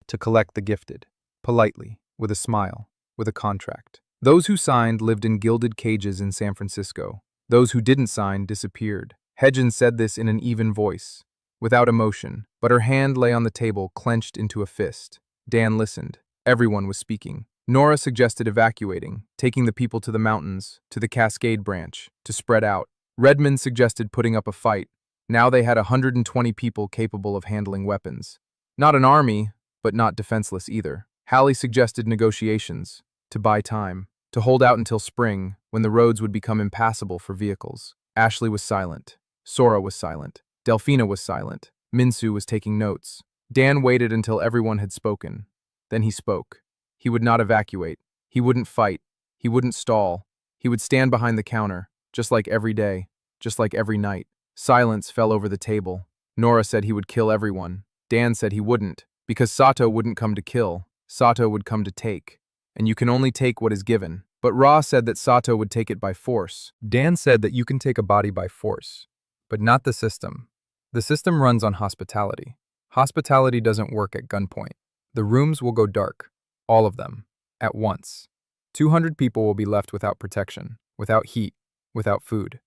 to collect the gifted, politely, with a smile, with a contract. Those who signed lived in gilded cages in San Francisco. Those who didn't sign disappeared. Heijin said this in an even voice, without emotion, but her hand lay on the table clenched into a fist. Dan listened. Everyone was speaking. Nora suggested evacuating, taking the people to the mountains, to the Cascade Branch, to spread out. Redmond suggested putting up a fight. Now they had 120 people capable of handling weapons. Not an army, but not defenseless either. Hallie suggested negotiations, to buy time, to hold out until spring, when the roads would become impassable for vehicles. Ashley was silent. Sora was silent. Delphina was silent. Minsu was taking notes. Dan waited until everyone had spoken. Then he spoke. He would not evacuate. He wouldn't fight. He wouldn't stall. He would stand behind the counter, just like every day, just like every night. Silence fell over the table. Nora said he would kill everyone. Dan said he wouldn't, because Sato wouldn't come to kill. Sato would come to take. And you can only take what is given. But Ra said that Sato would take it by force. Dan said that you can take a body by force, but not the system. The system runs on hospitality. Hospitality doesn't work at gunpoint. The rooms will go dark, all of them, at once. 200 people will be left without protection, without heat, without food.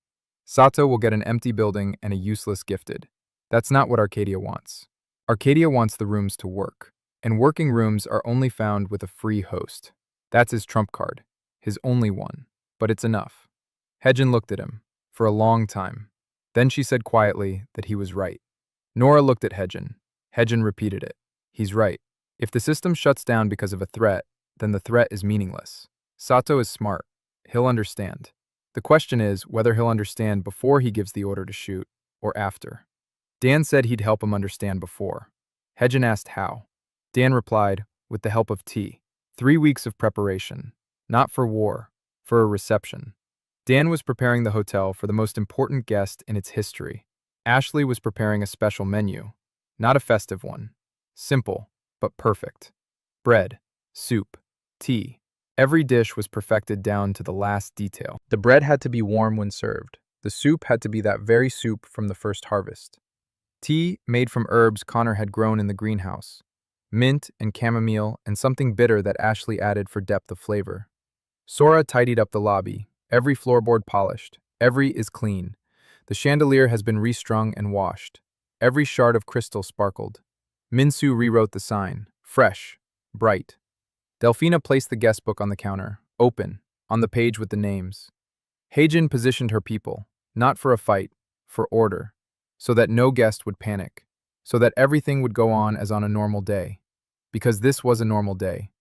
Sato will get an empty building and a useless gifted. That's not what Arcadia wants. Arcadia wants the rooms to work, and working rooms are only found with a free host. That's his trump card, his only one, but it's enough. Hejin looked at him, for a long time. Then she said quietly that he was right. Nora looked at Hejin. Hejin repeated it. He's right. If the system shuts down because of a threat, then the threat is meaningless. Sato is smart. He'll understand. The question is whether he'll understand before he gives the order to shoot, or after. Dan said he'd help him understand before. Hejin asked how. Dan replied, with the help of tea. 3 weeks of preparation. Not for war, for a reception. Dan was preparing the hotel for the most important guest in its history. Ashley was preparing a special menu. Not a festive one. Simple, but perfect. Bread, soup, tea. Every dish was perfected down to the last detail. The bread had to be warm when served. The soup had to be that very soup from the first harvest. Tea made from herbs Connor had grown in the greenhouse. Mint and chamomile and something bitter that Ashley added for depth of flavor. Sora tidied up the lobby. Every floorboard polished. Every is clean. The chandelier has been restrung and washed. Every shard of crystal sparkled. Minsu rewrote the sign. Fresh. Bright. Delphina placed the guest book on the counter. Open. On the page with the names. Heijin positioned her people. Not for a fight. For order. So that no guest would panic. So that everything would go on as on a normal day. Because this was a normal day.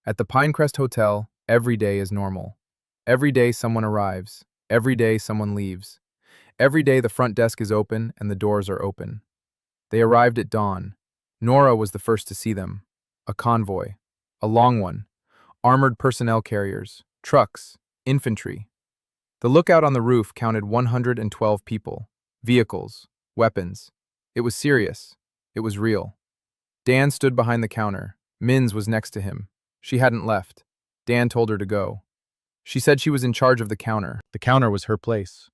At the Pinecrest Hotel, every day is normal. Every day someone arrives. Every day someone leaves. Every day the front desk is open and the doors are open. They arrived at dawn. Nora was the first to see them. A convoy. A long one. Armored personnel carriers. Trucks. Infantry. The lookout on the roof counted 112 people. Vehicles. Weapons. It was serious. It was real. Dan stood behind the counter. Minz was next to him. She hadn't left. Dan told her to go. She said she was in charge of the counter. The counter was her place.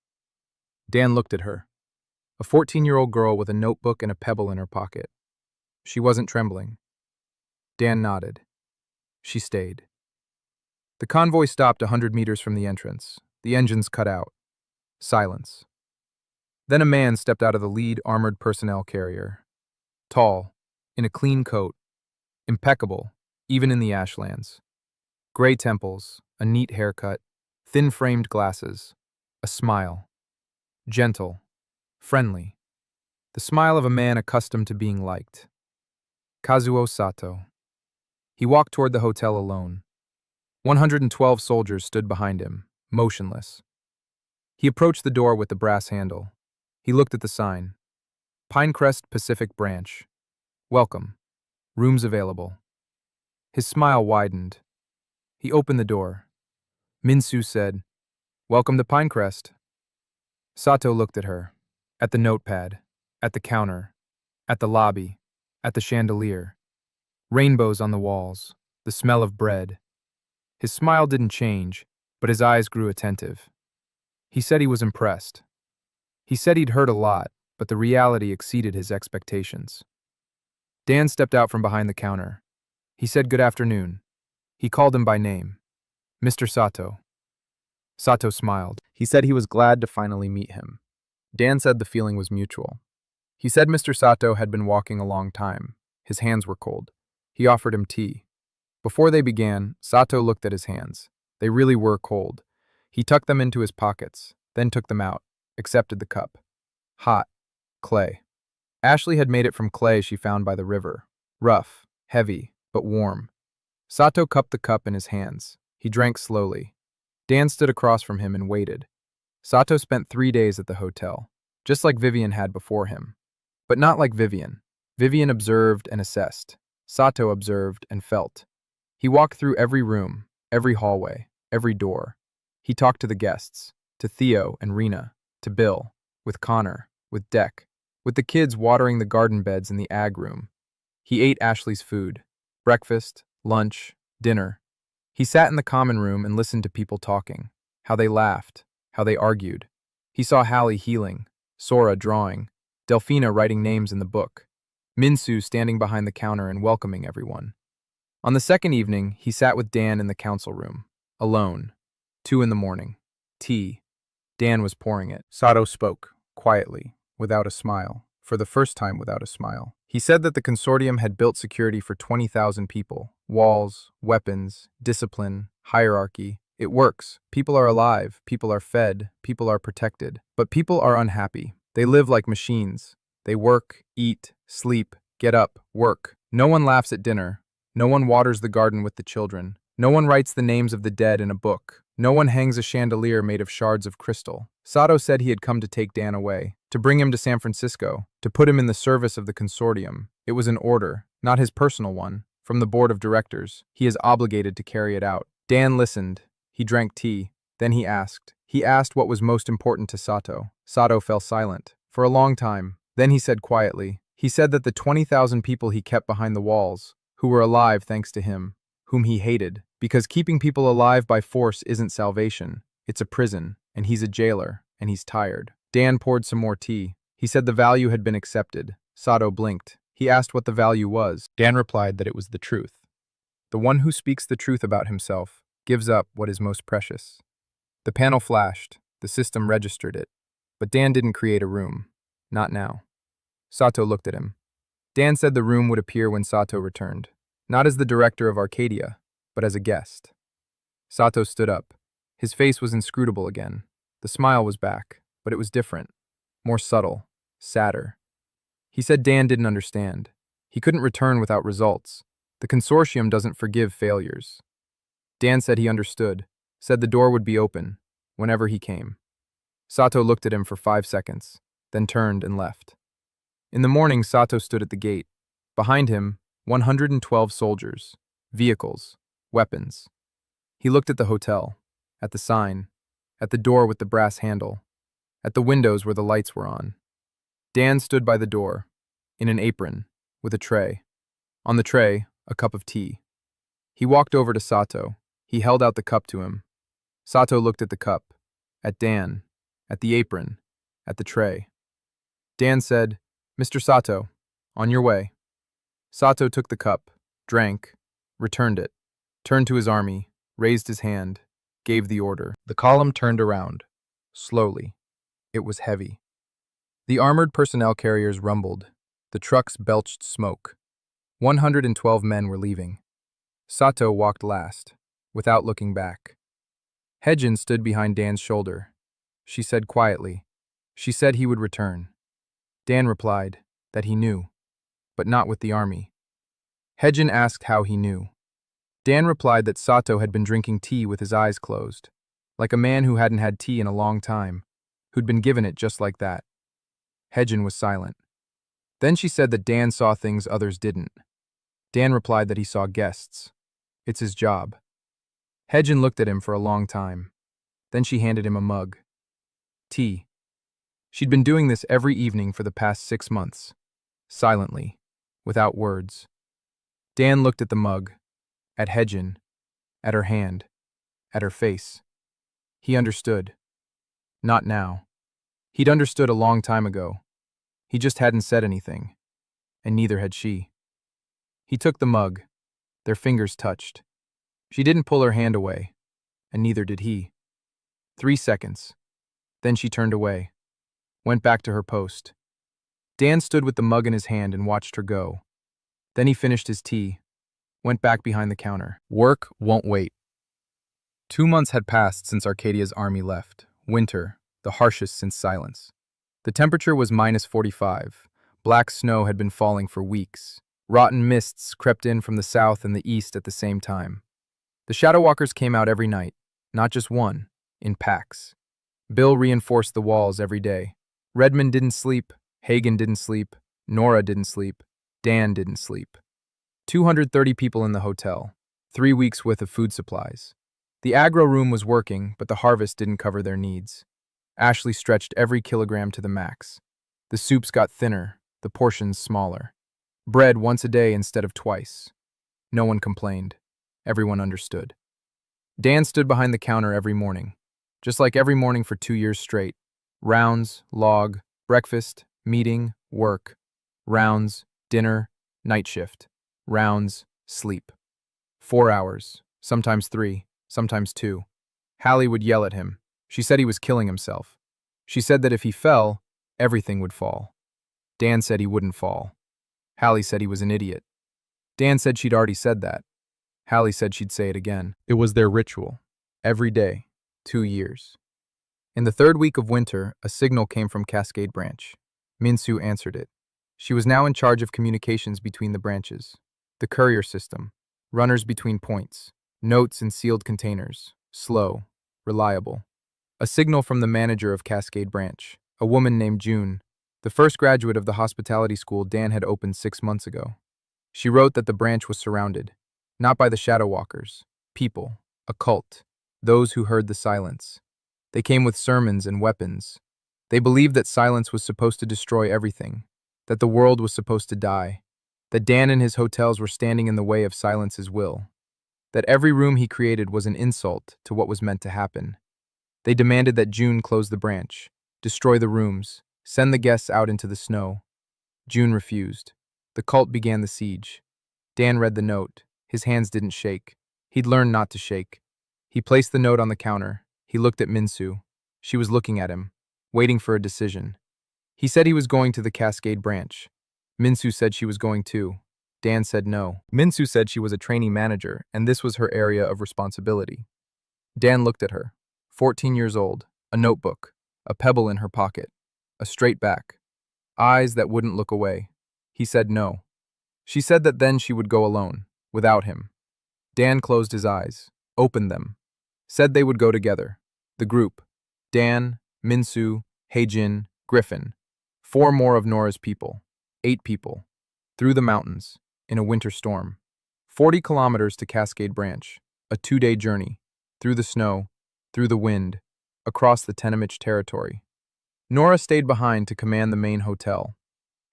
Dan looked at her. A 14-year-old girl with a notebook and a pebble in her pocket. She wasn't trembling. Dan nodded. She stayed. The convoy stopped 100 meters from the entrance. The engines cut out. Silence. Then a man stepped out of the lead armored personnel carrier. Tall, in a clean coat. Impeccable, even in the ashlands. Gray temples, a neat haircut, thin-framed glasses, a smile. Gentle, friendly. The smile of a man accustomed to being liked. Kazuo Sato. He walked toward the hotel alone. 112 soldiers stood behind him, motionless. He approached the door with the brass handle. He looked at the sign. Pinecrest Pacific Branch. Welcome. Rooms available. His smile widened. He opened the door. Minsu said, "Welcome to Pinecrest." Sato looked at her, at the notepad, at the counter, at the lobby, at the chandelier. Rainbows on the walls, the smell of bread. His smile didn't change, but his eyes grew attentive. He said he was impressed. He said he'd heard a lot, but the reality exceeded his expectations. Dan stepped out from behind the counter. He said good afternoon. He called him by name. Mr. Sato. Sato smiled. He said he was glad to finally meet him. Dan said the feeling was mutual. He said Mr. Sato had been walking a long time. His hands were cold. He offered him tea. Before they began, Sato looked at his hands. They really were cold. He tucked them into his pockets, then took them out, accepted the cup. Hot. Clay. Ashley had made it from clay she found by the river. Rough, heavy, but warm. Sato cupped the cup in his hands. He drank slowly. Dan stood across from him and waited. Sato spent 3 days at the hotel, just like Vivian had before him. But not like Vivian. Vivian observed and assessed. Sato observed and felt. He walked through every room, every hallway, every door. He talked to the guests, to Theo and Rena, to Bill, with Connor, with Deck, with the kids watering the garden beds in the ag room. He ate Ashley's food, breakfast, lunch, dinner. He sat in the common room and listened to people talking, how they laughed, how they argued. He saw Hallie healing, Sora drawing, Delphina writing names in the book, Minsu standing behind the counter and welcoming everyone. On the second evening, he sat with Dan in the council room, alone. 2 in the morning. Tea. Dan was pouring it. Sato spoke, quietly, without a smile, for the first time without a smile. He said that the consortium had built security for 20,000 people. Walls, weapons, discipline, hierarchy. It works. People are alive, people are fed, people are protected. But people are unhappy. They live like machines. They work, eat, sleep, get up, work. No one laughs at dinner. No one waters the garden with the children. No one writes the names of the dead in a book. No one hangs a chandelier made of shards of crystal. Sato said he had come to take Dan away, to bring him to San Francisco, to put him in the service of the consortium. It was an order, not his personal one, from the board of directors. He is obligated to carry it out. Dan listened. He drank tea. Then he asked. He asked what was most important to Sato. Sato fell silent. For a long time. Then he said quietly. He said that the 20,000 people he kept behind the walls, who were alive thanks to him, whom he hated, because keeping people alive by force isn't salvation. It's a prison, and he's a jailer, and he's tired. Dan poured some more tea. He said the value had been accepted. Sato blinked. He asked what the value was. Dan replied that it was the truth. The one who speaks the truth about himself gives up what is most precious. The panel flashed. The system registered it. But Dan didn't create a room. Not now. Sato looked at him. Dan said the room would appear when Sato returned. Not as the director of Arcadia, but as a guest. Sato stood up. His face was inscrutable again. The smile was back, but it was different. More subtle. Sadder. He said Dan didn't understand. He couldn't return without results. The consortium doesn't forgive failures. Dan said he understood, said the door would be open, whenever he came. Sato looked at him for 5 seconds, then turned and left. In the morning, Sato stood at the gate. Behind him, 112 soldiers, vehicles, weapons. He looked at the hotel, at the sign, at the door with the brass handle, at the windows where the lights were on. Dan stood by the door, in an apron, with a tray. On the tray, a cup of tea. He walked over to Sato. He held out the cup to him. Sato looked at the cup, at Dan, at the apron, at the tray. Dan said, "Mr. Sato, on your way." Sato took the cup, drank, returned it, turned to his army, raised his hand, gave the order. The column turned around, slowly. It was heavy. The armored personnel carriers rumbled. The trucks belched smoke. 112 men were leaving. Sato walked last, without looking back. Hedgen stood behind Dan's shoulder. She said quietly, "She said he would return." Dan replied that he knew, but not with the army. Hedgen asked how he knew. Dan replied that Sato had been drinking tea with his eyes closed, like a man who hadn't had tea in a long time, who'd been given it just like that. Hedgen was silent. Then she said that Dan saw things others didn't. Dan replied that he saw guests. It's his job. Hedgen looked at him for a long time. Then she handed him a mug. Tea. She'd been doing this every evening for the past 6 months. Silently, without words. Dan looked at the mug, at Hedgen, at her hand, at her face. He understood. Not now. He'd understood a long time ago. He just hadn't said anything, and neither had she. He took the mug. Their fingers touched. She didn't pull her hand away, and neither did he. 3 seconds. Then she turned away, went back to her post. Dan stood with the mug in his hand and watched her go. Then he finished his tea, went back behind the counter. Work won't wait. 2 months had passed since Arcadia's army left. Winter, the harshest since silence. The temperature was -45. Black snow had been falling for weeks. Rotten mists crept in from the south and the east at the same time. The Shadow Walkers came out every night, not just one, in packs. Bill reinforced the walls every day. Redmond didn't sleep, Hagen didn't sleep, Nora didn't sleep, Dan didn't sleep. 230 people in the hotel, 3 weeks' worth of food supplies. The agro room was working, but the harvest didn't cover their needs. Ashley stretched every kilogram to the max. The soups got thinner, the portions smaller. Bread once a day instead of twice. No one complained. Everyone understood. Dan stood behind the counter every morning, just like every morning for 2 years straight. Rounds, log, breakfast, meeting, work. Rounds, dinner, night shift. Rounds, sleep. 4 hours, sometimes 3, sometimes 2. Hallie would yell at him. She said he was killing himself. She said that if he fell, everything would fall. Dan said he wouldn't fall. Hallie said he was an idiot. Dan said she'd already said that. Hallie said she'd say it again. It was their ritual. Every day. 2 years. In the third week of winter, a signal came from Cascade Branch. Minsu answered it. She was now in charge of communications between the branches. The courier system. Runners between points. Notes in sealed containers. Slow. Reliable. A signal from the manager of Cascade Branch, a woman named June, the first graduate of the hospitality school Dan had opened 6 months ago. She wrote that the branch was surrounded, not by the shadow walkers, people, a cult, those who heard the silence. They came with sermons and weapons. They believed that silence was supposed to destroy everything, that the world was supposed to die, that Dan and his hotels were standing in the way of silence's will, that every room he created was an insult to what was meant to happen. They demanded that June close the branch, destroy the rooms, send the guests out into the snow. June refused. The cult began the siege. Dan read the note. His hands didn't shake. He'd learned not to shake. He placed the note on the counter. He looked at Minsu. She was looking at him, waiting for a decision. He said he was going to the Cascade Branch. Minsu said she was going too. Dan said no. Minsu said she was a trainee manager, and this was her area of responsibility. Dan looked at her. 14 years old, a notebook, a pebble in her pocket, a straight back, eyes that wouldn't look away. He said no. She said that then she would go alone, without him. Dan closed his eyes, opened them, said they would go together. The group, Dan, Minsu, Heijin, Griffin, 4 more of Nora's people, 8 people, through the mountains, in a winter storm. 40 kilometers to Cascade Branch, a 2-day journey, through the snow, through the wind, across the Tenamich territory. Nora stayed behind to command the main hotel.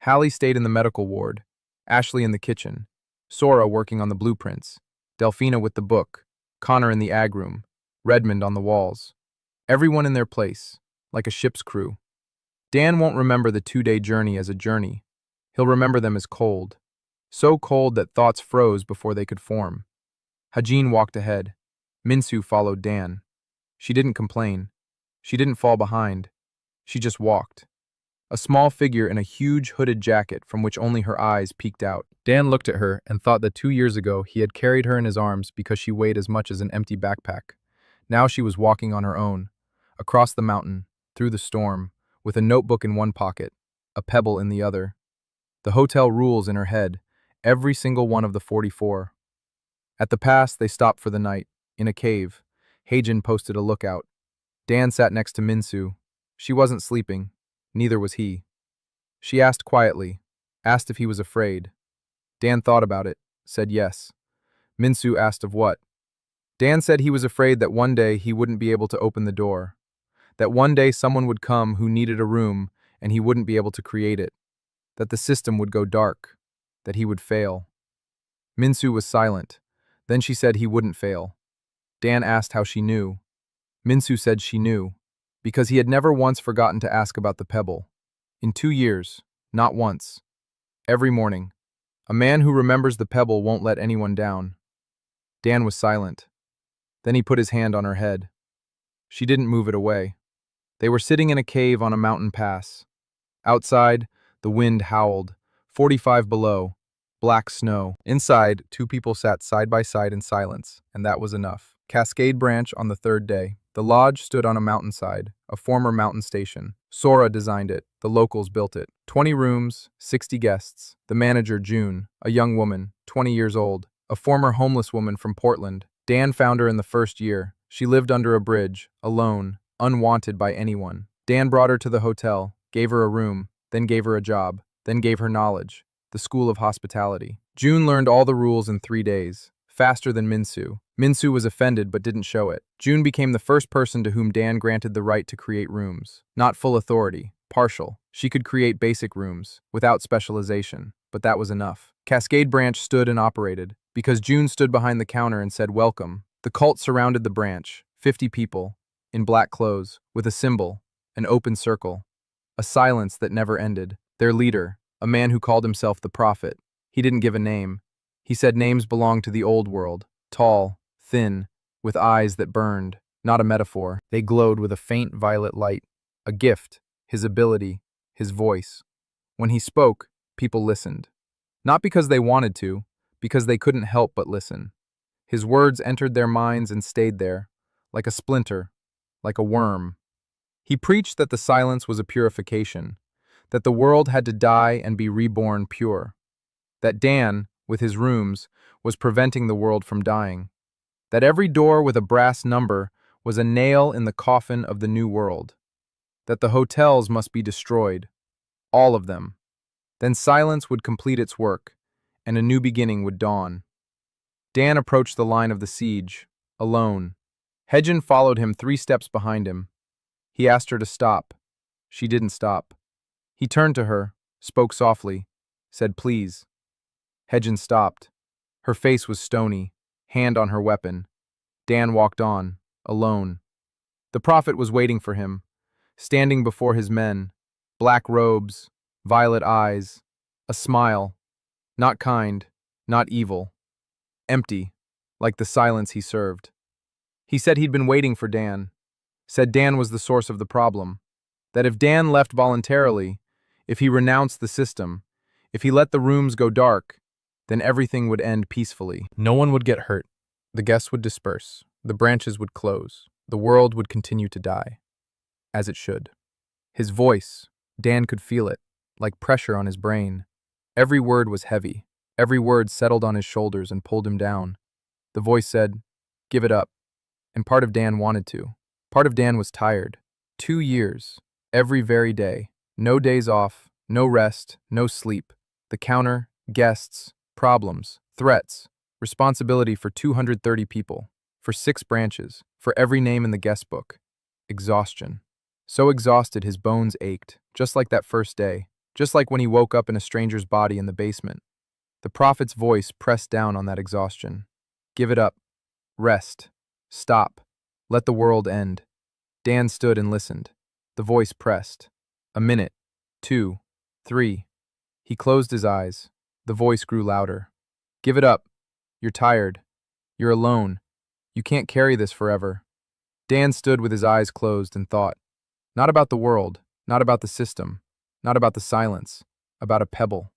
Hallie stayed in the medical ward, Ashley in the kitchen, Sora working on the blueprints, Delphina with the book, Connor in the ag room, Redmond on the walls. Everyone in their place, like a ship's crew. Dan won't remember the 2-day journey as a journey. He'll remember them as cold. So cold that thoughts froze before they could form. Hajin walked ahead. Minsu followed Dan. She didn't complain. She didn't fall behind. She just walked. A small figure in a huge hooded jacket from which only her eyes peeked out. Dan looked at her and thought that 2 years ago he had carried her in his arms because she weighed as much as an empty backpack. Now she was walking on her own, across the mountain, through the storm, with a notebook in one pocket, a pebble in the other. The hotel rules in her head, every single one of the 44. At the pass, they stopped for the night, in a cave. Heijin posted a lookout. Dan sat next to Minsu. She wasn't sleeping. Neither was he. She asked quietly, asked if he was afraid. Dan thought about it, said yes. Minsu asked of what. Dan said he was afraid that one day he wouldn't be able to open the door. That one day someone would come who needed a room and he wouldn't be able to create it. That the system would go dark. That he would fail. Minsu was silent. Then she said he wouldn't fail. Dan asked how she knew. Minsu said she knew, because he had never once forgotten to ask about the pebble. In 2 years, not once. Every morning. A man who remembers the pebble won't let anyone down. Dan was silent. Then he put his hand on her head. She didn't move it away. They were sitting in a cave on a mountain pass. Outside, the wind howled, 45 below, black snow. Inside, 2 people sat side by side in silence, and that was enough. Cascade Branch on the 3rd day. The lodge stood on a mountainside, a former mountain station. Sora designed it. The locals built it. 20 rooms, 60 guests. The manager, June, a young woman, 20 years old, a former homeless woman from Portland. Dan found her in the first year. She lived under a bridge, alone, unwanted by anyone. Dan brought her to the hotel, gave her a room, then gave her a job, then gave her knowledge, the school of hospitality. June learned all the rules in 3 days, faster than Minsu. Minsu was offended but didn't show it. June became the first person to whom Dan granted the right to create rooms. Not full authority, partial. She could create basic rooms, without specialization, but that was enough. Cascade Branch stood and operated. Because June stood behind the counter and said welcome, the cult surrounded the branch, 50 people, in black clothes, with a symbol, an open circle. A silence that never ended. Their leader, a man who called himself the Prophet. He didn't give a name. He said names belonged to the old world, tall, thin, with eyes that burned, not a metaphor. They glowed with a faint violet light, a gift, his ability, his voice. When he spoke, people listened. Not because they wanted to, because they couldn't help but listen. His words entered their minds and stayed there, like a splinter, like a worm. He preached that the silence was a purification, that the world had to die and be reborn pure, that Dan, with his rooms, was preventing the world from dying, that every door with a brass number was a nail in the coffin of the new world, that the hotels must be destroyed, all of them. Then silence would complete its work, and a new beginning would dawn. Dan approached the line of the siege, alone. Hedgen followed him 3 steps behind him. He asked her to stop. She didn't stop. He turned to her, spoke softly, said please. Hedgen stopped. Her face was stony, hand on her weapon. Dan walked on, alone. The Prophet was waiting for him, standing before his men, black robes, violet eyes, a smile, not kind, not evil, empty, like the silence he served. He said he'd been waiting for Dan, said Dan was the source of the problem, that if Dan left voluntarily, if he renounced the system, if he let the rooms go dark, then everything would end peacefully. No one would get hurt. The guests would disperse. The branches would close. The world would continue to die. As it should. His voice, Dan could feel it, like pressure on his brain. Every word was heavy. Every word settled on his shoulders and pulled him down. The voice said, "Give it up." And part of Dan wanted to. Part of Dan was tired. 2 years. Every very day. No days off. No rest. No sleep. The counter. Guests. Problems. Threats. Responsibility for 230 people. For 6 branches. For every name in the guest book. Exhaustion. So exhausted his bones ached, just like that first day. Just like when he woke up in a stranger's body in the basement. The Prophet's voice pressed down on that exhaustion. Give it up. Rest. Stop. Let the world end. Dan stood and listened. The voice pressed. A minute. 2. 3. He closed his eyes. The voice grew louder. Give it up. You're tired. You're alone. You can't carry this forever. Dan stood with his eyes closed and thought. Not about the world, not about the system, not about the silence, about a pebble,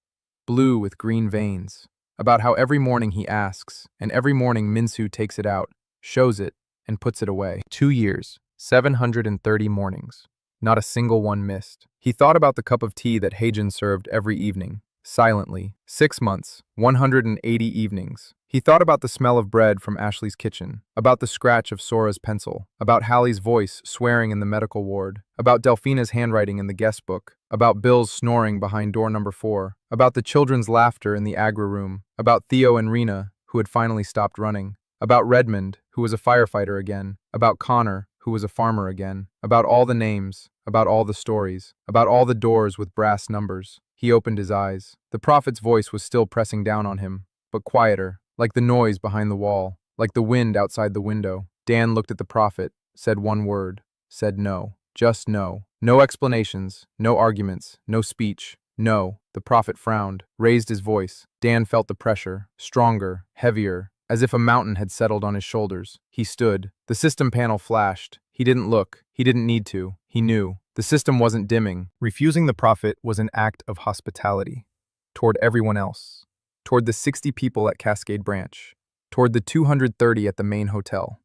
blue with green veins, about how every morning he asks, and every morning Minsu takes it out, shows it, and puts it away. 2 years, 730 mornings. Not a single one missed. He thought about the cup of tea that Heijen served every evening, silently. 6 months, 180 evenings. He thought about the smell of bread from Ashley's kitchen, about the scratch of Sora's pencil, about Hallie's voice swearing in the medical ward, about Delphina's handwriting in the guest book, about Bill's snoring behind door number 4, about the children's laughter in the Agra room, about Theo and Rena, who had finally stopped running, about Redmond, who was a firefighter again, about Connor, who was a farmer again, about all the names, about all the stories, about all the doors with brass numbers. He opened his eyes. The Prophet's voice was still pressing down on him, but quieter, like the noise behind the wall, like the wind outside the window. Dan looked at the Prophet, said one word, said no, just no. No explanations, no arguments, no speech, no. The Prophet frowned, raised his voice. Dan felt the pressure, stronger, heavier, as if a mountain had settled on his shoulders. He stood. The system panel flashed. He didn't look. He didn't need to. He knew. The system wasn't dimming. Refusing the Prophet was an act of hospitality. Toward everyone else. Toward the 60 people at Cascade Branch. Toward the 230 at the main hotel.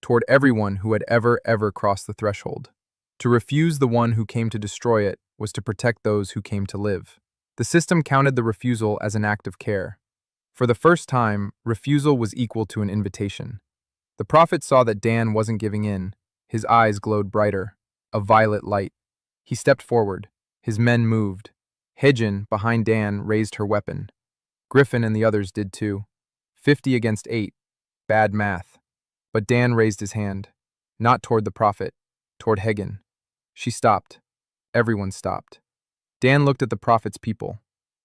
Toward everyone who had ever crossed the threshold. To refuse the one who came to destroy it was to protect those who came to live. The system counted the refusal as an act of care. For the first time, refusal was equal to an invitation. The Prophet saw that Dan wasn't giving in. His eyes glowed brighter, a violet light. He stepped forward. His men moved. Heijen, behind Dan, raised her weapon. Griffin and the others did too. 50 against 8. Bad math. But Dan raised his hand. Not toward the prophet, toward Hagen. She stopped. Everyone stopped. Dan looked at the prophet's people.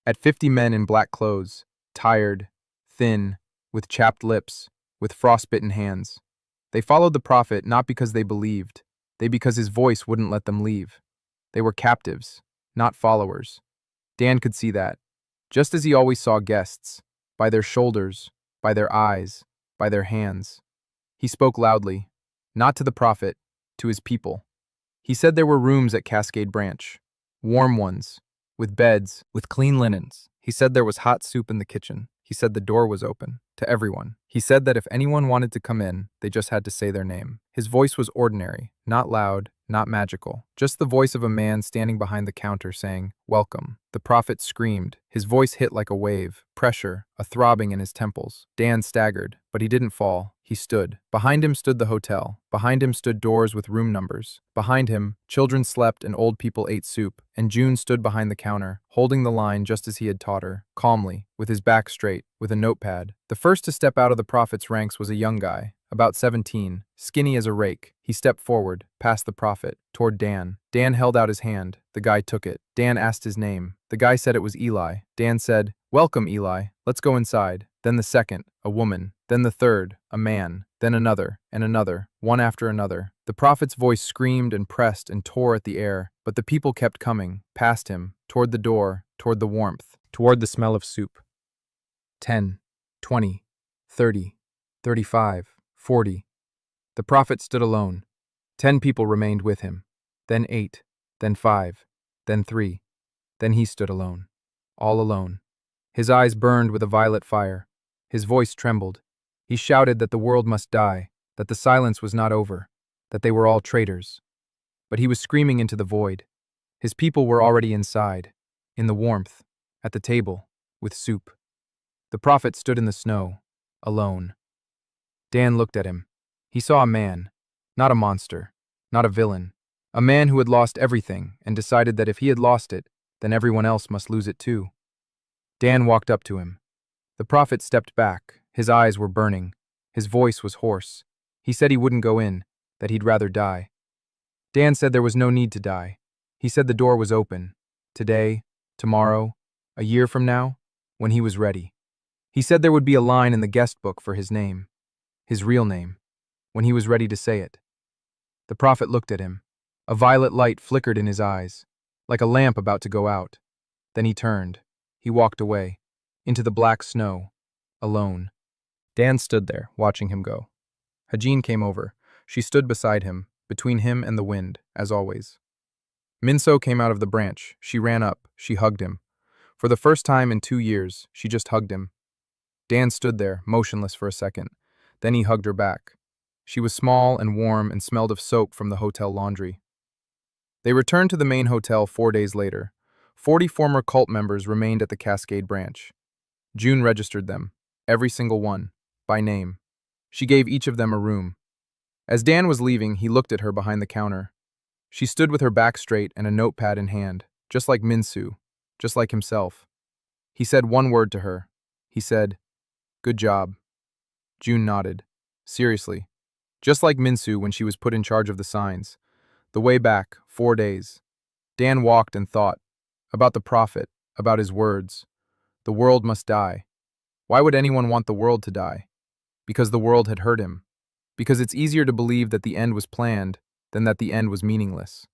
At 50 men in black clothes, tired, thin, with chapped lips, with frostbitten hands. They followed the prophet not because they believed, because his voice wouldn't let them leave. They were captives, not followers. Dan could see that, just as he always saw guests, by their shoulders, by their eyes, by their hands. He spoke loudly, not to the prophet, to his people. He said there were rooms at Cascade Branch, warm ones, with beds, with clean linens. He said there was hot soup in the kitchen. He said the door was open, to everyone. He said that if anyone wanted to come in, they just had to say their name. His voice was ordinary, not loud, not magical. Just the voice of a man standing behind the counter saying, "Welcome." The prophet screamed. His voice hit like a wave, pressure, a throbbing in his temples. Dan staggered, but he didn't fall. He stood. Behind him stood the hotel. Behind him stood doors with room numbers. Behind him, children slept and old people ate soup. And June stood behind the counter, holding the line just as he had taught her, calmly, with his back straight, with a notepad. The first to step out of the prophet's ranks was a young guy, about 17, skinny as a rake. He stepped forward, past the prophet, toward Dan. Dan held out his hand. The guy took it. Dan asked his name. The guy said it was Eli. Dan said, "Welcome, Eli. Let's go inside." Then the second, a woman. Then the third, a man. Then another, and another, one after another. The prophet's voice screamed and pressed and tore at the air, but the people kept coming, past him, toward the door, toward the warmth, toward the smell of soup. 10, 20, 30, 35, 40. The prophet stood alone. 10 people remained with him. Then 8, then 5, then 3. Then he stood alone. All alone. His eyes burned with a violet fire. His voice trembled. He shouted that the world must die, that the silence was not over, that they were all traitors. But he was screaming into the void. His people were already inside, in the warmth, at the table, with soup. The prophet stood in the snow, alone. Dan looked at him. He saw a man, not a monster, not a villain, a man who had lost everything and decided that if he had lost it, then everyone else must lose it too. Dan walked up to him. The prophet stepped back. His eyes were burning. His voice was hoarse. He said he wouldn't go in, that he'd rather die. Dan said there was no need to die. He said the door was open. Today, tomorrow, a year from now, when he was ready. He said there would be a line in the guest book for his name, his real name, when he was ready to say it. The prophet looked at him. A violet light flickered in his eyes, like a lamp about to go out. Then he turned. He walked away, into the black snow, alone. Dan stood there, watching him go. Hajin came over. She stood beside him, between him and the wind, as always. Minso came out of the branch. She ran up. She hugged him. For the first time in 2 years, she just hugged him. Dan stood there, motionless for a second. Then he hugged her back. She was small and warm and smelled of soap from the hotel laundry. They returned to the main hotel 4 days later. 40 former cult members remained at the Cascade Branch. June registered them, every single one, by name. She gave each of them a room. As Dan was leaving, he looked at her behind the counter. She stood with her back straight and a notepad in hand, just like Minsu, just like himself. He said one word to her. He said, "Good job." June nodded. Seriously. Just like Minsu when she was put in charge of the signs. The way back, 4 days. Dan walked and thought. About the prophet, about his words. The world must die. Why would anyone want the world to die? Because the world had hurt him. Because it's easier to believe that the end was planned than that the end was meaningless.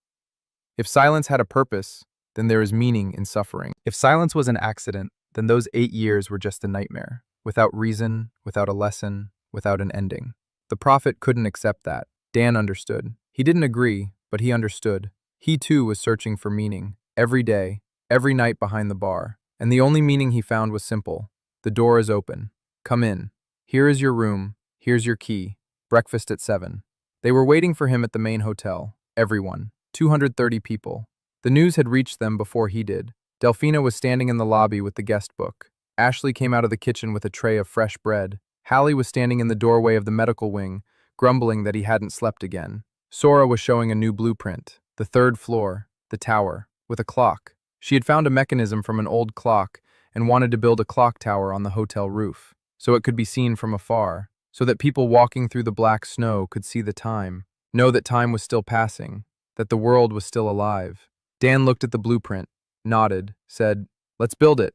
If silence had a purpose, then there is meaning in suffering. If silence was an accident, then those 8 years were just a nightmare, without reason, without a lesson, without an ending. The prophet couldn't accept that. Dan understood. He didn't agree, but he understood. He too was searching for meaning, every day, every night behind the bar. And the only meaning he found was simple. The door is open. Come in. Here is your room. Here's your key. Breakfast at 7. They were waiting for him at the main hotel. Everyone. 230 people. The news had reached them before he did. Delphina was standing in the lobby with the guest book. Ashley came out of the kitchen with a tray of fresh bread. Hallie was standing in the doorway of the medical wing, grumbling that he hadn't slept again. Sora was showing a new blueprint. The 3rd floor. The tower. With a clock. She had found a mechanism from an old clock and wanted to build a clock tower on the hotel roof, so it could be seen from afar, so that people walking through the black snow could see the time, know that time was still passing, that the world was still alive. Dan looked at the blueprint, nodded, said, "Let's build it."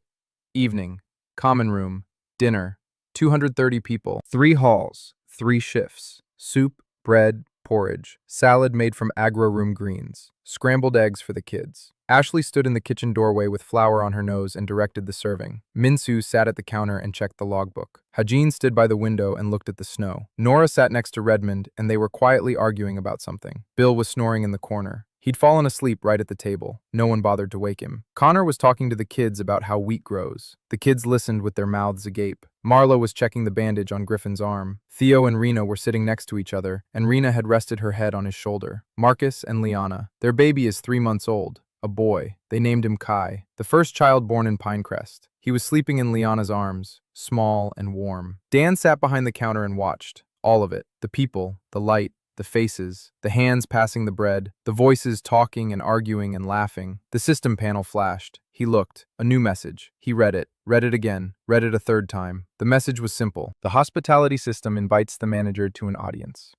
Evening, common room, dinner, 230 people, 3 halls, 3 shifts, soup, bread, porridge, salad made from agro-room greens, scrambled eggs for the kids. Ashley stood in the kitchen doorway with flour on her nose and directed the serving. Minsu sat at the counter and checked the logbook. Hajin stood by the window and looked at the snow. Nora sat next to Redmond, and they were quietly arguing about something. Bill was snoring in the corner. He'd fallen asleep right at the table. No one bothered to wake him. Connor was talking to the kids about how wheat grows. The kids listened with their mouths agape. Marla was checking the bandage on Griffin's arm. Theo and Rena were sitting next to each other, and Rena had rested her head on his shoulder. Marcus and Liana. Their baby is 3 months old. A boy. They named him Kai, the first child born in Pinecrest. He was sleeping in Liana's arms, small and warm. Dan sat behind the counter and watched. All of it. The people, the light, the faces, the hands passing the bread, the voices talking and arguing and laughing. The system panel flashed. He looked. A new message. He read it again, read it a third time. The message was simple. The hospitality system invites the manager to an audience.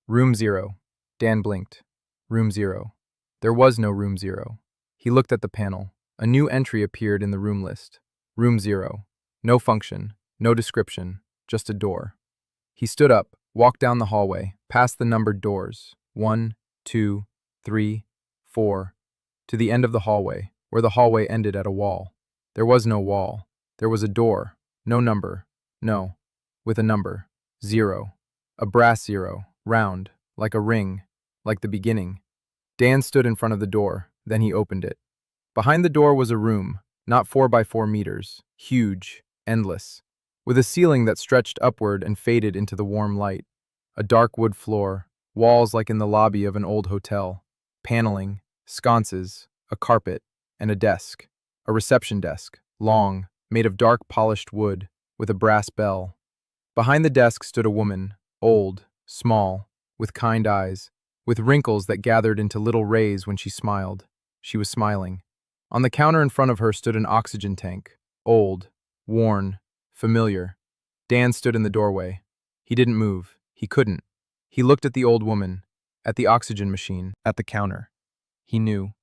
Room 0. Dan blinked. Room 0. There was no room 0. He looked at the panel. A new entry appeared in the room list. Room 0. No function, no description, just a door. He stood up, walked down the hallway, past the numbered doors, 1, 2, 3, 4, to the end of the hallway, where the hallway ended at a wall. There was no wall. There was a door. No number. No. With a number. 0. A brass 0, round, like a ring, like the beginning. Dan stood in front of the door, then he opened it. Behind the door was a room, not 4 by 4 meters, huge, endless, with a ceiling that stretched upward and faded into the warm light. A dark wood floor, walls like in the lobby of an old hotel, paneling, sconces, a carpet, and a desk. A reception desk, long, made of dark polished wood, with a brass bell. Behind the desk stood a woman, old, small, with kind eyes, with wrinkles that gathered into little rays when she smiled. She was smiling. On the counter in front of her stood an oxygen tank, old, worn, familiar. Dan stood in the doorway. He didn't move. He couldn't. He looked at the old woman, at the oxygen machine, at the counter. He knew.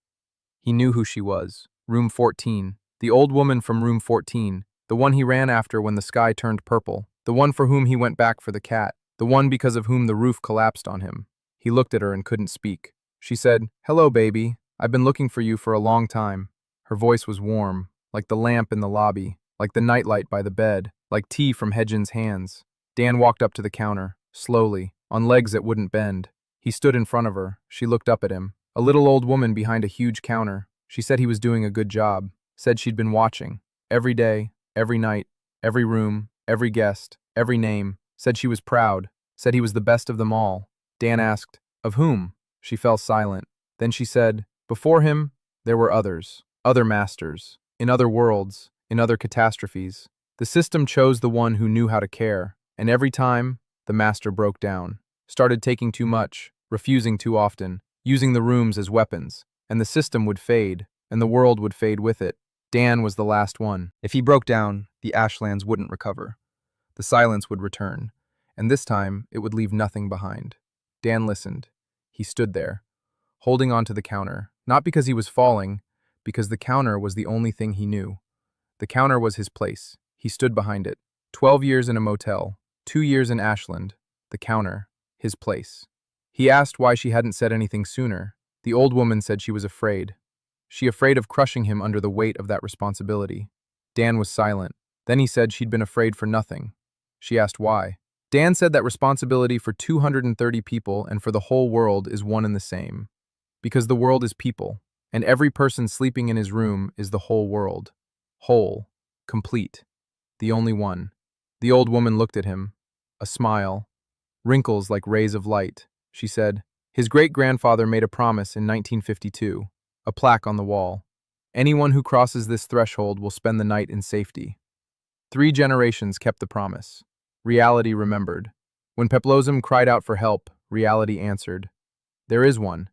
He knew who she was. Room 14. The old woman from room 14. The one he ran after when the sky turned purple. The one for whom he went back for the cat. The one because of whom the roof collapsed on him. He looked at her and couldn't speak. She said, "Hello, baby. I've been looking for you for a long time." Her voice was warm, like the lamp in the lobby, like the nightlight by the bed, like tea from Hedgen's hands. Dan walked up to the counter, slowly, on legs that wouldn't bend. He stood in front of her. She looked up at him. A little old woman behind a huge counter. She said he was doing a good job. Said she'd been watching. Every day, every night, every room, every guest, every name. Said she was proud. Said he was the best of them all. Dan asked, "Of whom?" She fell silent. Then she said, "Before him, there were others, other masters, in other worlds, in other catastrophes. The system chose the one who knew how to care, and every time, the master broke down, started taking too much, refusing too often, using the rooms as weapons, and the system would fade, and the world would fade with it. Dan was the last one. If he broke down, the Ashlands wouldn't recover. The silence would return, and this time it would leave nothing behind." Dan listened. He stood there, holding onto the counter, not because he was falling, because the counter was the only thing he knew. The counter was his place. He stood behind it. 12 years in a motel, 2 years in Ashland. The counter, his place. He asked why she hadn't said anything sooner. The old woman said she was afraid. She afraid of crushing him under the weight of that responsibility. Dan was silent. Then he said she'd been afraid for nothing. She asked why. Dan said that responsibility for 230 people and for the whole world is one and the same. Because the world is people, and every person sleeping in his room is the whole world. Whole, complete, the only one. The old woman looked at him, a smile, wrinkles like rays of light. She said, "His great-grandfather made a promise in 1952, a plaque on the wall. Anyone who crosses this threshold will spend the night in safety." 3 generations kept the promise. Reality remembered. When Peplosm cried out for help, reality answered. There is one.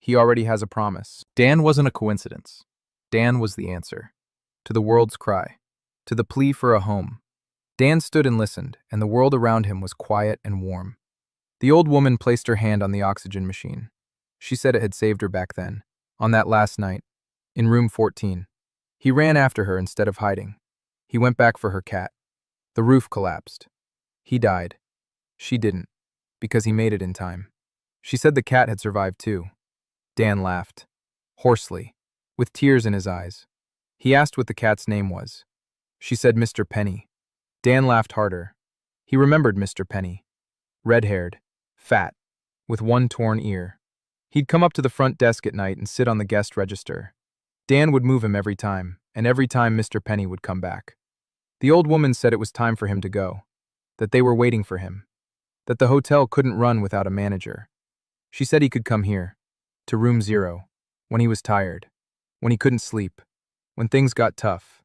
He already has a promise. Dan wasn't a coincidence. Dan was the answer. To the world's cry. To the plea for a home. Dan stood and listened, and the world around him was quiet and warm. The old woman placed her hand on the oxygen machine. She said it had saved her back then, on that last night, in room 14. He ran after her instead of hiding. He went back for her cat. The roof collapsed. He died. She didn't, because he made it in time. She said the cat had survived too. Dan laughed, hoarsely, with tears in his eyes. He asked what the cat's name was. She said Mr. Penny. Dan laughed harder. He remembered Mr. Penny. Red-haired, fat, with one torn ear. He'd come up to the front desk at night and sit on the guest register. Dan would move him every time, and every time Mr. Penny would come back. The old woman said it was time for him to go, that they were waiting for him, that the hotel couldn't run without a manager. She said he could come here, to room 0, when he was tired, when he couldn't sleep, when things got tough.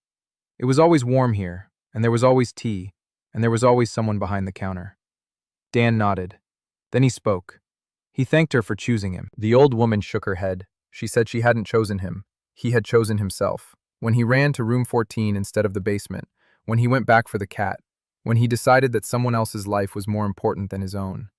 It was always warm here, and there was always tea, and there was always someone behind the counter. Dan nodded. Then he spoke. He thanked her for choosing him. The old woman shook her head. She said she hadn't chosen him. He had chosen himself. When he ran to room 14 instead of the basement, when he went back for the cat, when he decided that someone else's life was more important than his own.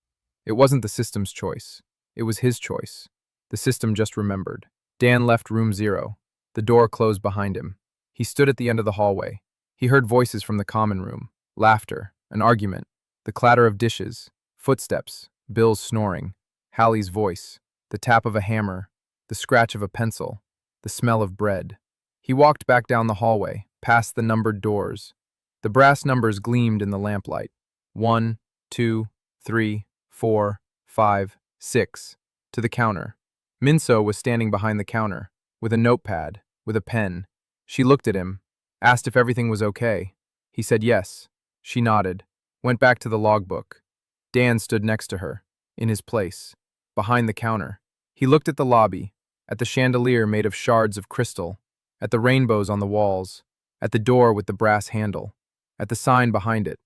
It wasn't the system's choice. It was his choice. The system just remembered. Dan left room 0. The door closed behind him. He stood at the end of the hallway. He heard voices from the common room, laughter, an argument, the clatter of dishes, footsteps, Bill's snoring, Hallie's voice, the tap of a hammer, the scratch of a pencil, the smell of bread. He walked back down the hallway, past the numbered doors. The brass numbers gleamed in the lamplight. 1, 2, 3, 4, 5, 6. To the counter. Minso was standing behind the counter, with a notepad, with a pen. She looked at him, asked if everything was okay. He said yes. She nodded, went back to the logbook. Dan stood next to her, in his place, behind the counter. He looked at the lobby, at the chandelier made of shards of crystal, at the rainbows on the walls, at the door with the brass handle, at the sign behind it.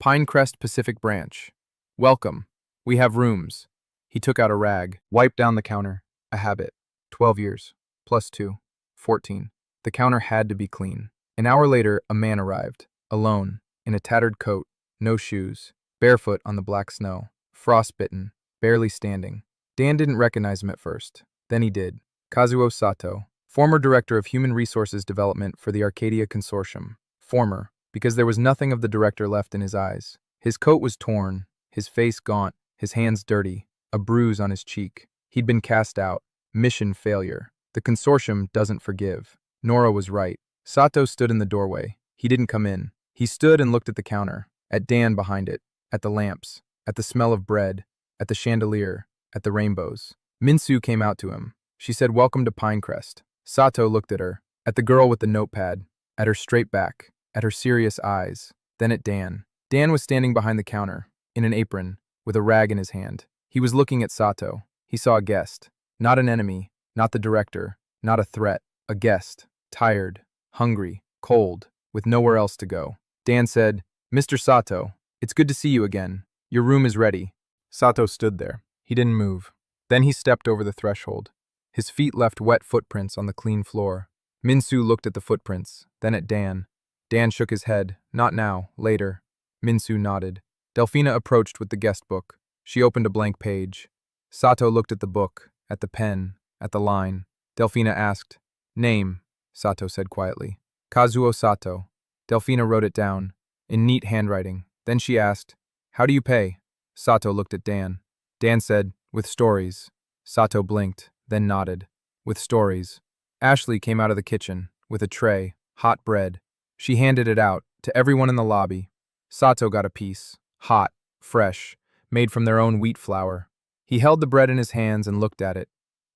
Pinecrest Pacific Branch. Welcome. We have rooms. He took out a rag, wiped down the counter. A habit. 12 years. Plus 2. 14. The counter had to be clean. An hour later, a man arrived, alone, in a tattered coat, no shoes, barefoot on the black snow, frostbitten, barely standing. Dan didn't recognize him at first. Then he did. Kazuo Sato, former director of Human Resources Development for the Arcadia Consortium. Former, because there was nothing of the director left in his eyes. His coat was torn, his face gaunt, his hands dirty, a bruise on his cheek. He'd been cast out. Mission failure. The consortium doesn't forgive. Nora was right. Sato stood in the doorway. He didn't come in. He stood and looked at the counter, at Dan behind it, at the lamps, at the smell of bread, at the chandelier, at the rainbows. Minsu came out to him. She said, "Welcome to Pinecrest." Sato looked at her, at the girl with the notepad, at her straight back, at her serious eyes, then at Dan. Dan was standing behind the counter, in an apron, with a rag in his hand. He was looking at Sato. He saw a guest. Not an enemy, not the director, not a threat. A guest, tired, hungry, cold, with nowhere else to go. Dan said, "Mr. Sato, it's good to see you again. Your room is ready." Sato stood there. He didn't move. Then he stepped over the threshold. His feet left wet footprints on the clean floor. Minsu looked at the footprints, then at Dan. Dan shook his head. "Not now, later." Minsu nodded. Delphina approached with the guest book. She opened a blank page. Sato looked at the book, at the pen, at the line. Delphina asked, "Name," Sato said quietly. "Kazuo Sato." Delphina wrote it down, in neat handwriting. Then she asked, "How do you pay?" Sato looked at Dan. Dan said, "With stories." Sato blinked, then nodded. "With stories." Ashley came out of the kitchen, with a tray, hot bread. She handed it out, to everyone in the lobby. Sato got a piece, hot, fresh, made from their own wheat flour. He held the bread in his hands and looked at it.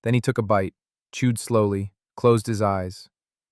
Then he took a bite, chewed slowly, closed his eyes.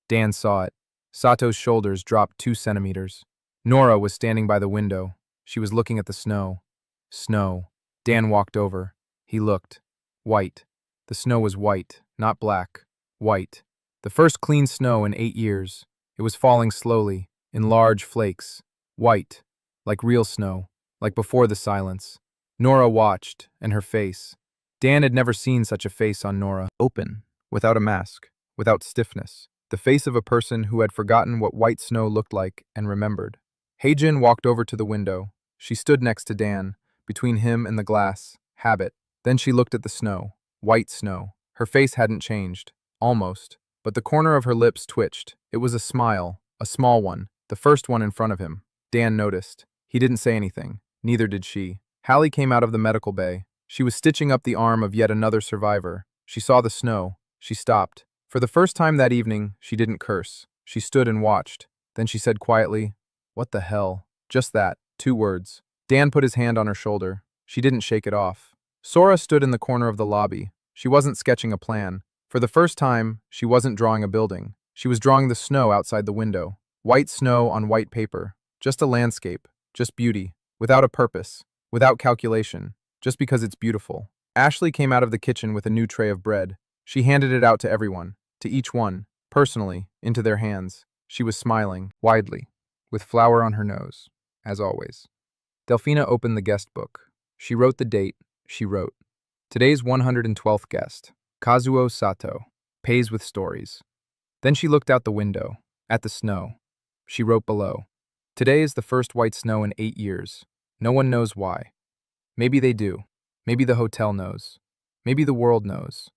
Dan saw it. Sato's shoulders dropped 2 centimeters. Nora was standing by the window. She was looking at the snow. Snow. Dan walked over. He looked. White. The snow was white, not black. White. The first clean snow in 8 years. It was falling slowly, in large flakes. White. Like real snow. Like before the silence. Nora watched, and her face. Dan had never seen such a face on Nora. Open. Without a mask. Without stiffness. The face of a person who had forgotten what white snow looked like and remembered. Heijin walked over to the window. She stood next to Dan, between him and the glass. Habit. Then she looked at the snow. White snow. Her face hadn't changed. Almost. But the corner of her lips twitched. It was a smile. A small one. The first one in front of him. Dan noticed. He didn't say anything. Neither did she. Hallie came out of the medical bay. She was stitching up the arm of yet another survivor. She saw the snow. She stopped. For the first time that evening, she didn't curse. She stood and watched. Then she said quietly, "What the hell?" Just that. 2 words. Dan put his hand on her shoulder. She didn't shake it off. Sora stood in the corner of the lobby. She wasn't sketching a plan. For the first time, she wasn't drawing a building. She was drawing the snow outside the window. White snow on white paper. Just a landscape. Just beauty. Without a purpose. Without calculation. Just because it's beautiful. Ashley came out of the kitchen with a new tray of bread. She handed it out to everyone. To each one. Personally. Into their hands. She was smiling. Widely. With flour on her nose. As always. Delphina opened the guest book. She wrote the date. She wrote, "Today's 112th guest, Kazuo Sato, pays with stories." Then she looked out the window, at the snow. She wrote below, "Today is the first white snow in 8 years. No one knows why. Maybe they do. Maybe the hotel knows. Maybe the world knows.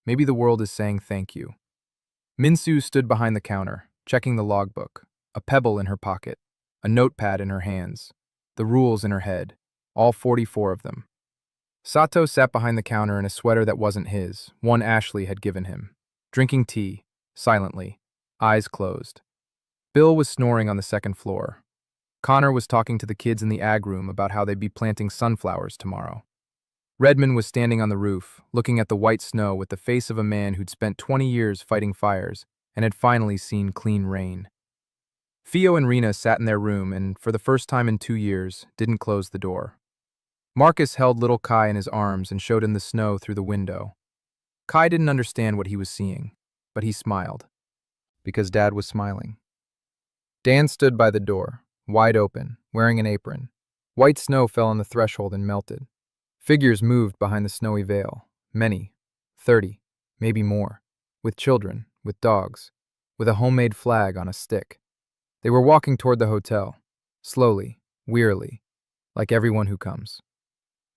Maybe the world is saying thank you." Minsu stood behind the counter, checking the logbook, a pebble in her pocket, a notepad in her hands, the rules in her head, all 44 of them. Sato sat behind the counter in a sweater that wasn't his, one Ashley had given him, drinking tea, silently, eyes closed. Bill was snoring on the second floor. Connor was talking to the kids in the ag room about how they'd be planting sunflowers tomorrow. Redmond was standing on the roof, looking at the white snow with the face of a man who'd spent 20 years fighting fires and had finally seen clean rain. Theo and Rena sat in their room and, for the first time in 2 years, didn't close the door. Marcus held little Kai in his arms and showed him the snow through the window. Kai didn't understand what he was seeing, but he smiled, because Dad was smiling. Dan stood by the door, wide open, wearing an apron. White snow fell on the threshold and melted. Figures moved behind the snowy veil, many, 30, maybe more, with children, with dogs, with a homemade flag on a stick. They were walking toward the hotel, slowly, wearily, like everyone who comes.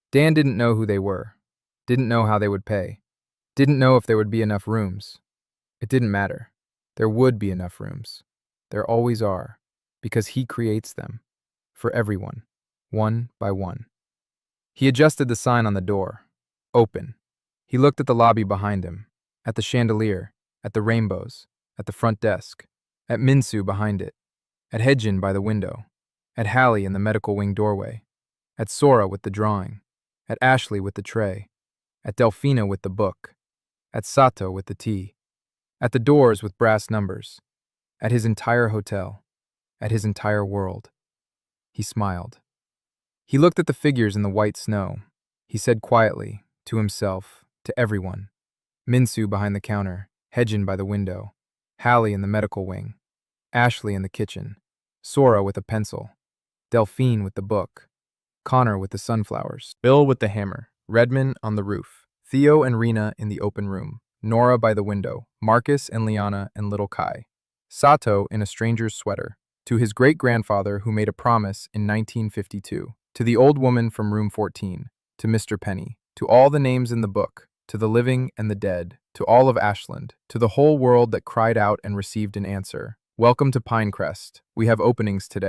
Dan didn't know who they were, didn't know how they would pay, didn't know if there would be enough rooms. It didn't matter. There would be enough rooms. There always are, because he creates them, for everyone, one by one. He adjusted the sign on the door. Open. He looked at the lobby behind him, at the chandelier, at the rainbows, at the front desk, at Minsu behind it, at Heijin by the window, at Hallie in the medical wing doorway, at Sora with the drawing, at Ashley with the tray, at Delphina with the book, at Sato with the tea, at the doors with brass numbers, at his entire hotel, at his entire world. He smiled. He looked at the figures in the white snow. He said quietly, to himself, to everyone, Minsu behind the counter, Heijin by the window, Hallie in the medical wing, Ashley in the kitchen, Sora with a pencil, Delphine with the book, Connor with the sunflowers, Bill with the hammer, Redmond on the roof, Theo and Rena in the open room, Nora by the window, Marcus and Liana and little Kai, Sato in a stranger's sweater, to his great-grandfather who made a promise in 1952, to the old woman from room 14, to Mr. Penny, to all the names in the book, to the living and the dead, to all of Ashland, to the whole world that cried out and received an answer. Welcome to Pinecrest. We have openings today.